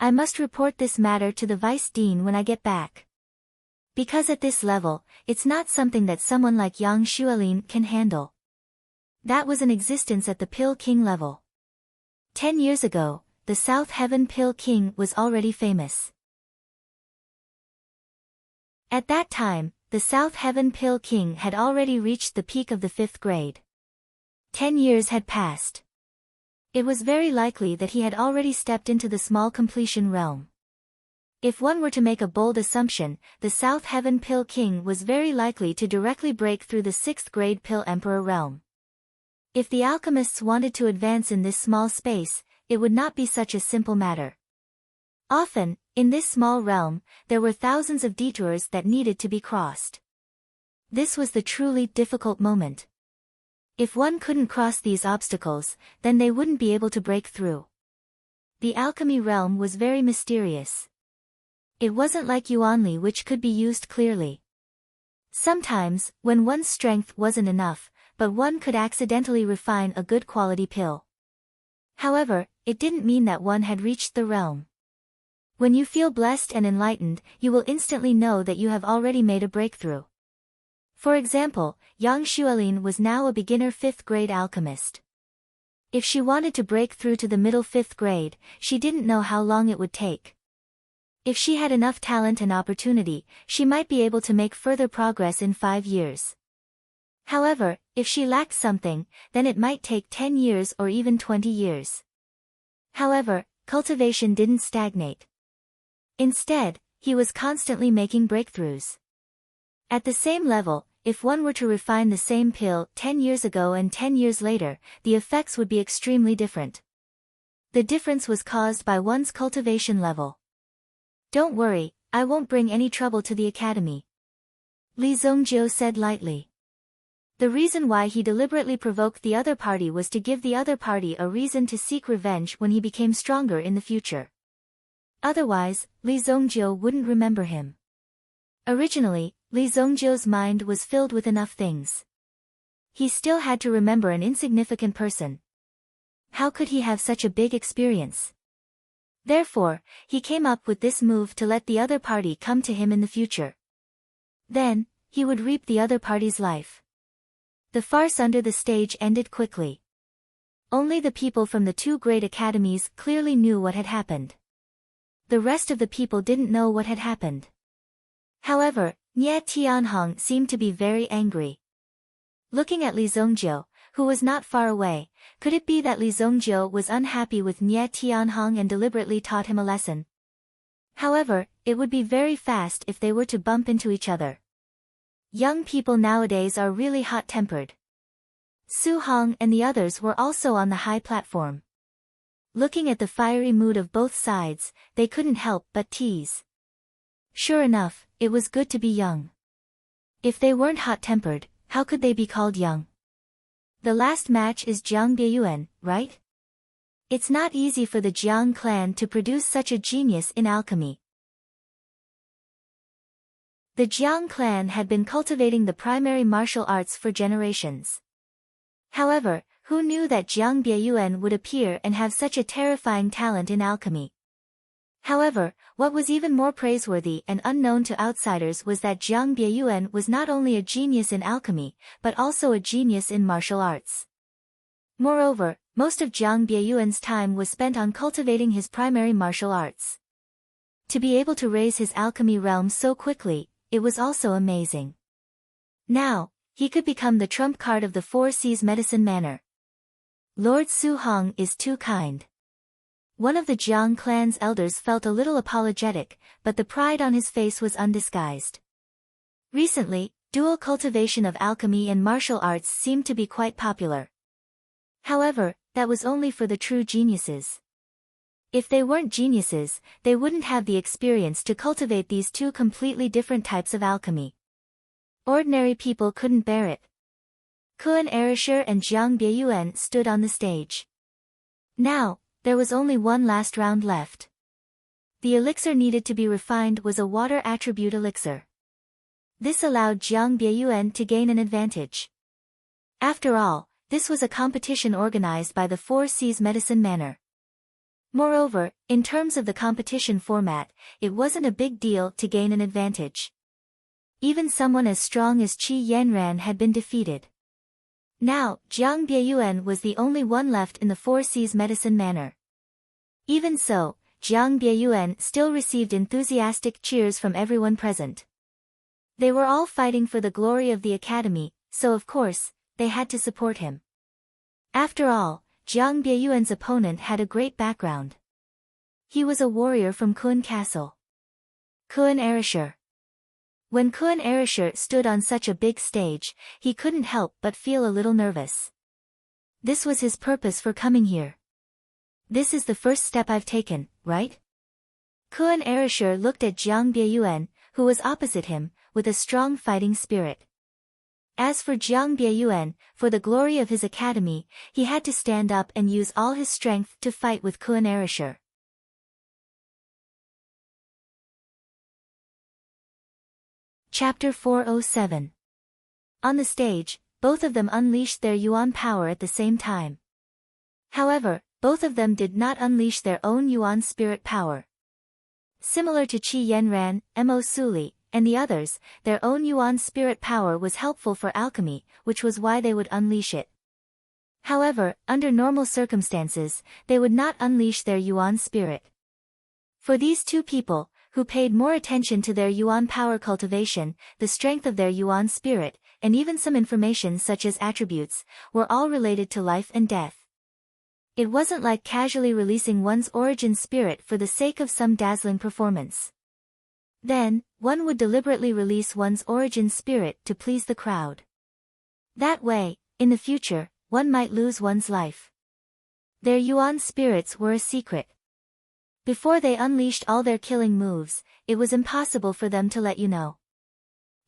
I must report this matter to the Vice Dean when I get back. Because at this level, it's not something that someone like Yang Xuelin can handle. That was an existence at the Pill King level. 10 years ago, the South Heaven Pill King was already famous. At that time, the South Heaven Pill King had already reached the peak of the 5th grade. 10 years had passed. It was very likely that he had already stepped into the small completion realm. If one were to make a bold assumption, the South Heaven Pill King was very likely to directly break through the 6th grade Pill Emperor realm. If the alchemists wanted to advance in this small space, it would not be such a simple matter. Often, in this small realm, there were thousands of detours that needed to be crossed. This was the truly difficult moment. If one couldn't cross these obstacles, then they wouldn't be able to break through. The alchemy realm was very mysterious. It wasn't like Yuanli, which could be used clearly. Sometimes, when one's strength wasn't enough, but one could accidentally refine a good quality pill. However, it didn't mean that one had reached the realm. When you feel blessed and enlightened, you will instantly know that you have already made a breakthrough. For example, Yang Xuelin was now a beginner 5th grade alchemist. If she wanted to break through to the middle 5th grade, she didn't know how long it would take. If she had enough talent and opportunity, she might be able to make further progress in 5 years. However, if she lacked something, then it might take 10 years or even 20 years. However, cultivation didn't stagnate. Instead, he was constantly making breakthroughs. At the same level, if one were to refine the same pill 10 years ago and 10 years later, the effects would be extremely different. The difference was caused by one's cultivation level. "Don't worry, I won't bring any trouble to the academy," Li Zongjiu said lightly. The reason why he deliberately provoked the other party was to give the other party a reason to seek revenge when he became stronger in the future. Otherwise, Li Zongjiu wouldn't remember him. Originally, Li Zongjiu's mind was filled with enough things. He still had to remember an insignificant person. How could he have such a big experience? Therefore, he came up with this move to let the other party come to him in the future. Then, he would reap the other party's life. The farce under the stage ended quickly. Only the people from the 2 great academies clearly knew what had happened. The rest of the people didn't know what had happened. However, Nie Tianhong seemed to be very angry. Looking at Li Zongjiu, who was not far away, could it be that Li Zongjiu was unhappy with Nie Tianhong and deliberately taught him a lesson? However, it would be very fast if they were to bump into each other. Young people nowadays are really hot-tempered. Su Hong and the others were also on the high platform. Looking at the fiery mood of both sides, they couldn't help but tease. Sure enough, it was good to be young. If they weren't hot-tempered, how could they be called young? The last match is Jiang Bieyuan, right? It's not easy for the Jiang clan to produce such a genius in alchemy. The Jiang clan had been cultivating the primary martial arts for generations. However, who knew that Jiang Bieyuan would appear and have such a terrifying talent in alchemy? However, what was even more praiseworthy and unknown to outsiders was that Jiang Bieyuan was not only a genius in alchemy, but also a genius in martial arts. Moreover, most of Jiang Bieyuan's time was spent on cultivating his primary martial arts. To be able to raise his alchemy realm so quickly, it was also amazing. Now, he could become the trump card of the 4 Seas Medicine Manor. Lord Su Hong is too kind. One of the Jiang clan's elders felt a little apologetic, but the pride on his face was undisguised. Recently, dual cultivation of alchemy and martial arts seemed to be quite popular. However, that was only for the true geniuses. If they weren't geniuses, they wouldn't have the experience to cultivate these 2 completely different types of alchemy. Ordinary people couldn't bear it. Kuan Erisher and Jiang Bieyuan stood on the stage. Now, there was only one last round left. The elixir needed to be refined was a water attribute elixir. This allowed Jiang Bieyuan to gain an advantage. After all, this was a competition organized by the 4 Seas Medicine Manor. Moreover, in terms of the competition format, it wasn't a big deal to gain an advantage. Even someone as strong as Qi Yanran had been defeated. Now, Jiang Bieyuan was the only one left in the 4 Seas Medicine Manor. Even so, Jiang Bieyuan still received enthusiastic cheers from everyone present. They were all fighting for the glory of the academy, so of course, they had to support him. After all, Jiang Bieyuan's opponent had a great background. He was a warrior from Kun Castle. Kun Erasure. When Kun Erasure stood on such a big stage, he couldn't help but feel a little nervous. This was his purpose for coming here. This is the first step I've taken, right? Kun Erasure looked at Jiang Bieyuan, who was opposite him, with a strong fighting spirit. As for Jiang Bieyuan, for the glory of his academy, he had to stand up and use all his strength to fight with Kun Erasure. Chapter 407. On the stage, both of them unleashed their Yuan power at the same time. However, both of them did not unleash their own Yuan spirit power. Similar to Qi Yanran, Mo Suli, and the others, their own Yuan spirit power was helpful for alchemy, which was why they would unleash it. However, under normal circumstances, they would not unleash their Yuan spirit. For these two people, who paid more attention to their Yuan power cultivation, the strength of their Yuan spirit, and even some information such as attributes, were all related to life and death. It wasn't like casually releasing one's origin spirit for the sake of some dazzling performance. Then, one would deliberately release one's origin spirit to please the crowd. That way, in the future, one might lose one's life. Their Yuan spirits were a secret. Before they unleashed all their killing moves, it was impossible for them to let you know.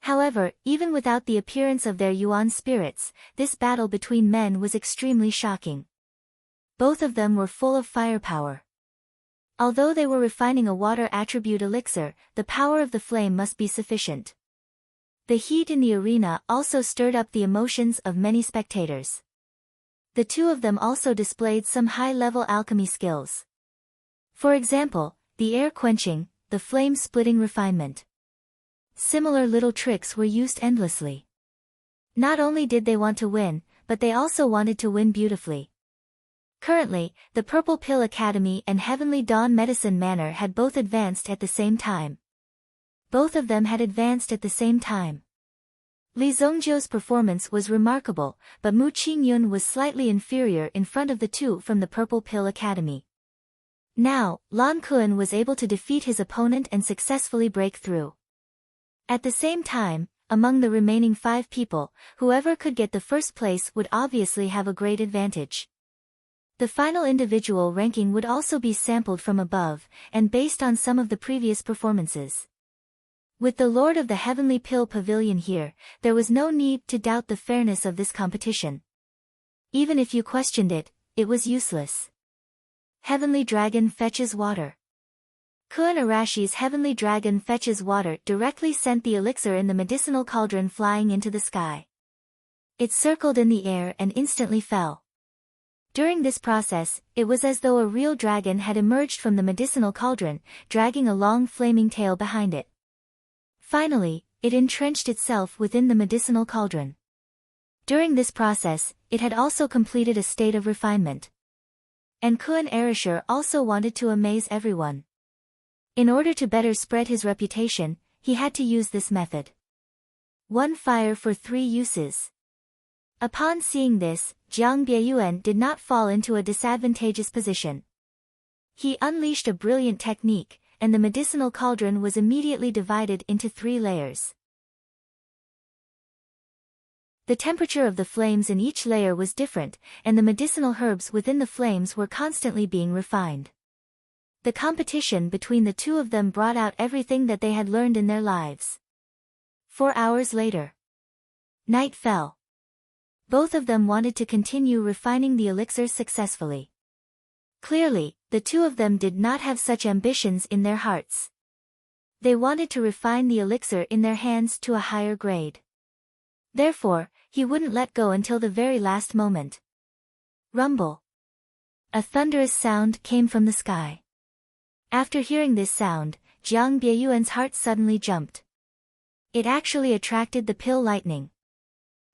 However, even without the appearance of their Yuan spirits, this battle between men was extremely shocking. Both of them were full of firepower. Although they were refining a water attribute elixir, the power of the flame must be sufficient. The heat in the arena also stirred up the emotions of many spectators. The two of them also displayed some high-level alchemy skills. For example, the air quenching, the flame splitting refinement. Similar little tricks were used endlessly. Not only did they want to win, but they also wanted to win beautifully. Currently, the Purple Pill Academy and Heavenly Dawn Medicine Manor had both advanced at the same time. Both of them had advanced at the same time. Li Zongjiu's performance was remarkable, but Mu Qingyun was slightly inferior in front of the two from the Purple Pill Academy. Now, Lan Kun was able to defeat his opponent and successfully break through. At the same time, among the remaining 5 people, whoever could get the first place would obviously have a great advantage. The final individual ranking would also be sampled from above, and based on some of the previous performances. With the Lord of the Heavenly Pill Pavilion here, there was no need to doubt the fairness of this competition. Even if you questioned it, it was useless. Heavenly Dragon fetches water. Kun Arashi's Heavenly Dragon fetches water directly sent the elixir in the medicinal cauldron flying into the sky. It circled in the air and instantly fell. During this process, it was as though a real dragon had emerged from the medicinal cauldron, dragging a long flaming tail behind it. Finally, it entrenched itself within the medicinal cauldron. During this process, it had also completed a state of refinement. And Kun Erasure also wanted to amaze everyone. In order to better spread his reputation, he had to use this method. 1 fire for 3 uses. Upon seeing this, Jiang Bieyuan did not fall into a disadvantageous position. He unleashed a brilliant technique, and the medicinal cauldron was immediately divided into 3 layers. The temperature of the flames in each layer was different, and the medicinal herbs within the flames were constantly being refined. The competition between the two of them brought out everything that they had learned in their lives. 4 hours later. Night fell. Both of them wanted to continue refining the elixirs successfully. Clearly, the two of them did not have such ambitions in their hearts. They wanted to refine the elixir in their hands to a higher grade. Therefore, he wouldn't let go until the very last moment. Rumble. A thunderous sound came from the sky. After hearing this sound, Jiang Bieyuan's heart suddenly jumped. It actually attracted the pill lightning.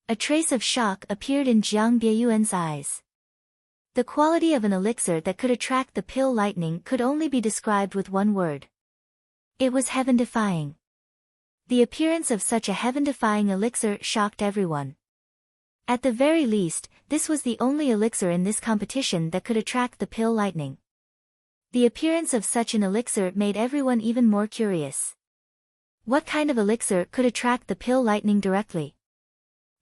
A trace of shock appeared in Jiang Bieyuan's eyes. The quality of an elixir that could attract the pill lightning could only be described with one word. It was heaven-defying. The appearance of such a heaven-defying elixir shocked everyone. At the very least, this was the only elixir in this competition that could attract the pill lightning. The appearance of such an elixir made everyone even more curious. What kind of elixir could attract the pill lightning directly?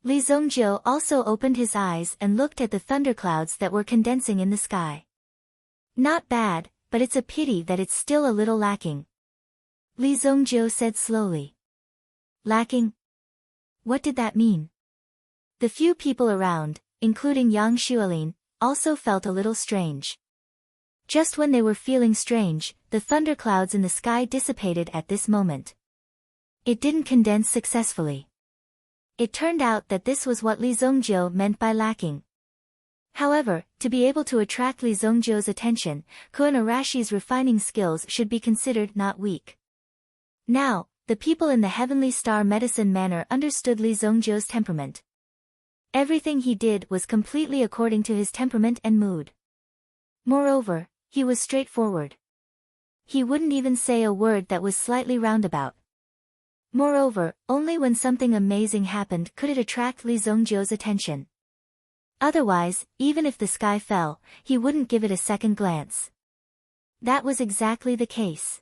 Li Zongjiu also opened his eyes and looked at the thunderclouds that were condensing in the sky. Not bad, but it's a pity that it's still a little lacking. Li Zongjiu said slowly. Lacking? What did that mean? The few people around, including Yang Xuelin, also felt a little strange. Just when they were feeling strange, the thunderclouds in the sky dissipated at this moment. It didn't condense successfully. It turned out that this was what Li Zongjiu meant by lacking. However, to be able to attract Li Zongjiu's attention, Kun Arashi's refining skills should be considered not weak. Now, the people in the Heavenly Star Medicine Manor understood Li Zongjiu's temperament. Everything he did was completely according to his temperament and mood. Moreover, he was straightforward. He wouldn't even say a word that was slightly roundabout. Moreover, only when something amazing happened could it attract Li Zongjiu's attention. Otherwise, even if the sky fell, he wouldn't give it a second glance. That was exactly the case.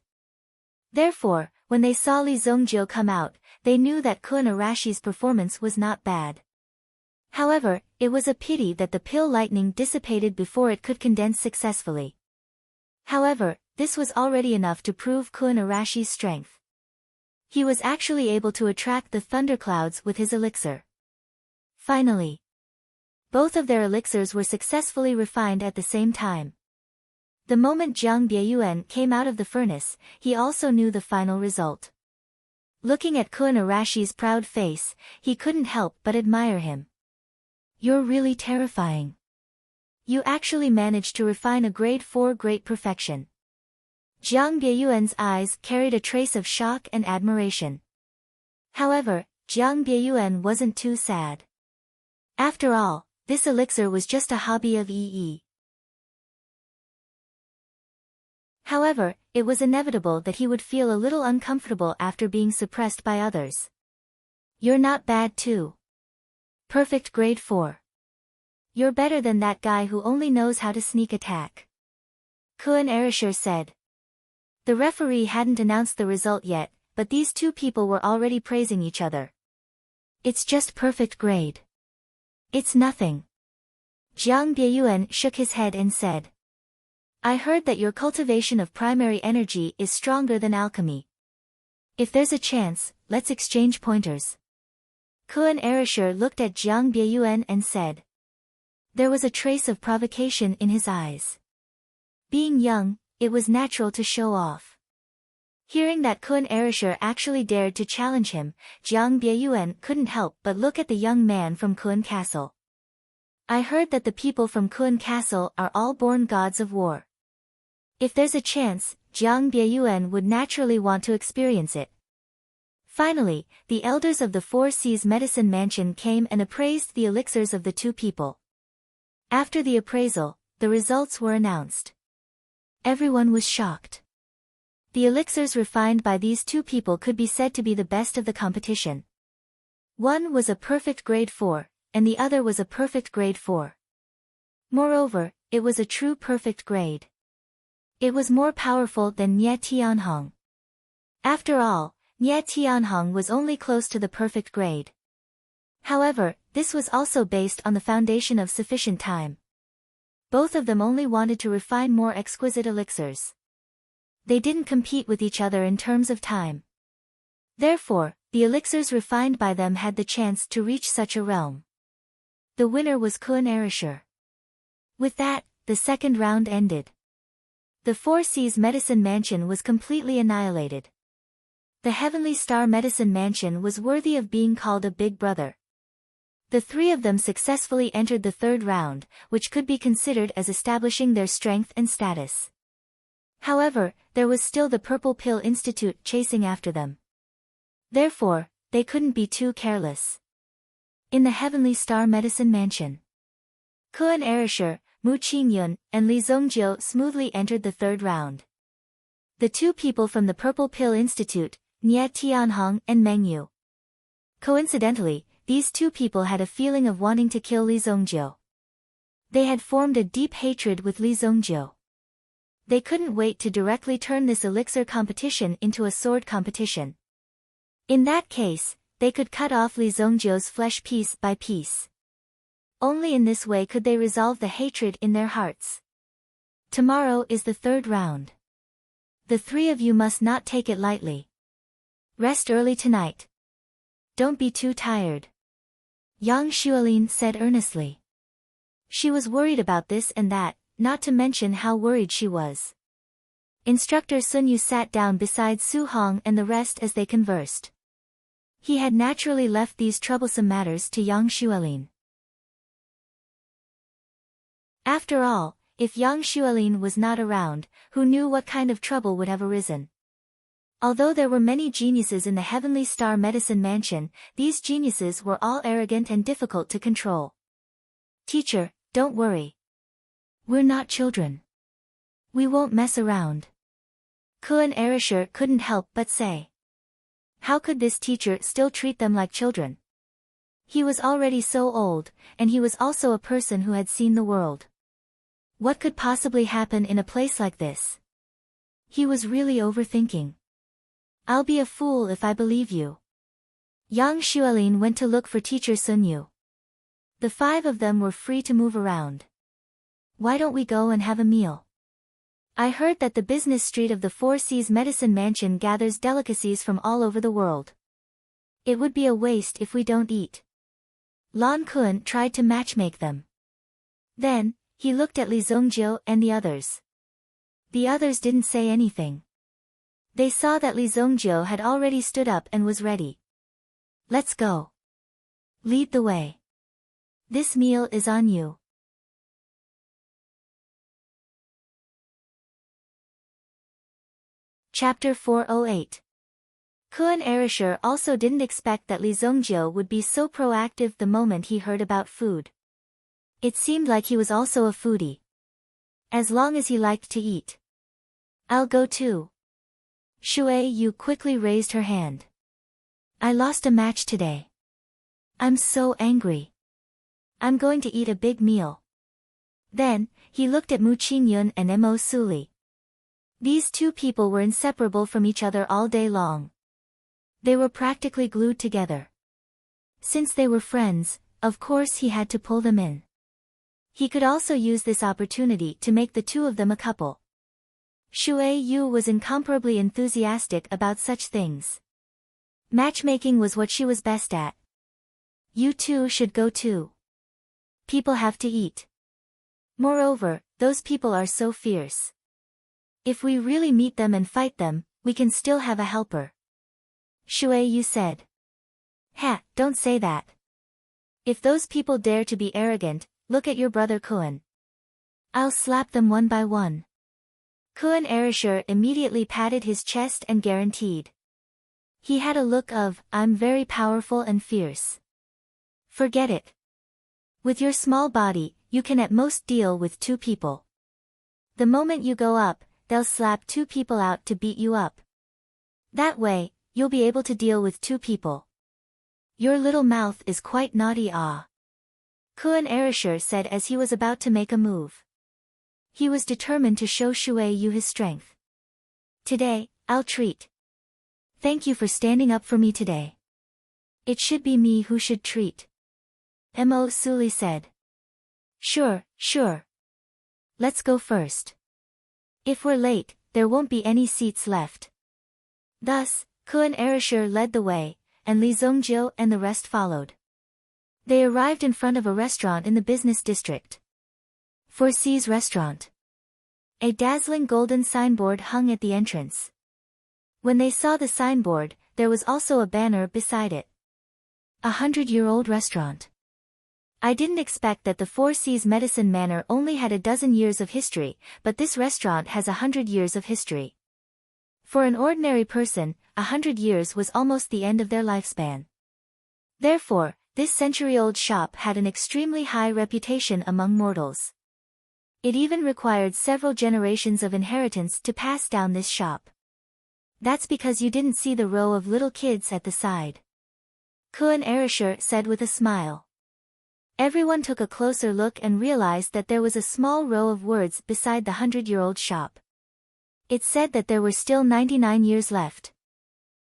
Therefore, when they saw Li Zongjiu come out, they knew that Kun Arashi's performance was not bad. However, it was a pity that the pill lightning dissipated before it could condense successfully. However, this was already enough to prove Kun Arashi's strength. He was actually able to attract the thunderclouds with his elixir. Finally, both of their elixirs were successfully refined at the same time. The moment Jiang Bieyuan came out of the furnace, he also knew the final result. Looking at Kun Arashi's proud face, he couldn't help but admire him. You're really terrifying. You actually managed to refine a grade 4 great perfection. Jiang Bieyuan's eyes carried a trace of shock and admiration. However, Jiang Bieyuan wasn't too sad. After all, this elixir was just a hobby of Yi. However, it was inevitable that he would feel a little uncomfortable after being suppressed by others. You're not bad too. Perfect grade 4. You're better than that guy who only knows how to sneak attack. Kun Arashir said. The referee hadn't announced the result yet, but these two people were already praising each other. It's just perfect grade. It's nothing. Jiang Bieyuan shook his head and said. I heard that your cultivation of primary energy is stronger than alchemy. If there's a chance, let's exchange pointers. Kun Arashir looked at Jiang Bieyuan and said. There was a trace of provocation in his eyes. Being young, it was natural to show off. Hearing that Kun Arashir actually dared to challenge him, Jiang Bieyuan couldn't help but look at the young man from Kun Castle. I heard that the people from Kun Castle are all born gods of war. If there's a chance, Jiang Bieyuan would naturally want to experience it. Finally, the elders of the Four Seas Medicine Mansion came and appraised the elixirs of the two people. After the appraisal, the results were announced. Everyone was shocked. The elixirs refined by these two people could be said to be the best of the competition. One was a perfect grade 4, and the other was a perfect grade 4. Moreover, it was a true perfect grade. It was more powerful than Nie Tianhong. After all, Nie Tianhong was only close to the perfect grade. However, this was also based on the foundation of sufficient time. Both of them only wanted to refine more exquisite elixirs. They didn't compete with each other in terms of time. Therefore, the elixirs refined by them had the chance to reach such a realm. The winner was Kun Arashir. With that, the second round ended. The Four Seas Medicine Mansion was completely annihilated. The Heavenly Star Medicine Mansion was worthy of being called a big brother. The three of them successfully entered the third round, which could be considered as establishing their strength and status. However, there was still the Purple Pill Institute chasing after them. Therefore, they couldn't be too careless. In the Heavenly Star Medicine Mansion, Kun Arashir, Mu Qingyun, and Li Zongjiu smoothly entered the third round. The two people from the Purple Pill Institute, Nie Tianhong and Meng Yu. Coincidentally, these two people had a feeling of wanting to kill Li Zongjiu. They had formed a deep hatred with Li Zongjiu. They couldn't wait to directly turn this elixir competition into a sword competition. In that case, they could cut off Li Zongjiu's flesh piece by piece. Only in this way could they resolve the hatred in their hearts. Tomorrow is the third round. The three of you must not take it lightly. Rest early tonight. Don't be too tired. Yang Xuelin said earnestly. She was worried about this and that, not to mention how worried she was. Instructor Sun Yu sat down beside Su Hong and the rest as they conversed. He had naturally left these troublesome matters to Yang Xuelin. After all, if Yang Xuelin was not around, who knew what kind of trouble would have arisen? Although there were many geniuses in the Heavenly Star Medicine Mansion, these geniuses were all arrogant and difficult to control. Teacher, don't worry. We're not children. We won't mess around. Kun Erisher couldn't help but say. How could this teacher still treat them like children? He was already so old, and he was also a person who had seen the world. What could possibly happen in a place like this? He was really overthinking. I'll be a fool if I believe you. Yang Xuelin went to look for teacher Sun Yu. The five of them were free to move around. Why don't we go and have a meal? I heard that the business street of the Four Seas Medicine Mansion gathers delicacies from all over the world. It would be a waste if we don't eat. Lan Kun tried to matchmake them. Then, he looked at Li Zongjiu and the others. The others didn't say anything. They saw that Li Zongjiu had already stood up and was ready. Let's go. Lead the way. This meal is on you. Chapter 408. Kun Erisher also didn't expect that Li Zongjiu would be so proactive the moment he heard about food. It seemed like he was also a foodie. As long as he liked to eat. I'll go too. Shui Yu quickly raised her hand. I lost a match today. I'm so angry. I'm going to eat a big meal. Then, he looked at Mu Qingyun and Mo Suli. These two people were inseparable from each other all day long. They were practically glued together. Since they were friends, of course he had to pull them in. He could also use this opportunity to make the two of them a couple. Shui Yu was incomparably enthusiastic about such things. Matchmaking was what she was best at. You two should go too. People have to eat. Moreover, those people are so fierce. If we really meet them and fight them, we can still have a helper. Shui Yu said. Ha, don't say that. If those people dare to be arrogant, look at your brother Kun. I'll slap them one by one. Kun Erisher immediately patted his chest and guaranteed. He had a look of, I'm very powerful and fierce. Forget it. With your small body, you can at most deal with two people. The moment you go up, they'll slap two people out to beat you up. That way, you'll be able to deal with two people. Your little mouth is quite naughty Kun Erisher said as he was about to make a move. He was determined to show Shui Yu his strength. Today, I'll treat. Thank you for standing up for me today. It should be me who should treat. Mo Suli said. Sure. Let's go first. If we're late, there won't be any seats left. Thus, Kun Erisher led the way, and Li Zongjiu and the rest followed. They arrived in front of a restaurant in the business district. Four Seas Restaurant. A dazzling golden signboard hung at the entrance. When they saw the signboard, there was also a banner beside it. 100-year-old restaurant. I didn't expect that the Four Seas Medicine Manor only had a dozen years of history, but this restaurant has 100 years of history. For an ordinary person, 100 years was almost the end of their lifespan. Therefore, this century-old shop had an extremely high reputation among mortals. It even required several generations of inheritance to pass down this shop. That's because you didn't see the row of little kids at the side. Kun Erasure said with a smile. Everyone took a closer look and realized that there was a small row of words beside the 100-year-old shop. It said that there were still 99 years left.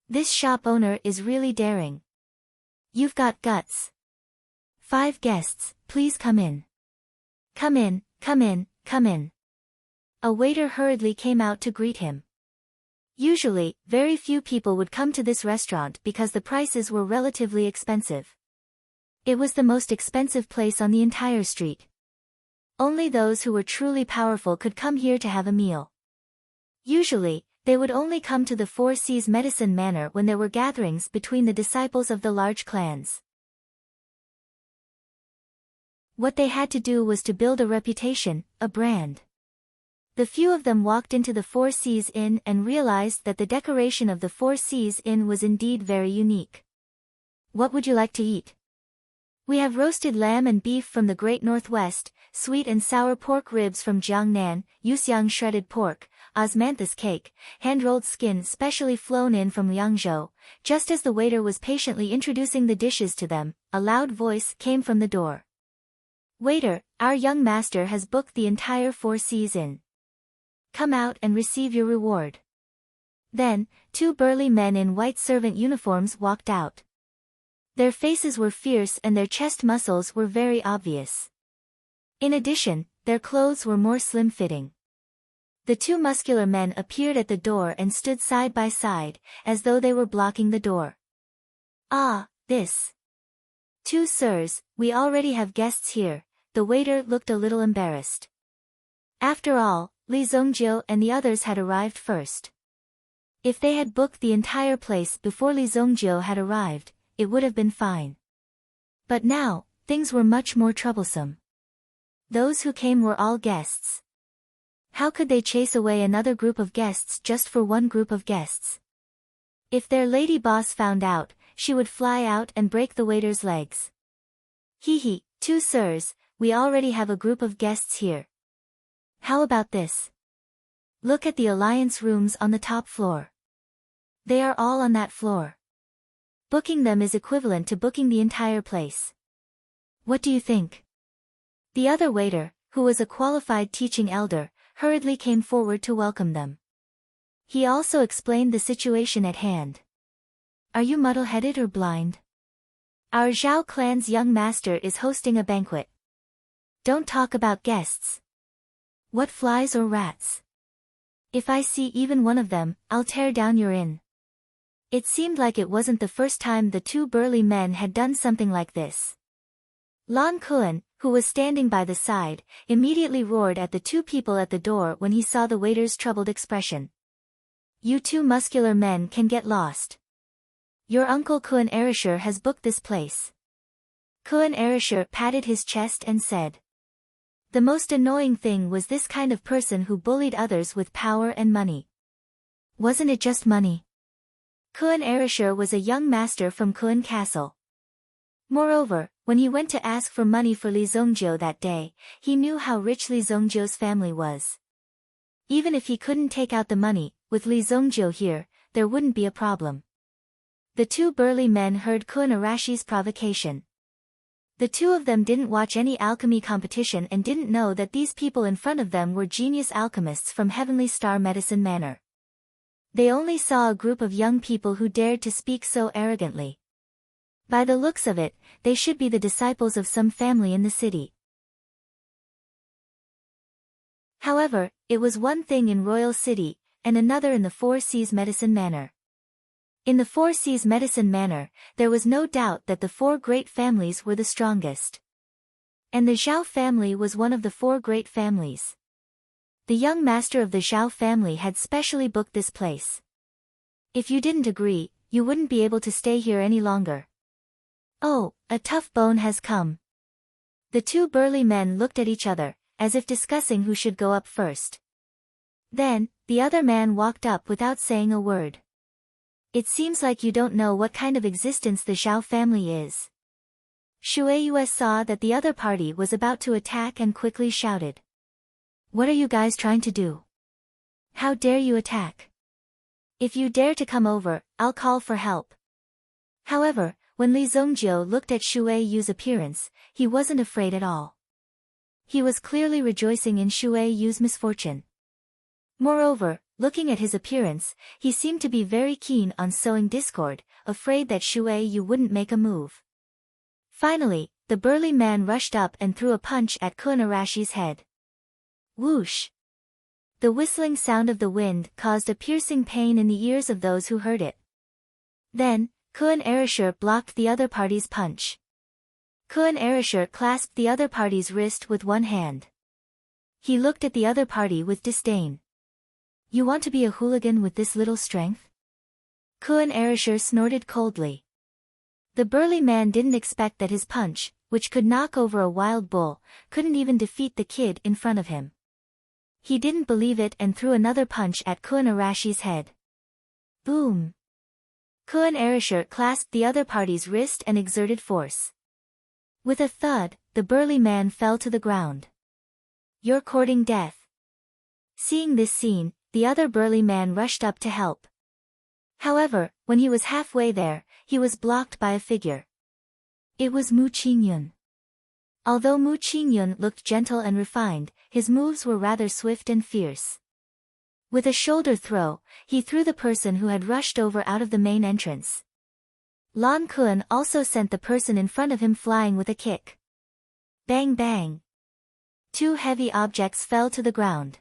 This shop owner is really daring. You've got guts. 5 guests, please come in. Come in, come in, come in. A waiter hurriedly came out to greet him. Usually, very few people would come to this restaurant because the prices were relatively expensive. It was the most expensive place on the entire street. Only those who were truly powerful could come here to have a meal. Usually, they would only come to the Four Seas Medicine Manor when there were gatherings between the disciples of the large clans. What they had to do was to build a reputation, a brand. The few of them walked into the Four Seas Inn and realized that the decoration of the Four Seas Inn was indeed very unique. What would you like to eat? We have roasted lamb and beef from the Great Northwest, sweet and sour pork ribs from Jiangnan, Yuxiang shredded pork, osmanthus cake, hand-rolled skin specially flown in from Liangzhou. Just as the waiter was patiently introducing the dishes to them, a loud voice came from the door. Waiter, our young master has booked the entire Four Seas Inn. Come out and receive your reward. Then, 2 burly men in white servant uniforms walked out. Their faces were fierce and their chest muscles were very obvious. In addition, their clothes were more slim-fitting. The 2 muscular men appeared at the door and stood side by side, as though they were blocking the door. Ah, this. 2 sirs, we already have guests here. The waiter looked a little embarrassed. After all, Li Zongjiu and the others had arrived first. If they had booked the entire place before Li Zongjiu had arrived, it would have been fine. But now, things were much more troublesome. Those who came were all guests. How could they chase away another group of guests just for one group of guests? If their lady boss found out, she would fly out and break the waiter's legs. Hee hee, 2 sirs, we already have a group of guests here. How about this? Look at the alliance rooms on the top floor. They are all on that floor. Booking them is equivalent to booking the entire place. What do you think? The other waiter, who was a qualified teaching elder, hurriedly came forward to welcome them. He also explained the situation at hand. Are you muddle-headed or blind? Our Zhao clan's young master is hosting a banquet. Don't talk about guests. What flies or rats? If I see even one of them, I'll tear down your inn. It seemed like it wasn't the first time the 2 burly men had done something like this. Lan Kuan, who was standing by the side, immediately roared at the 2 people at the door when he saw the waiter's troubled expression. You 2 muscular men can get lost. Your uncle Kun Erasure has booked this place. Kun Erasure patted his chest and said. The most annoying thing was this kind of person who bullied others with power and money. Wasn't it just money? Kun Erasure was a young master from Kun Castle. Moreover, when he went to ask for money for Li Zongjiu that day, he knew how rich Li Zongjiu's family was. Even if he couldn't take out the money, with Li Zongjiu here, there wouldn't be a problem. The 2 burly men heard Kun Arashi's provocation. The 2 of them didn't watch any alchemy competition and didn't know that these people in front of them were genius alchemists from Heavenly Star Medicine Manor. They only saw a group of young people who dared to speak so arrogantly. By the looks of it, they should be the disciples of some family in the city. However, it was one thing in Royal City, and another in the Four Seas Medicine Manor. In the Four Seas Medicine Manor, there was no doubt that the 4 great families were the strongest. And the Zhao family was one of the 4 great families. The young master of the Zhao family had specially booked this place. If you didn't agree, you wouldn't be able to stay here any longer. Oh, a tough bone has come. The 2 burly men looked at each other, as if discussing who should go up first. Then, the other man walked up without saying a word. It seems like you don't know what kind of existence the Zhao family is. Shueyue saw that the other party was about to attack and quickly shouted. What are you guys trying to do? How dare you attack? If you dare to come over, I'll call for help. However, when Li Zongjiu looked at Shui Yu's appearance, he wasn't afraid at all. He was clearly rejoicing in Shui Yu's misfortune. Moreover, looking at his appearance, he seemed to be very keen on sowing discord, afraid that Shui Yu wouldn't make a move. Finally, the burly man rushed up and threw a punch at Kun Arashi's head. Whoosh! The whistling sound of the wind caused a piercing pain in the ears of those who heard it. Then, Kun Arashir blocked the other party's punch. Kun Arashir clasped the other party's wrist with one hand. He looked at the other party with disdain. You want to be a hooligan with this little strength? Kun Arashir snorted coldly. The burly man didn't expect that his punch, which could knock over a wild bull, couldn't even defeat the kid in front of him. He didn't believe it and threw another punch at Kun Arashi's head. Boom! Kun Arashir clasped the other party's wrist and exerted force. With a thud, the burly man fell to the ground. You're courting death. Seeing this scene, the other burly man rushed up to help. However, when he was halfway there, he was blocked by a figure. It was Mu Qingyun. Although Mu Qingyun looked gentle and refined, his moves were rather swift and fierce. With a shoulder throw, he threw the person who had rushed over out of the main entrance. Lan Kun also sent the person in front of him flying with a kick. Bang bang! Two heavy objects fell to the ground.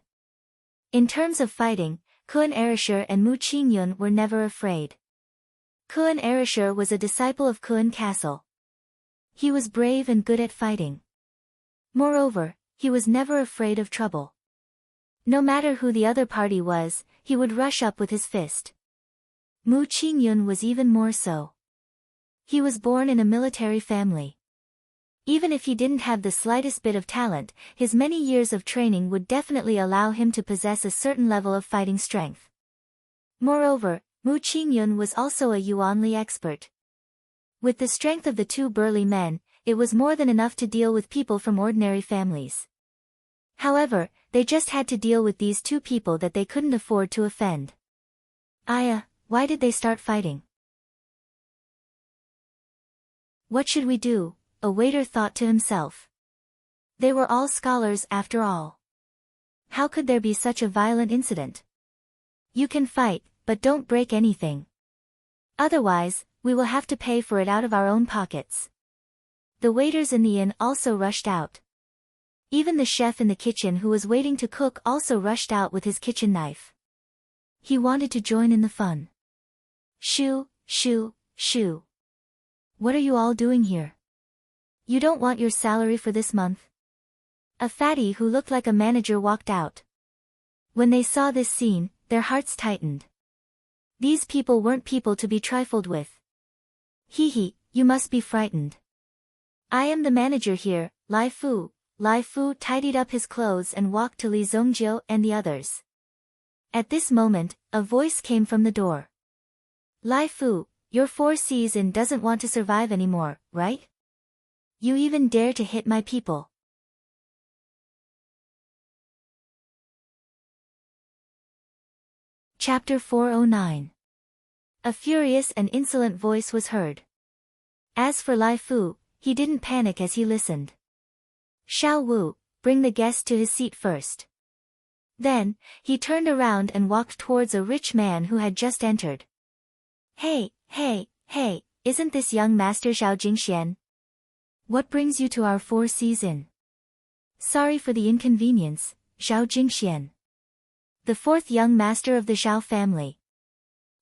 In terms of fighting, Kun Arashir and Mu Qingyun were never afraid. Kun Arashir was a disciple of Kun Castle. He was brave and good at fighting. Moreover, he was never afraid of trouble. No matter who the other party was, he would rush up with his fist. Mu Qingyun was even more so. He was born in a military family. Even if he didn't have the slightest bit of talent, his many years of training would definitely allow him to possess a certain level of fighting strength. Moreover, Mu Qingyun was also a Yuanli expert. With the strength of the two burly men, it was more than enough to deal with people from ordinary families. However, they just had to deal with these two people that they couldn't afford to offend. Why did they start fighting? What should we do? A waiter thought to himself. They were all scholars after all. How could there be such a violent incident? You can fight, but don't break anything. Otherwise, we will have to pay for it out of our own pockets. The waiters in the inn also rushed out. Even the chef in the kitchen who was waiting to cook also rushed out with his kitchen knife. He wanted to join in the fun. Shoo, shoo, shoo. What are you all doing here? You don't want your salary for this month? A fatty who looked like a manager walked out. When they saw this scene, their hearts tightened. These people weren't people to be trifled with. Hee, you must be frightened. I am the manager here, Lai Fu. Lai Fu tidied up his clothes and walked to Li Zongjiu and the others. At this moment, a voice came from the door. Lai Fu, your 4C's inn doesn't want to survive anymore, right? You even dare to hit my people. Chapter 409. A furious and insolent voice was heard. As for Lai Fu, he didn't panic as he listened. Xiao Wu, bring the guest to his seat first. Then, he turned around and walked towards a rich man who had just entered. Hey, isn't this young master Zhao Jingxian? What brings you to our 4C's inn? Sorry for the inconvenience, Zhao Jingxian. The fourth young master of the Zhao family.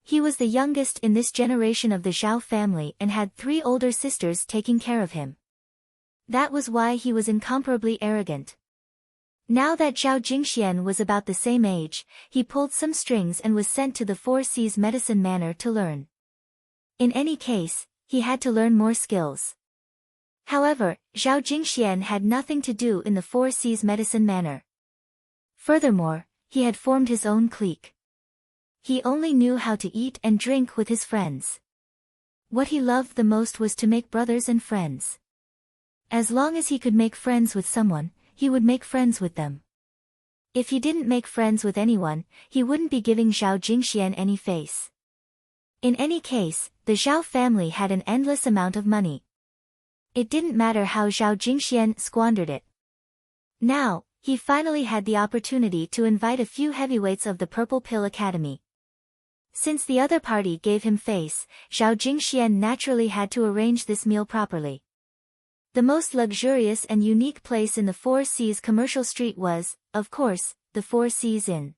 He was the youngest in this generation of the Zhao family and had 3 older sisters taking care of him. That was why he was incomparably arrogant. Now that Zhao Jingxian was about the same age, he pulled some strings and was sent to the 4C's medicine manor to learn. In any case, he had to learn more skills. However, Zhao Jingxian had nothing to do in the 4C's medicine manor. Furthermore, he had formed his own clique. He only knew how to eat and drink with his friends. What he loved the most was to make brothers and friends. As long as he could make friends with someone, he would make friends with them. If he didn't make friends with anyone, he wouldn't be giving Zhao Jingxian any face. In any case, the Zhao family had an endless amount of money. It didn't matter how Zhao Jingxian squandered it. Now, he finally had the opportunity to invite a few heavyweights of the Purple Pill Academy. Since the other party gave him face, Zhao Jingxian naturally had to arrange this meal properly. The most luxurious and unique place in the Four Seas commercial street was, of course, the Four Seas Inn.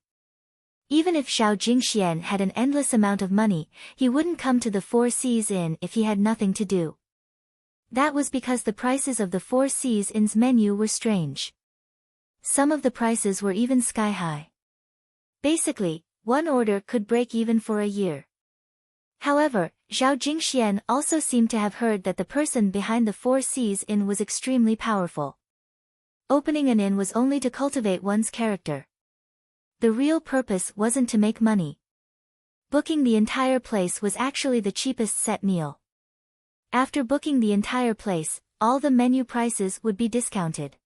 Even if Zhao Jingxian had an endless amount of money, he wouldn't come to the Four Seas Inn if he had nothing to do. That was because the prices of the Four Seas Inn's menu were strange. Some of the prices were even sky-high. Basically, one order could break even for a year. However, Zhao Jingxian also seemed to have heard that the person behind the Four Seas Inn was extremely powerful. Opening an inn was only to cultivate one's character. The real purpose wasn't to make money. Booking the entire place was actually the cheapest set meal. After booking the entire place, all the menu prices would be discounted.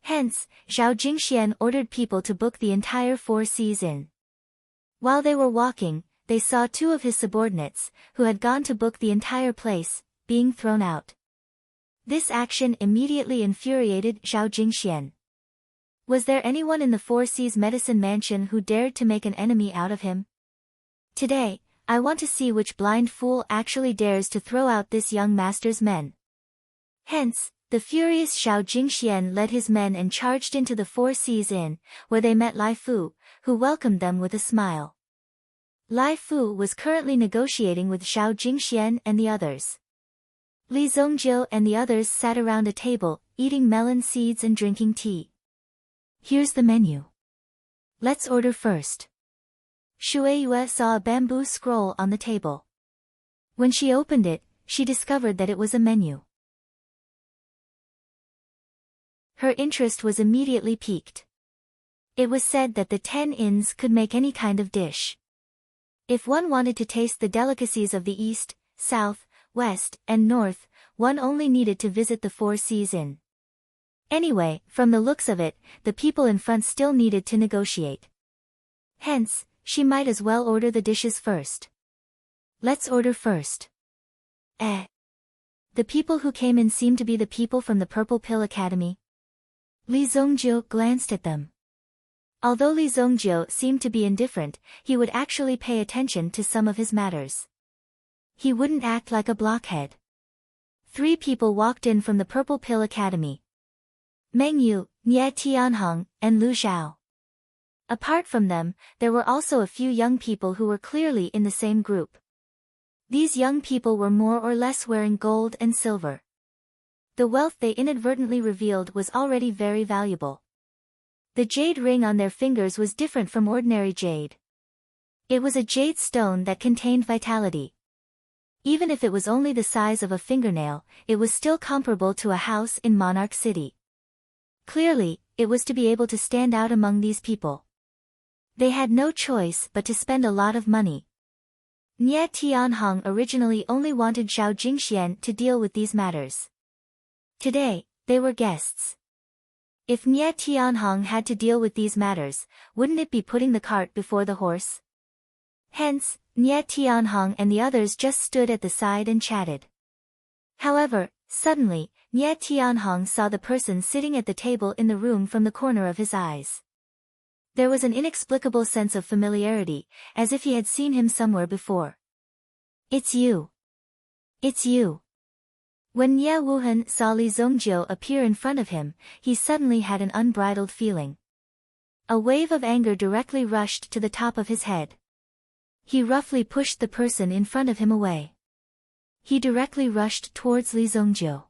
Hence, Zhao Jingxian ordered people to book the entire Four Seas Inn. While they were walking, they saw two of his subordinates, who had gone to book the entire place, being thrown out. This action immediately infuriated Zhao Jingxian. Was there anyone in the Four Seas Medicine Mansion who dared to make an enemy out of him? Today, I want to see which blind fool actually dares to throw out this young master's men. Hence, the furious Zhao Jingxian led his men and charged into the Four Seas Inn, where they met Lai Fu, who welcomed them with a smile. Lai Fu was currently negotiating with Zhao Jingxian and the others. Li Zongjiu and the others sat around a table, eating melon seeds and drinking tea. Here's the menu. Let's order first. Shueiyue saw a bamboo scroll on the table. When she opened it, she discovered that it was a menu. Her interest was immediately piqued. It was said that the 10 inns could make any kind of dish. If one wanted to taste the delicacies of the East, South, West, and North, one only needed to visit the Four Seas Inn. Anyway, from the looks of it, the people in front still needed to negotiate. Hence, she might as well order the dishes first. Let's order first. The people who came in seemed to be the people from the Purple Pill Academy. Li Zongjiu glanced at them. Although Li Zongjiu seemed to be indifferent, he would actually pay attention to some of his matters. He wouldn't act like a blockhead. 3 people walked in from the Purple Pill Academy. Meng Yu, Nie Tianheng, and Lu Zhao. Apart from them, there were also a few young people who were clearly in the same group. These young people were more or less wearing gold and silver. The wealth they inadvertently revealed was already very valuable. The jade ring on their fingers was different from ordinary jade. It was a jade stone that contained vitality. Even if it was only the size of a fingernail, it was still comparable to a house in Monarch City. Clearly, it was to be able to stand out among these people. They had no choice but to spend a lot of money. Nie Tianheng originally only wanted Zhao Jingxian to deal with these matters. Today, they were guests. If Nie Tianheng had to deal with these matters, wouldn't it be putting the cart before the horse? Hence, Nie Tianheng and the others just stood at the side and chatted. However, suddenly, Nie Tianheng saw the person sitting at the table in the room from the corner of his eyes. There was an inexplicable sense of familiarity, as if he had seen him somewhere before. It's you. It's you. When Nie Wuhan saw Li Zongjiu appear in front of him, he suddenly had an unbridled feeling. A wave of anger directly rushed to the top of his head. He roughly pushed the person in front of him away. He directly rushed towards Li Zongjiu.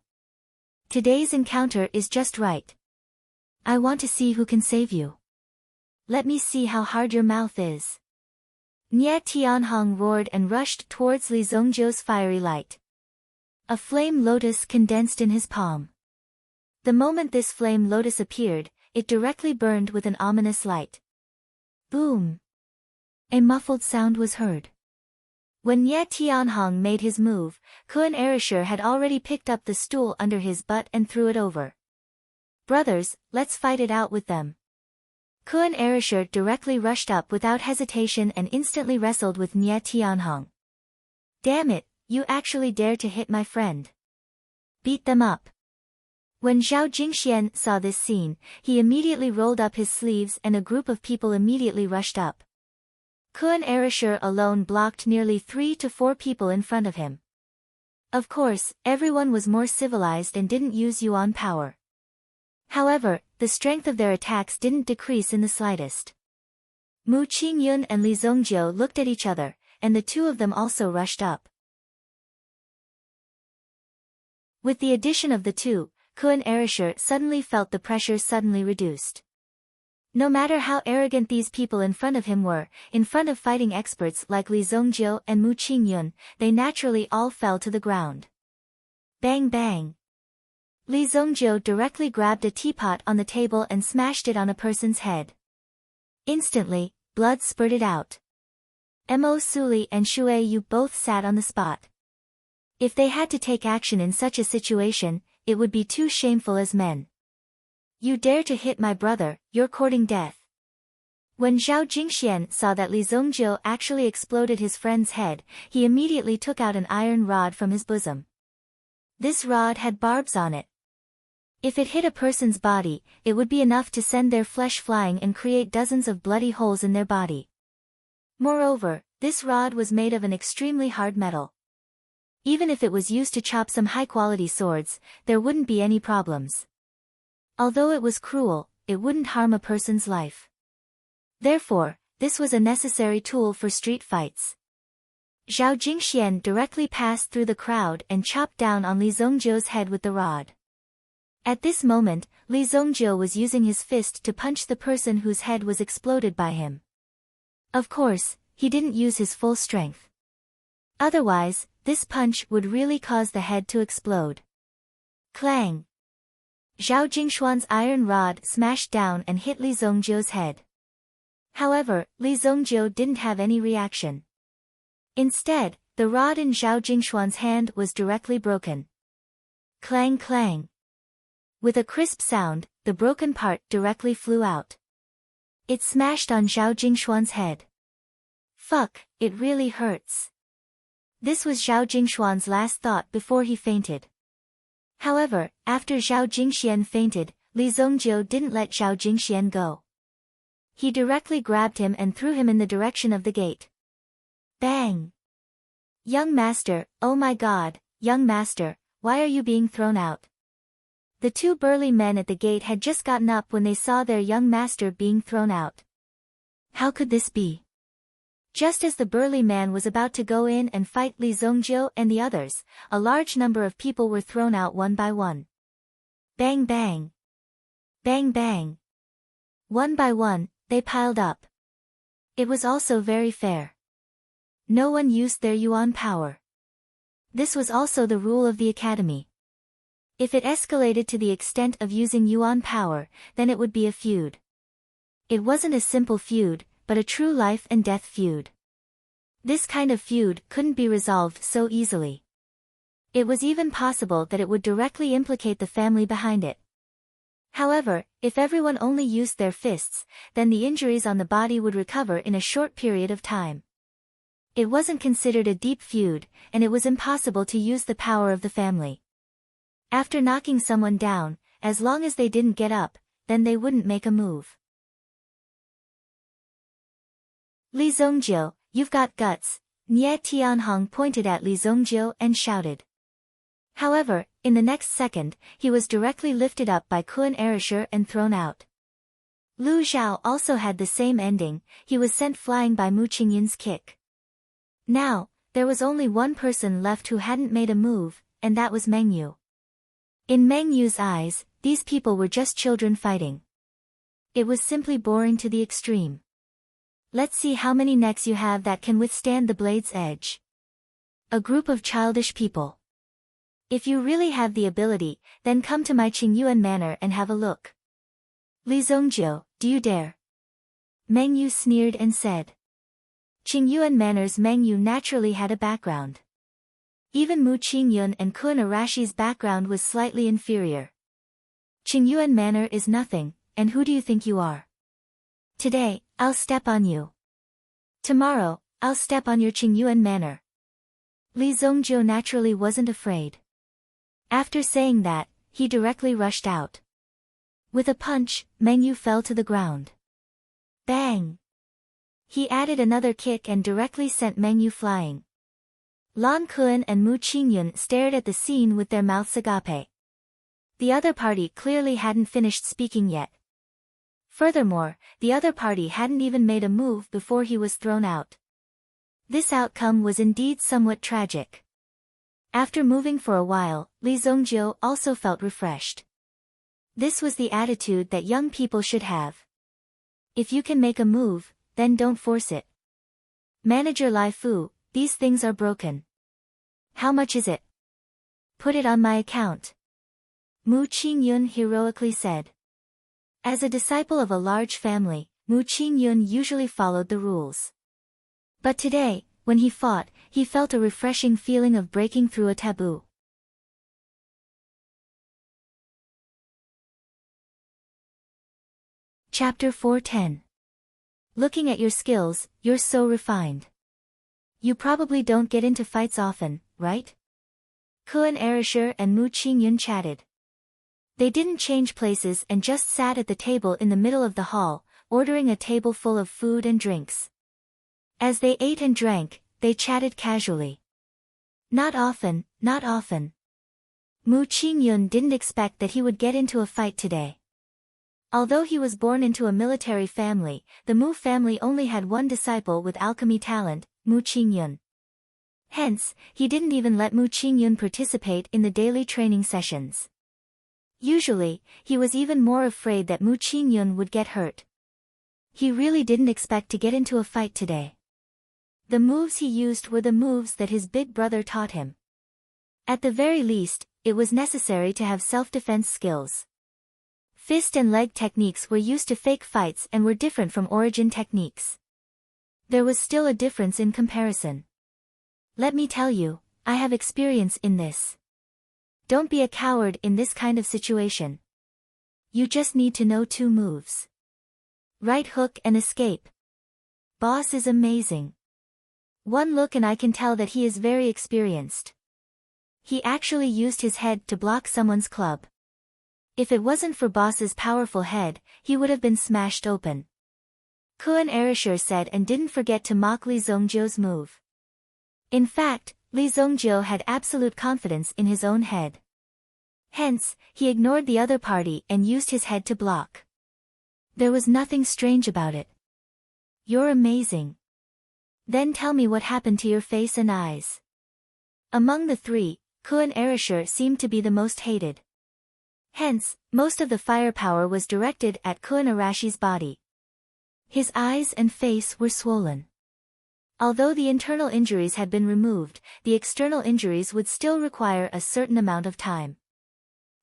Today's encounter is just right. I want to see who can save you. Let me see how hard your mouth is. Nie Tianheng roared and rushed towards Li Zongjiu's fiery light. A flame lotus condensed in his palm. The moment this flame lotus appeared, it directly burned with an ominous light. Boom! A muffled sound was heard. When Nie Tianheng made his move, Kun Erishur had already picked up the stool under his butt and threw it over. Brothers, let's fight it out with them. Kuan Erasure directly rushed up without hesitation and instantly wrestled with Nie Tianhong. Damn it, you actually dare to hit my friend. Beat them up. When Zhao Jingxian saw this scene, he immediately rolled up his sleeves and a group of people immediately rushed up. Kuan Erasure alone blocked nearly 3 to 4 people in front of him. Of course, everyone was more civilized and didn't use yuan power. However, the strength of their attacks didn't decrease in the slightest. Mu Qingyun and Li Zongjiu looked at each other, and the two of them also rushed up. With the addition of the two, Kuan Erasure suddenly felt the pressure suddenly reduced. No matter how arrogant these people in front of him were, in front of fighting experts like Li Zongjiu and Mu Qingyun, they naturally all fell to the ground. Bang bang. Li Zongjiu directly grabbed a teapot on the table and smashed it on a person's head. Instantly, blood spurted out. Mo Suli and Xue Yu both sat on the spot. If they had to take action in such a situation, it would be too shameful as men. You dare to hit my brother, you're courting death. When Zhao Jingxian saw that Li Zongjiu actually exploded his friend's head, he immediately took out an iron rod from his bosom. This rod had barbs on it. If it hit a person's body, it would be enough to send their flesh flying and create dozens of bloody holes in their body. Moreover, this rod was made of an extremely hard metal. Even if it was used to chop some high-quality swords, there wouldn't be any problems. Although it was cruel, it wouldn't harm a person's life. Therefore, this was a necessary tool for street fights. Zhao Jingxian directly passed through the crowd and chopped down on Li Zongjiu's head with the rod. At this moment, Li Zongjiu was using his fist to punch the person whose head was exploded by him. Of course, he didn't use his full strength. Otherwise, this punch would really cause the head to explode. Clang! Zhao Jingshuan's iron rod smashed down and hit Li Zongjiu's head. However, Li Zongjiu didn't have any reaction. Instead, the rod in Zhao Jingshuan's hand was directly broken. Clang clang! With a crisp sound, the broken part directly flew out. It smashed on Zhao Jingshuan's head. Fuck, it really hurts. This was Zhao Jingshuan's last thought before he fainted. However, after Zhao Jingxian fainted, Li Zongjiu didn't let Zhao Jingxian go. He directly grabbed him and threw him in the direction of the gate. Bang! Young master, oh my god, young master, why are you being thrown out? The two burly men at the gate had just gotten up when they saw their young master being thrown out. How could this be? Just as the burly man was about to go in and fight Li Zongjiu and the others, a large number of people were thrown out one by one. Bang bang! Bang bang! One by one, they piled up. It was also very fair. No one used their yuan power. This was also the rule of the academy. If it escalated to the extent of using yuan power, then it would be a feud. It wasn't a simple feud, but a true life and death feud. This kind of feud couldn't be resolved so easily. It was even possible that it would directly implicate the family behind it. However, if everyone only used their fists, then the injuries on the body would recover in a short period of time. It wasn't considered a deep feud, and it was impossible to use the power of the family. After knocking someone down, as long as they didn't get up, then they wouldn't make a move. Li Zongjiu, you've got guts, Nie Tianhong pointed at Li Zongjiu and shouted. However, in the next second, he was directly lifted up by Kuan Erasure and thrown out. Lu Zhao also had the same ending, he was sent flying by Mu Qingyun's kick. Now, there was only one person left who hadn't made a move, and that was Meng Yu. In Meng Yu's eyes, these people were just children fighting. It was simply boring to the extreme. Let's see how many necks you have that can withstand the blade's edge. A group of childish people. If you really have the ability, then come to my Qingyuan manor and have a look. Li Zongjiu, do you dare? Meng Yu sneered and said. Qingyuan manor's Meng Yu naturally had a background. Even Mu Qingyun and Kuan Arashi's background was slightly inferior. Qingyuan manor is nothing, and who do you think you are? Today, I'll step on you. Tomorrow, I'll step on your Qingyuan manor. Li Zongjiu naturally wasn't afraid. After saying that, he directly rushed out. With a punch, Meng Yu fell to the ground. Bang! He added another kick and directly sent Meng Yu flying. Lan Kun and Mu Qingyun stared at the scene with their mouths agape. The other party clearly hadn't finished speaking yet. Furthermore, the other party hadn't even made a move before he was thrown out. This outcome was indeed somewhat tragic. After moving for a while, Li Zongjiu also felt refreshed. This was the attitude that young people should have. If you can make a move, then don't force it. Manager Lai Fu, these things are broken. How much is it? Put it on my account. Mu Qingyun heroically said. As a disciple of a large family, Mu Qingyun usually followed the rules. But today, when he fought, he felt a refreshing feeling of breaking through a taboo. Chapter 410. Looking at your skills, you're so refined. You probably don't get into fights often, right? Kuan Erisher and Mu Qingyun chatted. They didn't change places and just sat at the table in the middle of the hall, ordering a table full of food and drinks. As they ate and drank, they chatted casually. Not often, not often. Mu Qingyun didn't expect that he would get into a fight today. Although he was born into a military family, the Mu family only had one disciple with alchemy talent, Mu Qingyun. Hence, he didn't even let Mu Qingyun participate in the daily training sessions. Usually, he was even more afraid that Mu Qingyun would get hurt. He really didn't expect to get into a fight today. The moves he used were the moves that his big brother taught him. At the very least, it was necessary to have self-defense skills. Fist and leg techniques were used to fake fights and were different from origin techniques. There was still a difference in comparison. Let me tell you, I have experience in this. Don't be a coward in this kind of situation. You just need to know 2 moves. Right hook and escape. Boss is amazing. One look and I can tell that he is very experienced. He actually used his head to block someone's club. If it wasn't for Boss's powerful head, he would have been smashed open. Kuan Erisher said and didn't forget to mock Li Zongjiu's move. In fact, Li Zongjiu had absolute confidence in his own head. Hence, he ignored the other party and used his head to block. There was nothing strange about it. You're amazing. Then tell me what happened to your face and eyes. Among the 3, Kuan Erisher seemed to be the most hated. Hence, most of the firepower was directed at Kuan Arashi's body. His eyes and face were swollen. Although the internal injuries had been removed, the external injuries would still require a certain amount of time.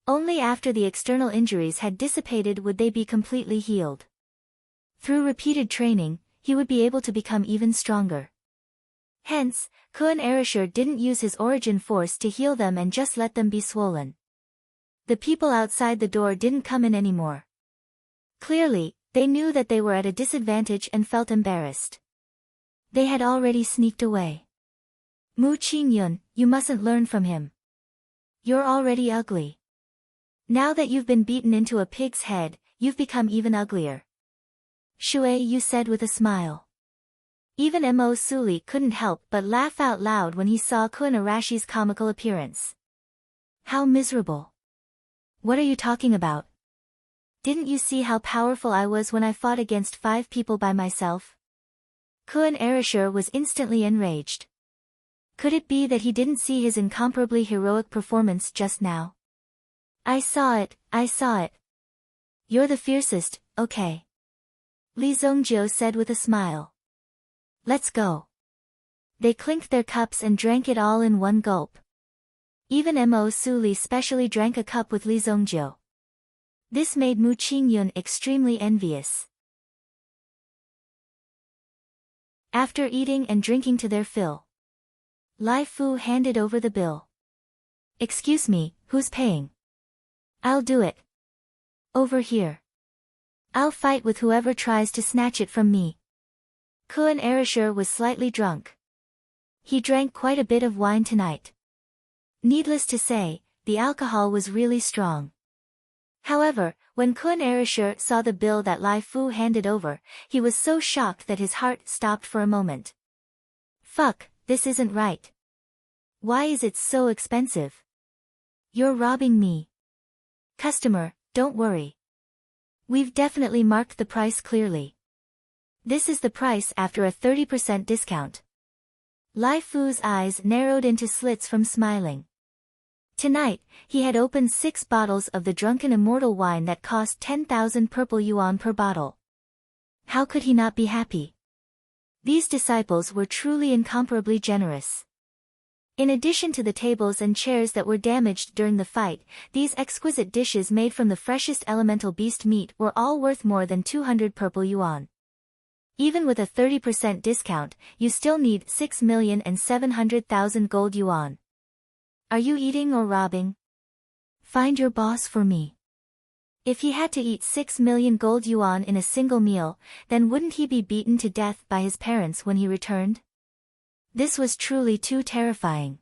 Only after the external injuries had dissipated would they be completely healed. Through repeated training, he would be able to become even stronger. Hence, Kuan Erisher didn't use his origin force to heal them and just let them be swollen. The people outside the door didn't come in anymore. Clearly, they knew that they were at a disadvantage and felt embarrassed. They had already sneaked away. Mu Qingyun, you mustn't learn from him. You're already ugly. Now that you've been beaten into a pig's head, you've become even uglier. Shui Yu said with a smile. Even Mo Suli couldn't help but laugh out loud when he saw Kuan Arashi's comical appearance. How miserable. What are you talking about? Didn't you see how powerful I was when I fought against 5 people by myself? Kuan Erisher was instantly enraged. Could it be that he didn't see his incomparably heroic performance just now? I saw it, I saw it. You're the fiercest, okay. Li Zongjiu said with a smile. Let's go. They clinked their cups and drank it all in one gulp. Even Mo Suli specially drank a cup with Li Zongjiu. This made Mu Qingyun extremely envious. After eating and drinking to their fill, Lai Fu handed over the bill. Excuse me, who's paying? I'll do it. Over here. I'll fight with whoever tries to snatch it from me. Kuan Erishur was slightly drunk. He drank quite a bit of wine tonight. Needless to say, the alcohol was really strong. However, when Kuan Erishur saw the bill that Lai Fu handed over, he was so shocked that his heart stopped for a moment. Fuck, this isn't right. Why is it so expensive? You're robbing me. Customer, don't worry. We've definitely marked the price clearly. This is the price after a 30% discount. Lai Fu's eyes narrowed into slits from smiling. Tonight, he had opened 6 bottles of the drunken immortal wine that cost 10,000 purple yuan per bottle. How could he not be happy? These disciples were truly incomparably generous. In addition to the tables and chairs that were damaged during the fight, these exquisite dishes made from the freshest elemental beast meat were all worth more than 200 purple yuan. Even with a 30% discount, you still need 6,700,000 gold yuan. Are you eating or robbing? Find your boss for me. If he had to eat 6 million gold yuan in a single meal, then wouldn't he be beaten to death by his parents when he returned? This was truly too terrifying.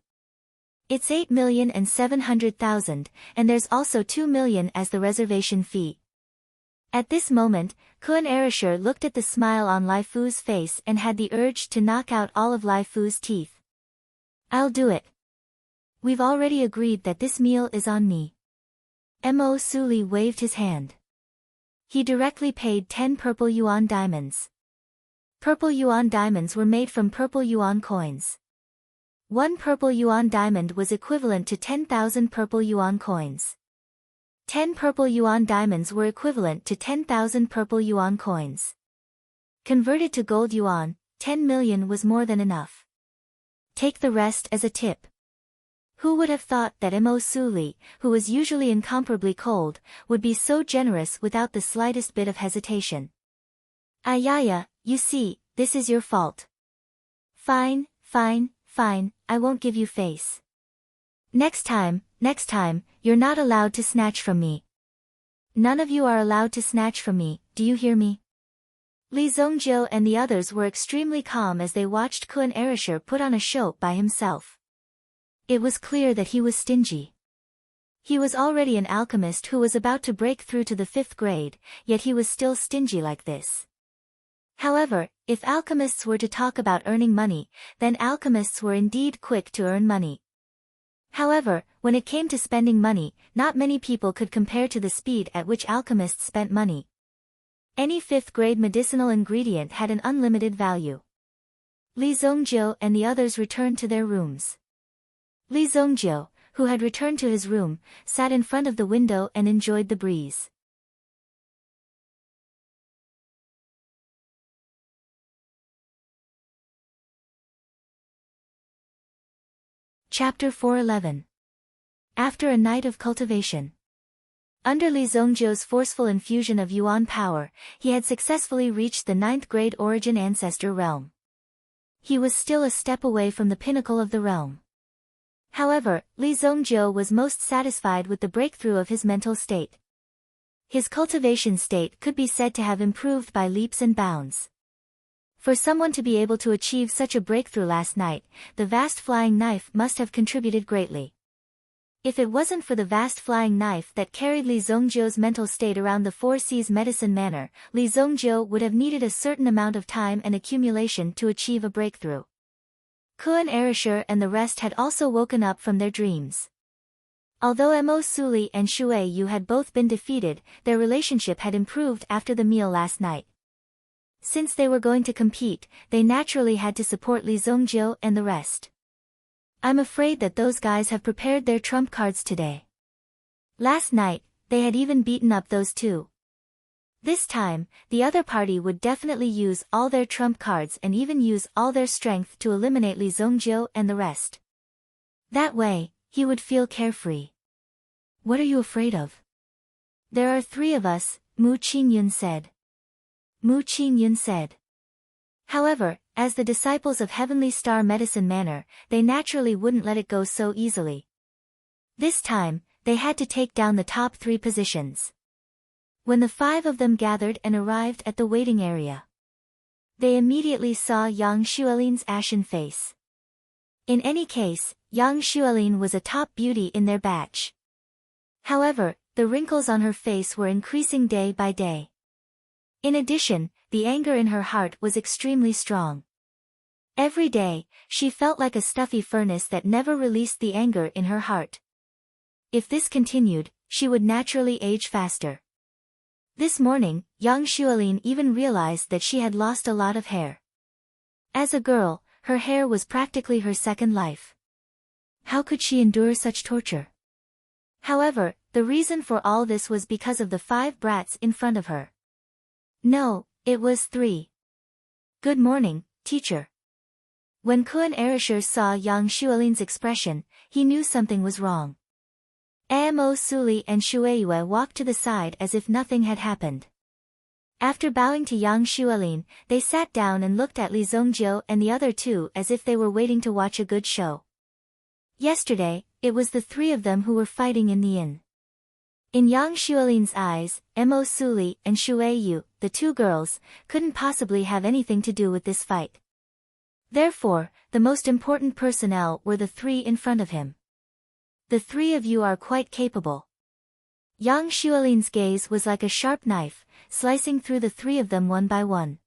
It's 8,700,000, and there's also 2 million as the reservation fee. At this moment, Kuan Erishur looked at the smile on Lai Fu's face and had the urge to knock out all of Lai Fu's teeth. I'll do it. We've already agreed that this meal is on me. Mo Suli waved his hand. He directly paid 10 purple yuan diamonds. Purple yuan diamonds were made from purple yuan coins. 1 purple yuan diamond was equivalent to 10,000 purple yuan coins. 10 purple yuan diamonds were equivalent to 10,000 purple yuan coins. Converted to gold yuan, 10 million was more than enough. Take the rest as a tip. Who would have thought that Mo Suli, who was usually incomparably cold, would be so generous without the slightest bit of hesitation? Ayaya, you see, this is your fault. Fine, I won't give you face. Next time, you're not allowed to snatch from me. None of you are allowed to snatch from me, do you hear me? Li Zongjiu and the others were extremely calm as they watched Kuan Erishur put on a show by himself. It was clear that he was stingy. He was already an alchemist who was about to break through to the 5th grade, yet he was still stingy like this. However, if alchemists were to talk about earning money, then alchemists were indeed quick to earn money. However, when it came to spending money, not many people could compare to the speed at which alchemists spent money. Any 5th grade medicinal ingredient had an unlimited value. Li Zongjiu and the others returned to their rooms. Li Zongjiu, who had returned to his room, sat in front of the window and enjoyed the breeze. Chapter 411. After a night of cultivation. Under Li Zongjiu's forceful infusion of yuan power, he had successfully reached the 9th grade origin ancestor realm. He was still a step away from the pinnacle of the realm. However, Li Zongjiu was most satisfied with the breakthrough of his mental state. His cultivation state could be said to have improved by leaps and bounds. For someone to be able to achieve such a breakthrough last night, the vast flying knife must have contributed greatly. If it wasn't for the vast flying knife that carried Li Zongjiu's mental state around the 4 seas medicine manor, Li Zongjiu would have needed a certain amount of time and accumulation to achieve a breakthrough. Kuan Erishur and the rest had also woken up from their dreams. Although Mo Suli and Shui Yu had both been defeated, their relationship had improved after the meal last night. Since they were going to compete, they naturally had to support Li Zongjiu and the rest. I'm afraid that those guys have prepared their trump cards today. Last night, they had even beaten up those two. This time, the other party would definitely use all their trump cards and even use all their strength to eliminate Li Zongjiu and the rest. That way, he would feel carefree. What are you afraid of? There are 3 of us, Mu Qingyun said. Mu Qingyun said. However, as the disciples of Heavenly Star Medicine Manor, they naturally wouldn't let it go so easily. This time, they had to take down the top 3 positions. When the 5 of them gathered and arrived at the waiting area, they immediately saw Yang Xuelin's ashen face. In any case, Yang Xuelin was a top beauty in their batch. However, the wrinkles on her face were increasing day by day. In addition, the anger in her heart was extremely strong. Every day, she felt like a stuffy furnace that never released the anger in her heart. If this continued, she would naturally age faster. This morning, Yang Xuelin even realized that she had lost a lot of hair. As a girl, her hair was practically her second life. How could she endure such torture? However, the reason for all this was because of the 5 brats in front of her. No, it was 3. Good morning, teacher. When Kun Erasure saw Yang Xuelin's expression, he knew something was wrong. Amo Suli and Shueiyue walked to the side as if nothing had happened. After bowing to Yang Xuelin, they sat down and looked at Li Zongjiu and the other 2 as if they were waiting to watch a good show. Yesterday, it was the 3 of them who were fighting in the inn. In Yang Xuelin's eyes, Mo Suli and Shueyu, the 2 girls, couldn't possibly have anything to do with this fight. Therefore, the most important personnel were the 3 in front of him. The 3 of you are quite capable. Yang Xuelin's gaze was like a sharp knife, slicing through the 3 of them one by one.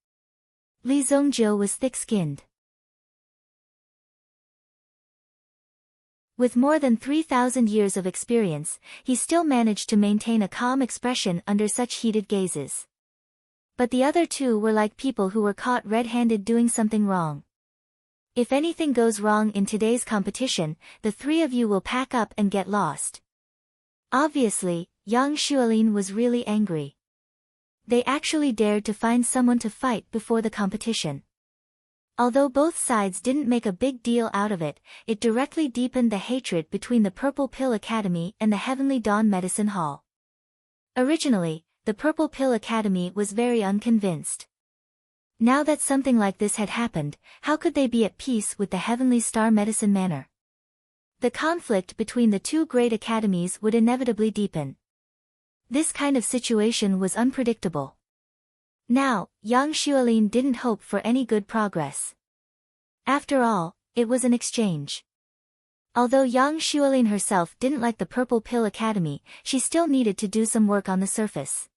Li Zongjiu was thick-skinned. With more than 3,000 years of experience, he still managed to maintain a calm expression under such heated gazes. But the other 2 were like people who were caught red-handed doing something wrong. If anything goes wrong in today's competition, the 3 of you will pack up and get lost. Obviously, Yang Xuelin was really angry. They actually dared to find someone to fight before the competition. Although both sides didn't make a big deal out of it, it directly deepened the hatred between the Purple Pill Academy and the Heavenly Dawn Medicine Hall. Originally, the Purple Pill Academy was very unconvinced. Now that something like this had happened, how could they be at peace with the Heavenly Star Medicine Manor? The conflict between the 2 great academies would inevitably deepen. This kind of situation was unpredictable. Now, Yang Xuelin didn't hope for any good progress. After all, it was an exchange. Although Yang Xuelin herself didn't like the Purple Pill Academy, she still needed to do some work on the surface.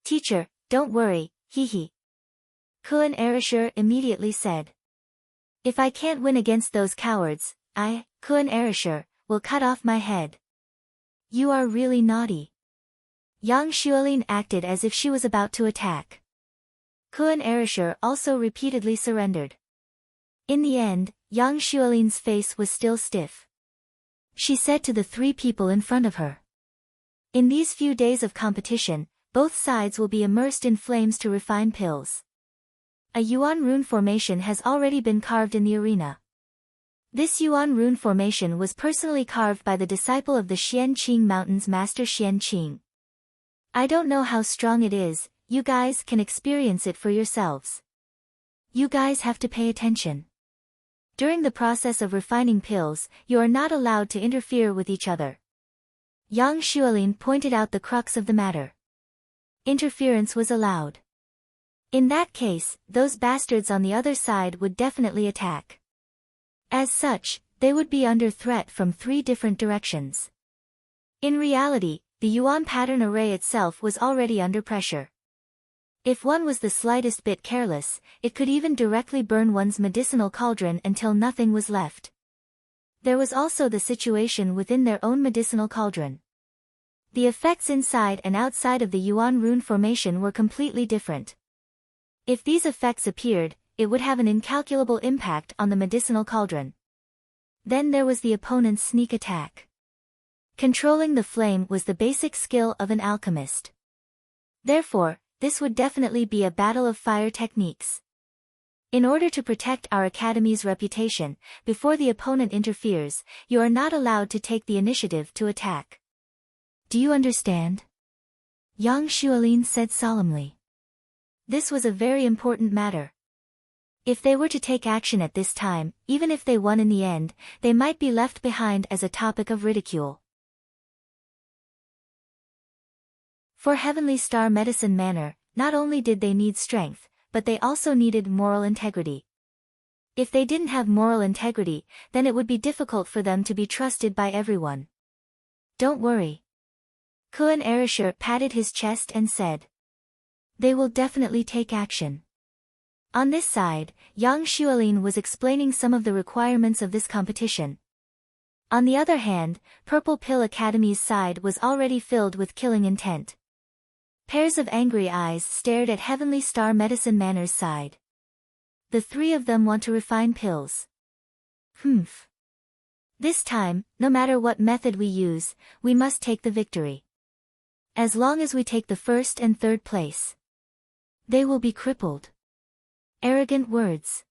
Teacher, don't worry, hee. Kun Erasure immediately said. If I can't win against those cowards, I, Kun Erasure, will cut off my head. You are really naughty. Yang Xuelin acted as if she was about to attack. Kun Erasure also repeatedly surrendered. In the end, Yang Xuelin's face was still stiff. She said to the 3 people in front of her. In these few days of competition, both sides will be immersed in flames to refine pills. A Yuan rune formation has already been carved in the arena. This Yuan rune formation was personally carved by the disciple of the Xianqing Mountains Master Xianqing. I don't know how strong it is, you guys can experience it for yourselves. You guys have to pay attention. During the process of refining pills, you are not allowed to interfere with each other. Yang Xuelin pointed out the crux of the matter. Interference was allowed. In that case, those bastards on the other side would definitely attack. As such, they would be under threat from 3 different directions. In reality, the Yuan pattern array itself was already under pressure. If one was the slightest bit careless, it could even directly burn one's medicinal cauldron until nothing was left. There was also the situation within their own medicinal cauldron. The effects inside and outside of the Yuan rune formation were completely different. If these effects appeared, it would have an incalculable impact on the medicinal cauldron. Then there was the opponent's sneak attack. Controlling the flame was the basic skill of an alchemist. Therefore, this would definitely be a battle of fire techniques. In order to protect our academy's reputation, before the opponent interferes, you are not allowed to take the initiative to attack. Do you understand? Yang Xuelin said solemnly. This was a very important matter. If they were to take action at this time, even if they won in the end, they might be left behind as a topic of ridicule. For Heavenly Star Medicine Manor, not only did they need strength, but they also needed moral integrity. If they didn't have moral integrity, then it would be difficult for them to be trusted by everyone. Don't worry. Kun Erishur patted his chest and said. They will definitely take action. On this side, Yang Xuelin was explaining some of the requirements of this competition. On the other hand, Purple Pill Academy's side was already filled with killing intent. Pairs of angry eyes stared at Heavenly Star Medicine Manor's side. The three of them want to refine pills. Humph. This time, no matter what method we use, we must take the victory. As long as we take the first and third place, they will be crippled. Arrogant words.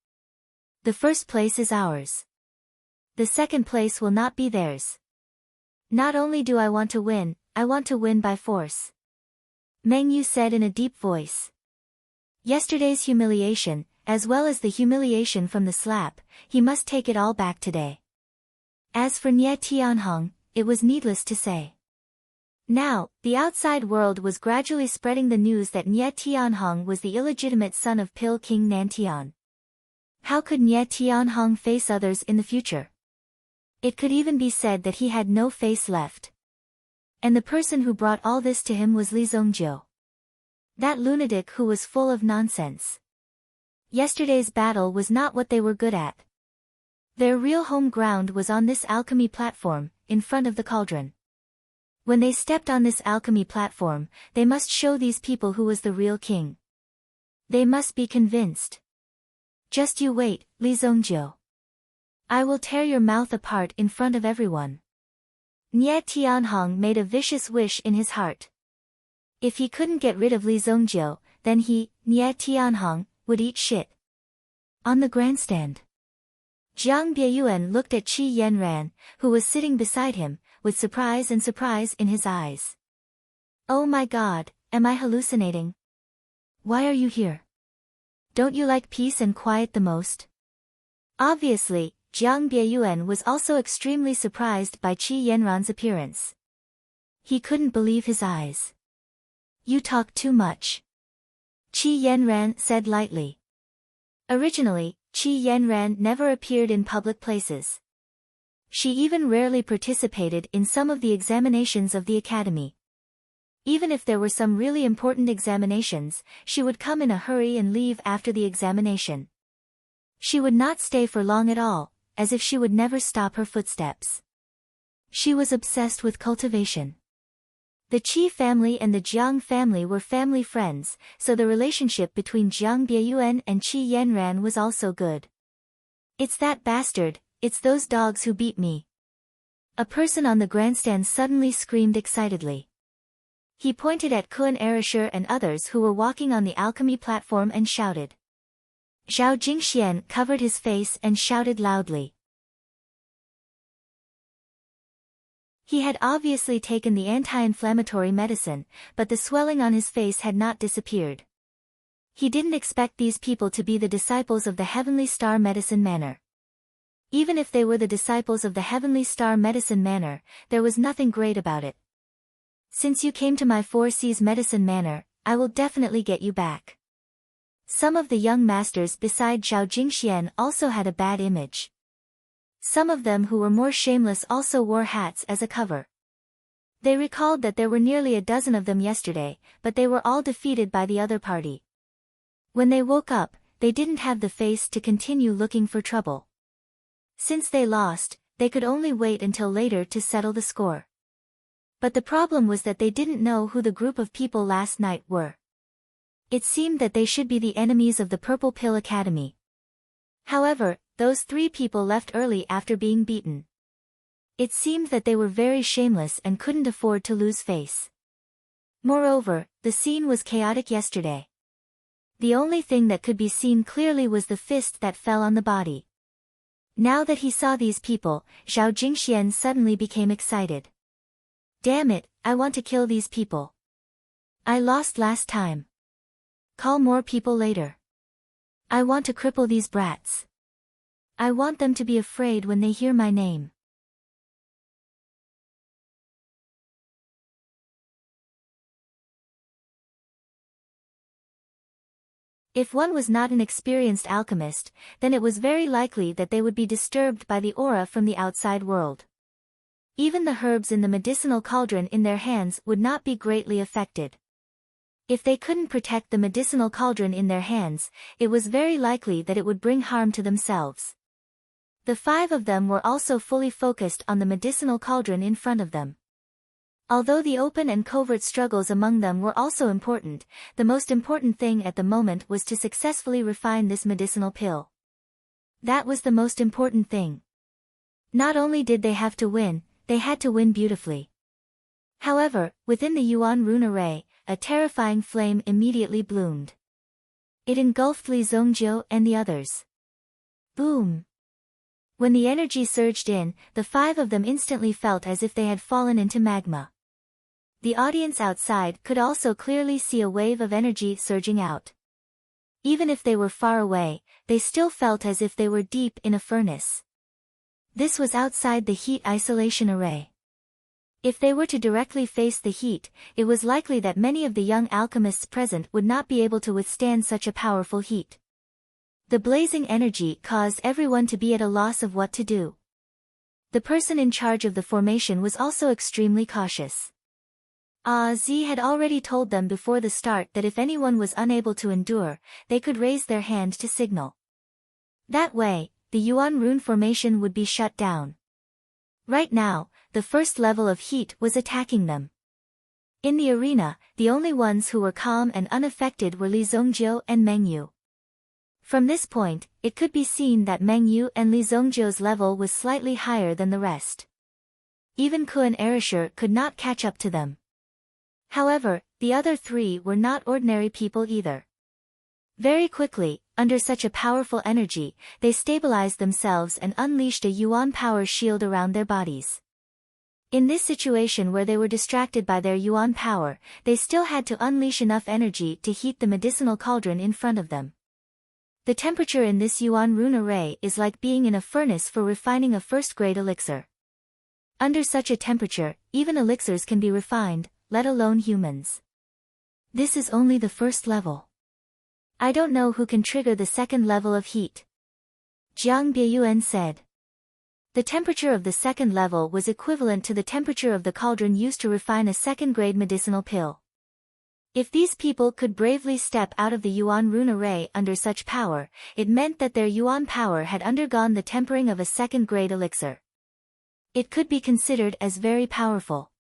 The first place is ours. The second place will not be theirs. Not only do I want to win, I want to win by force. Meng Yu said in a deep voice. Yesterday's humiliation, as well as the humiliation from the slap, he must take it all back today. As for Nye Tianhong, it was needless to say. Now, the outside world was gradually spreading the news that Nye Tianhong was the illegitimate son of Pill King Nantian. How could Nye Tianhong face others in the future? It could even be said that he had no face left. And the person who brought all this to him was Li Zongjiu. That lunatic who was full of nonsense. Yesterday's battle was not what they were good at. Their real home ground was on this alchemy platform, in front of the cauldron. When they stepped on this alchemy platform, they must show these people who was the real king. They must be convinced. Just you wait, Li Zongjiu. I will tear your mouth apart in front of everyone. Nye Tianhong made a vicious wish in his heart. If he couldn't get rid of Li Zongjiu, then he, Nye Tianhong, would eat shit. On the grandstand, Jiang Bieyuan looked at Qi Yanran, who was sitting beside him, with surprise in his eyes. Oh my god, am I hallucinating? Why are you here? Don't you like peace and quiet the most? Obviously, Jiang Bieyuan was also extremely surprised by Qi Yanran's appearance. He couldn't believe his eyes. You talk too much. Qi Yanran said lightly. Originally, Qi Yanran never appeared in public places. She even rarely participated in some of the examinations of the academy. Even if there were some really important examinations, she would come in a hurry and leave after the examination. She would not stay for long at all, as if she would never stop her footsteps. She was obsessed with cultivation. The Qi family and the Jiang family were family friends, so the relationship between Jiang Bieyuan and Qi Yanran was also good. It's that bastard, it's those dogs who beat me. A person on the grandstand suddenly screamed excitedly. He pointed at Kun Erishur and others who were walking on the alchemy platform and shouted. Zhao Jingxian covered his face and shouted loudly. He had obviously taken the anti-inflammatory medicine, but the swelling on his face had not disappeared. He didn't expect these people to be the disciples of the Heavenly Star Medicine Manor. Even if they were the disciples of the Heavenly Star Medicine Manor, there was nothing great about it. Since you came to my 4 Seas Medicine Manor, I will definitely get you back. Some of the young masters beside Zhao Jingxian also had a bad image. Some of them who were more shameless also wore hats as a cover. They recalled that there were nearly a dozen of them yesterday, but they were all defeated by the other party. When they woke up, they didn't have the face to continue looking for trouble. Since they lost, they could only wait until later to settle the score. But the problem was that they didn't know who the group of people last night were. It seemed that they should be the enemies of the Purple Pill Academy. However, those 3 people left early after being beaten. It seemed that they were very shameless and couldn't afford to lose face. Moreover, the scene was chaotic yesterday. The only thing that could be seen clearly was the fist that fell on the body. Now that he saw these people, Zhao Jingxian suddenly became excited. Damn it, I want to kill these people. I lost last time. Call more people later. I want to cripple these brats. I want them to be afraid when they hear my name. If one was not an experienced alchemist, then it was very likely that they would be disturbed by the aura from the outside world. Even the herbs in the medicinal cauldron in their hands would not be greatly affected. If they couldn't protect the medicinal cauldron in their hands, it was very likely that it would bring harm to themselves. The 5 of them were also fully focused on the medicinal cauldron in front of them. Although the open and covert struggles among them were also important, the most important thing at the moment was to successfully refine this medicinal pill. That was the most important thing. Not only did they have to win, they had to win beautifully. However, within the Yuan rune array, a terrifying flame immediately bloomed. It engulfed Li Zongjiu and the others. Boom! When the energy surged in, the 5 of them instantly felt as if they had fallen into magma. The audience outside could also clearly see a wave of energy surging out. Even if they were far away, they still felt as if they were deep in a furnace. This was outside the heat isolation array. If they were to directly face the heat, it was likely that many of the young alchemists present would not be able to withstand such a powerful heat. The blazing energy caused everyone to be at a loss of what to do. The person in charge of the formation was also extremely cautious. Zi had already told them before the start that if anyone was unable to endure, they could raise their hand to signal. That way, the Yuan rune formation would be shut down. Right now, the first level of heat was attacking them. In the arena, the only ones who were calm and unaffected were Li Zongjiu and Meng Yu. From this point, it could be seen that Meng Yu and Li Zongjiu's level was slightly higher than the rest. Even Ku and Erasure could not catch up to them. However, the other 3 were not ordinary people either. Very quickly, under such a powerful energy, they stabilized themselves and unleashed a Yuan power shield around their bodies. In this situation where they were distracted by their Yuan power, they still had to unleash enough energy to heat the medicinal cauldron in front of them. The temperature in this Yuan rune array is like being in a furnace for refining a first-grade elixir. Under such a temperature, even elixirs can be refined, let alone humans. This is only the first level. I don't know who can trigger the second level of heat. Jiang Bieyuan said. The temperature of the second level was equivalent to the temperature of the cauldron used to refine a second-grade medicinal pill. If these people could bravely step out of the Yuan rune array under such power, it meant that their Yuan power had undergone the tempering of a second-grade elixir. It could be considered as very powerful.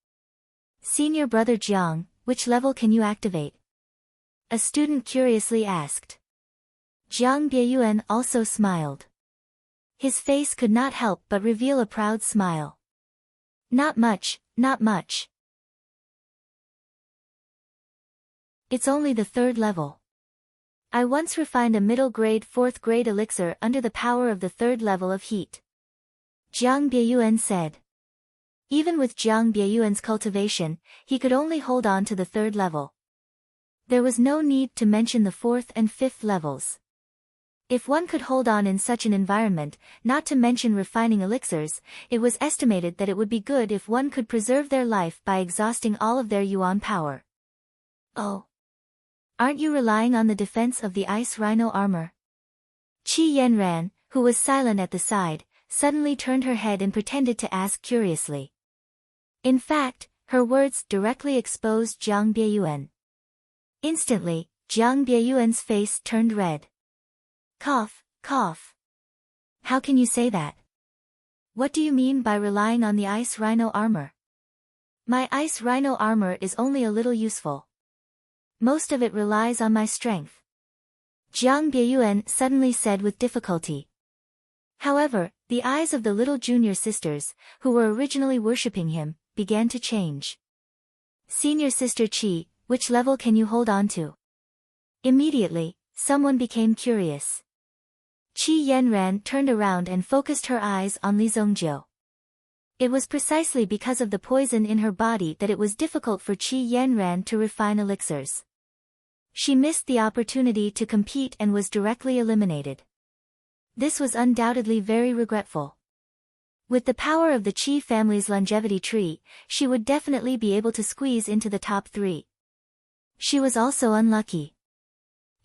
Senior brother Jiang, which level can you activate? A student curiously asked. Jiang Bieyuan also smiled. His face could not help but reveal a proud smile. Not much, not much. It's only the 3rd level. I once refined a middle-grade 4th-grade elixir under the power of the 3rd level of heat. Jiang Bieyuan said. Even with Jiang Bieyuan's cultivation, he could only hold on to the 3rd level. There was no need to mention the 4th and 5th levels. If one could hold on in such an environment, not to mention refining elixirs, it was estimated that it would be good if one could preserve their life by exhausting all of their Yuan power. Oh. Aren't you relying on the defense of the ice rhino armor? Qi Yanran, who was silent at the side, suddenly turned her head and pretended to ask curiously. In fact, her words directly exposed Jiang Bieyuan. Instantly, Jiang Bieyuan's face turned red. Cough, cough. How can you say that? What do you mean by relying on the ice rhino armor? My ice rhino armor is only a little useful. Most of it relies on my strength. Jiang Bieyuan suddenly said with difficulty. However, the eyes of the little junior sisters, who were originally worshipping him, began to change. Senior sister Qi, which level can you hold on to? Immediately, someone became curious. Qi Yanran turned around and focused her eyes on Li Zongjiu. It was precisely because of the poison in her body that it was difficult for Qi Yanran to refine elixirs. She missed the opportunity to compete and was directly eliminated. This was undoubtedly very regretful. With the power of the Qi family's longevity tree, she would definitely be able to squeeze into the top 3. She was also unlucky.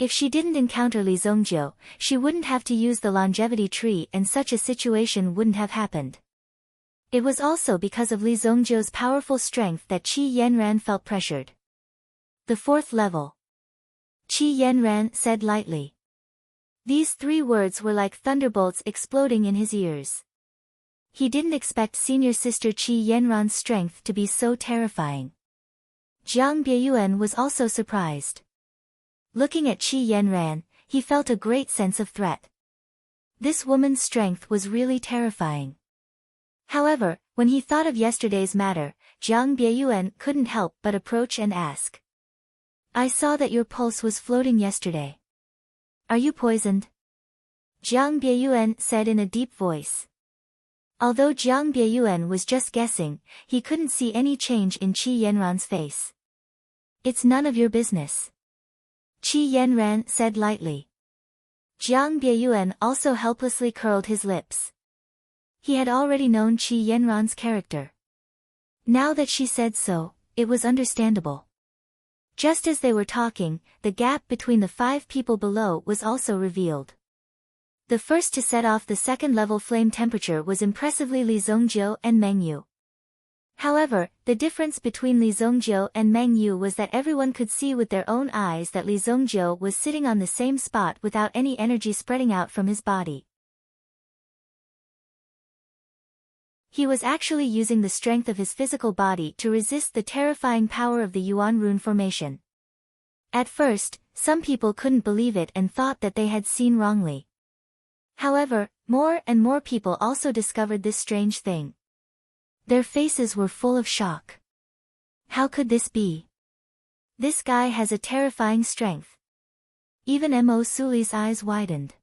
If she didn't encounter Li Zongjiu, she wouldn't have to use the longevity tree and such a situation wouldn't have happened. It was also because of Li Zongjiu's powerful strength that Qi Yanran felt pressured. The fourth level. Qi Yanran said lightly. These 3 words were like thunderbolts exploding in his ears. He didn't expect senior sister Qi Yanran's strength to be so terrifying. Jiang Bieyuan was also surprised. Looking at Qi Yanran, he felt a great sense of threat. This woman's strength was really terrifying. However, when he thought of yesterday's matter, Jiang Bieyuan couldn't help but approach and ask. I saw that your pulse was floating yesterday. Are you poisoned? Jiang Bieyuan said in a deep voice. Although Jiang Bieyuan was just guessing, he couldn't see any change in Qi Yanran's face. It's none of your business. Qi Yanran said lightly. Jiang Bieyuan also helplessly curled his lips. He had already known Qi Yanran's character. Now that she said so, it was understandable. Just as they were talking, the gap between the 5 people below was also revealed. The first to set off the second-level flame temperature was impressively Li Zongjiu and Meng Yu. However, the difference between Li Zongjiu and Meng Yu was that everyone could see with their own eyes that Li Zongjiu was sitting on the same spot without any energy spreading out from his body. He was actually using the strength of his physical body to resist the terrifying power of the Yuan rune formation. At first, some people couldn't believe it and thought that they had seen wrongly. However, more and more people also discovered this strange thing. Their faces were full of shock. How could this be? This guy has a terrifying strength. Even Mo Suli's eyes widened.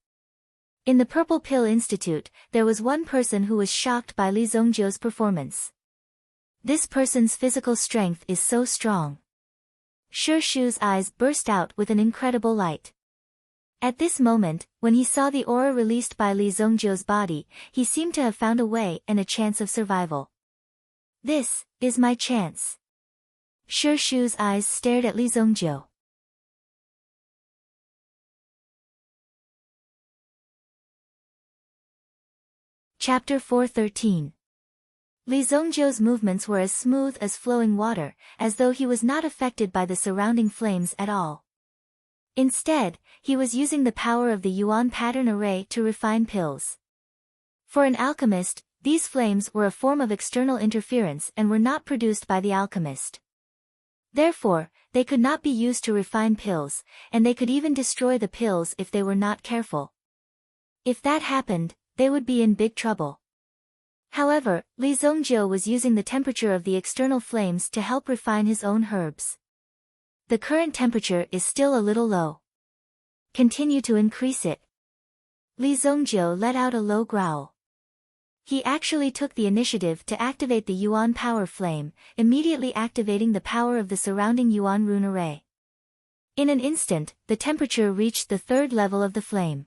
In the Purple Pill Institute, there was one person who was shocked by Li Zongjiu's performance. This person's physical strength is so strong. Shi Shu's eyes burst out with an incredible light. At this moment, when he saw the aura released by Li Zongjiu's body, he seemed to have found a way and a chance of survival. This is my chance. Shi Shu's eyes stared at Li Zongjiu. Chapter 413. Li Zongjiu's movements were as smooth as flowing water, as though he was not affected by the surrounding flames at all. Instead, he was using the power of the Yuan pattern array to refine pills. For an alchemist, these flames were a form of external interference and were not produced by the alchemist. Therefore, they could not be used to refine pills, and they could even destroy the pills if they were not careful. If that happened, they would be in big trouble. However, Li Zongjiu was using the temperature of the external flames to help refine his own herbs. The current temperature is still a little low. Continue to increase it. Li Zongjiu let out a low growl. He actually took the initiative to activate the Yuan power flame, immediately activating the power of the surrounding Yuan rune array. In an instant, the temperature reached the 3rd level of the flame.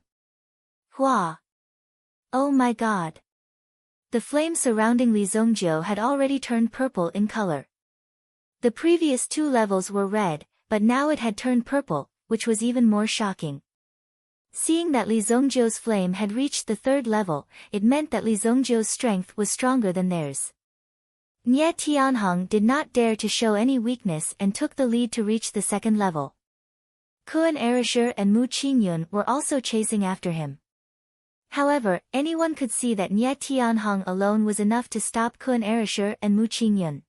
Hua! Oh my god! The flame surrounding Li Zongjiu had already turned purple in color. The previous 2 levels were red, but now it had turned purple, which was even more shocking. Seeing that Li Zongjiu's flame had reached the 3rd level, it meant that Li Zongjiu's strength was stronger than theirs. Nie Tianhong did not dare to show any weakness and took the lead to reach the 2nd level. Kuan Erisher and Mu Qingyun were also chasing after him. However, anyone could see that Nie Tianhong alone was enough to stop Kuan Erisher and Mu Qingyun.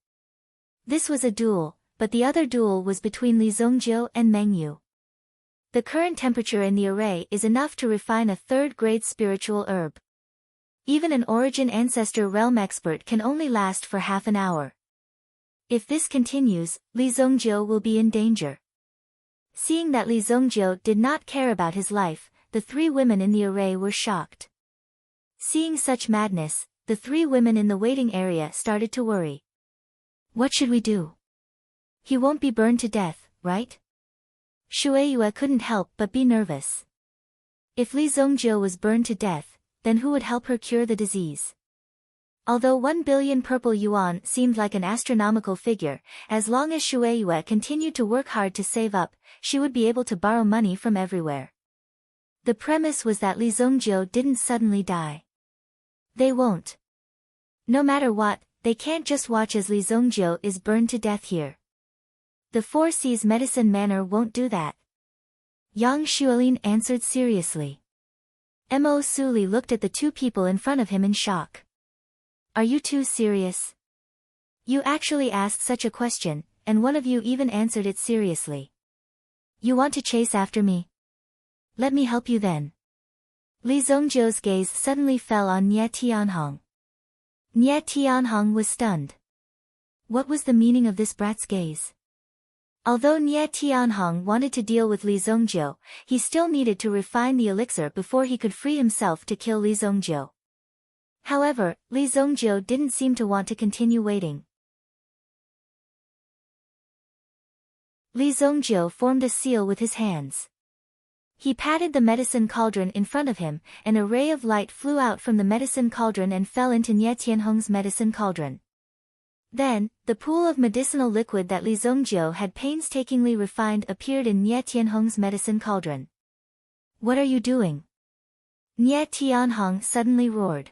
This was a duel, but the other duel was between Li Zongjiu and Meng Yu. The current temperature in the array is enough to refine a 3rd-grade spiritual herb. Even an Origin Ancestor Realm expert can only last for half an hour. If this continues, Li Zongjiu will be in danger. Seeing that Li Zongjiu did not care about his life, the 3 women in the array were shocked. Seeing such madness, the 3 women in the waiting area started to worry. What should we do? He won't be burned to death, right? Shueiyue couldn't help but be nervous. If Li Zongjiu was burned to death, then who would help her cure the disease? Although 1 billion purple yuan seemed like an astronomical figure, as long as Shueiyue continued to work hard to save up, she would be able to borrow money from everywhere. The premise was that Li Zongjiu didn't suddenly die. They won't. No matter what, they can't just watch as Li Zongjiu is burned to death here. The Four Seas Medicine Manor won't do that. Yang Xuelin answered seriously. Mo Suli looked at the two people in front of him in shock. Are you too serious? You actually asked such a question, and one of you even answered it seriously. You want to chase after me? Let me help you then. Li Zongjiu's gaze suddenly fell on Nie Tianhong. Nie Tianhong was stunned. What was the meaning of this brat's gaze? Although Nie Tianhong wanted to deal with Li Zongjiu, he still needed to refine the elixir before he could free himself to kill Li Zongjiu. However, Li Zongjiu didn't seem to want to continue waiting. Li Zongjiu formed a seal with his hands. He patted the medicine cauldron in front of him, and a ray of light flew out from the medicine cauldron and fell into Nie Tianhong's medicine cauldron. Then, the pool of medicinal liquid that Li Zongjiu had painstakingly refined appeared in Nie Tianhong's medicine cauldron. What are you doing? Nie Tianhong suddenly roared.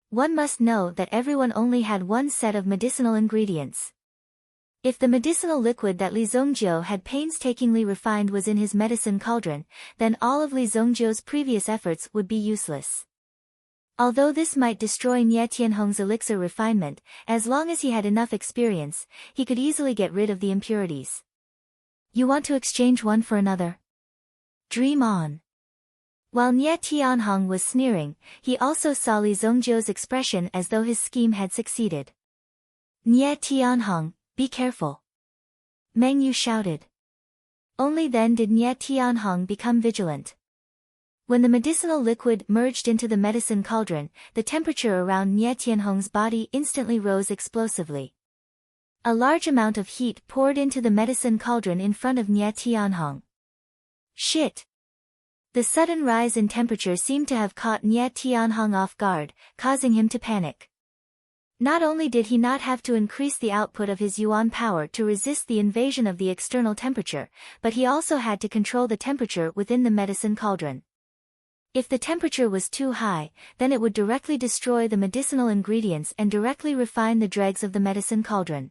One must know that everyone only had one set of medicinal ingredients. If the medicinal liquid that Li Zongjiu had painstakingly refined was in his medicine cauldron, then all of Li Zongjiu's previous efforts would be useless. Although this might destroy Nie Tianhong's elixir refinement, as long as he had enough experience, he could easily get rid of the impurities. You want to exchange one for another? Dream on. While Nie Tianhong was sneering, he also saw Li Zongjiu's expression as though his scheme had succeeded. Nie Tianhong, be careful. Meng Yu shouted. Only then did Nie Tianhong become vigilant. When the medicinal liquid merged into the medicine cauldron, the temperature around Nie Tianhong's body instantly rose explosively. A large amount of heat poured into the medicine cauldron in front of Nie Tianhong. Shit! The sudden rise in temperature seemed to have caught Nie Tianhong off guard, causing him to panic. Not only did he not have to increase the output of his yuan power to resist the invasion of the external temperature, but he also had to control the temperature within the medicine cauldron. If the temperature was too high, then it would directly destroy the medicinal ingredients and directly refine the dregs of the medicine cauldron.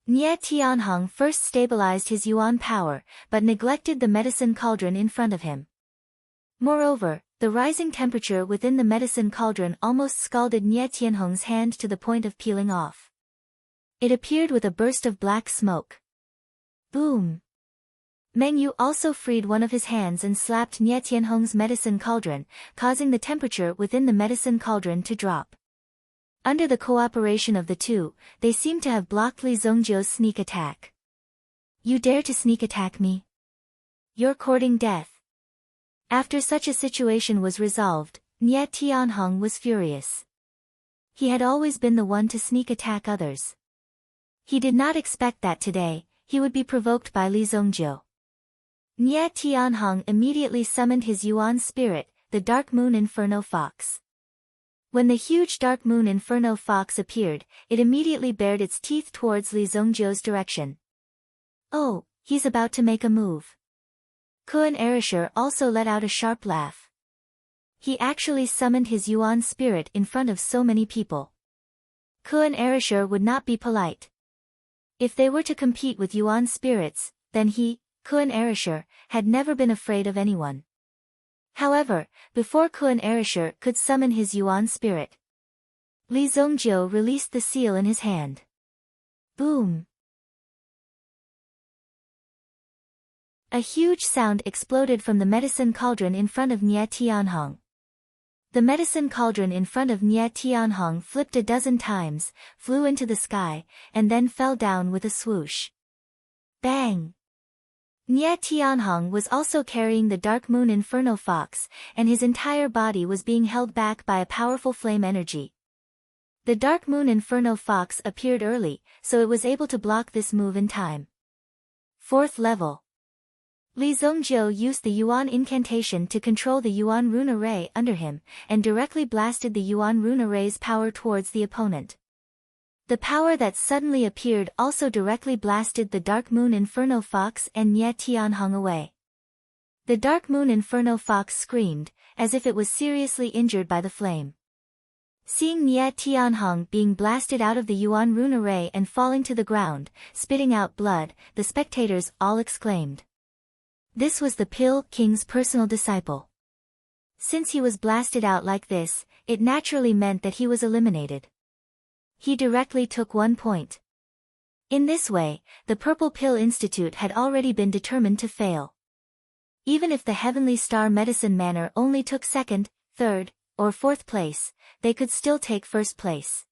Nie Tianhong first stabilized his yuan power, but neglected the medicine cauldron in front of him. Moreover, the rising temperature within the medicine cauldron almost scalded Nie Tianhong's hand to the point of peeling off. It appeared with a burst of black smoke. Boom! Meng Yu also freed one of his hands and slapped Nie Tianhong's medicine cauldron, causing the temperature within the medicine cauldron to drop. Under the cooperation of the two, they seemed to have blocked Li Zongjiu's sneak attack. You dare to sneak attack me? You're courting death. After such a situation was resolved, Nie Tianhong was furious. He had always been the one to sneak attack others. He did not expect that today, he would be provoked by Li Zongjiu. Nie Tianhong immediately summoned his yuan spirit, the Dark Moon Inferno Fox. When the huge Dark Moon Inferno Fox appeared, it immediately bared its teeth towards Li Zongjiu's direction. Oh, he's about to make a move. Kuan Erisher also let out a sharp laugh. He actually summoned his yuan spirit in front of so many people. Kuan Erisher would not be polite. If they were to compete with yuan spirits, then he, Kuan Erisher, had never been afraid of anyone. However, before Kuan Erisher could summon his yuan spirit, Li Zongjiu released the seal in his hand. Boom! A huge sound exploded from the medicine cauldron in front of Nie Tianhong. The medicine cauldron in front of Nie Tianhong flipped a dozen times, flew into the sky, and then fell down with a swoosh. Bang! Nie Tianhong was also carrying the Dark Moon Inferno Fox, and his entire body was being held back by a powerful flame energy. The Dark Moon Inferno Fox appeared early, so it was able to block this move in time. 4th level. Li Zongjiu used the Yuan incantation to control the Yuan rune array under him, and directly blasted the Yuan rune array's power towards the opponent. The power that suddenly appeared also directly blasted the Dark Moon Inferno Fox and Nie Tianhong away. The Dark Moon Inferno Fox screamed, as if it was seriously injured by the flame. Seeing Nie Tianhong being blasted out of the Yuan rune array and falling to the ground, spitting out blood, the spectators all exclaimed. This was the Pill King's personal disciple. Since he was blasted out like this, it naturally meant that he was eliminated. He directly took 1 point. In this way, the Purple Pill Institute had already been determined to fail. Even if the Heavenly Star Medicine Manor only took 2nd, 3rd, or 4th place, they could still take 1st place.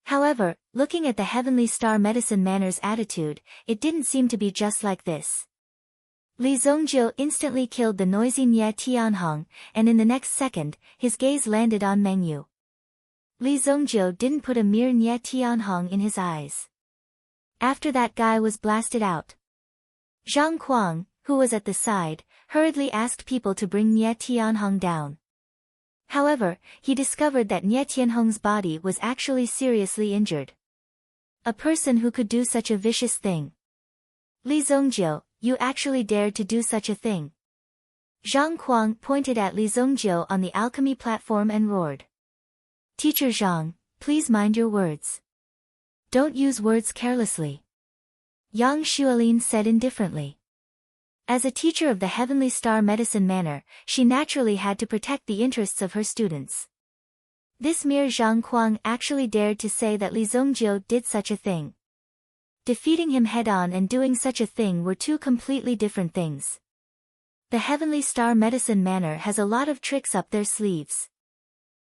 However, looking at the Heavenly Star Medicine Manor's attitude, it didn't seem to be just like this. Li Zongjiu instantly killed the noisy Nie Tianhong, and in the next second, his gaze landed on Meng Yu. Li Zongjiu didn't put a mere Nie Tianhong in his eyes. After that guy was blasted out, Zhang Kuang, who was at the side, hurriedly asked people to bring Nie Tianhong down. However, he discovered that Nie Tianhong's body was actually seriously injured. A person who could do such a vicious thing. Li Zongjiu, you actually dared to do such a thing. Zhang Kuang pointed at Li Zongjiu on the alchemy platform and roared. Teacher Zhang, please mind your words. Don't use words carelessly. Yang Xuelin said indifferently. As a teacher of the Heavenly Star Medicine Manor, she naturally had to protect the interests of her students. This mere Zhang Kuang actually dared to say that Li Zongjiu did such a thing. Defeating him head-on and doing such a thing were two completely different things. The Heavenly Star Medicine Manor has a lot of tricks up their sleeves.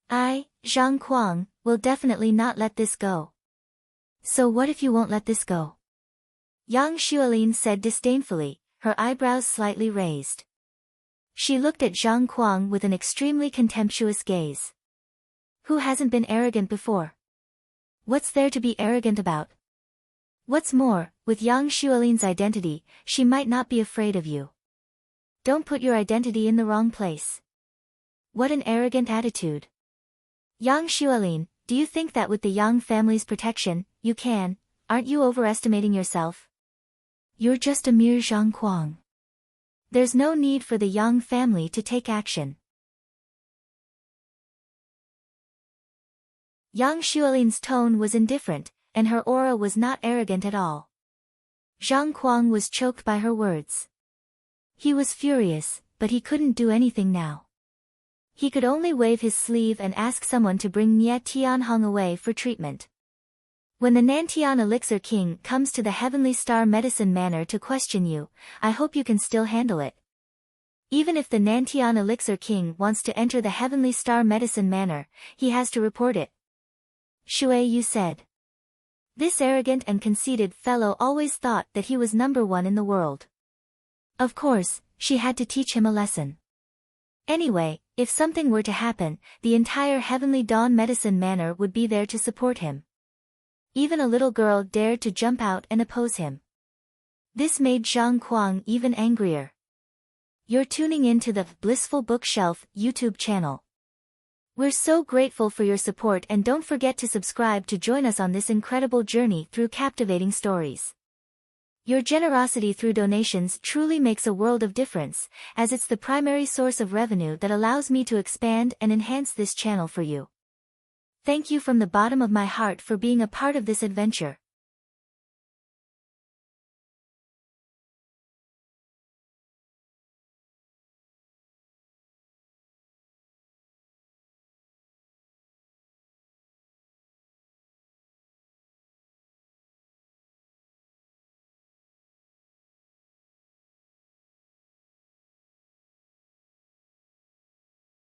I, Zhang Kuang, will definitely not let this go. So what if you won't let this go? Yang Xuelin said disdainfully, her eyebrows slightly raised. She looked at Zhang Kuang with an extremely contemptuous gaze. Who hasn't been arrogant before? What's there to be arrogant about? What's more, with Yang Xuelin's identity, she might not be afraid of you. Don't put your identity in the wrong place. What an arrogant attitude. Yang Xuelin, do you think that with the Yang family's protection, you can? Aren't you overestimating yourself? You're just a mere Zhang Kuang. There's no need for the Yang family to take action. Yang Xuelin's tone was indifferent, and her aura was not arrogant at all. Zhang Kuang was choked by her words. He was furious, but he couldn't do anything now. He could only wave his sleeve and ask someone to bring Nie Tianhong away for treatment. When the Nantian Elixir King comes to the Heavenly Star Medicine Manor to question you, I hope you can still handle it. Even if the Nantian Elixir King wants to enter the Heavenly Star Medicine Manor, he has to report it. Shui Yu said. This arrogant and conceited fellow always thought that he was #1 in the world. Of course, she had to teach him a lesson. Anyway, if something were to happen, the entire Heavenly Dawn Medicine Manor would be there to support him. Even a little girl dared to jump out and oppose him. This made Zhang Kuang even angrier. You're tuning in to the Blissful Bookshelf YouTube channel. We're so grateful for your support, and don't forget to subscribe to join us on this incredible journey through captivating stories. Your generosity through donations truly makes a world of difference, as it's the primary source of revenue that allows me to expand and enhance this channel for you. Thank you from the bottom of my heart for being a part of this adventure.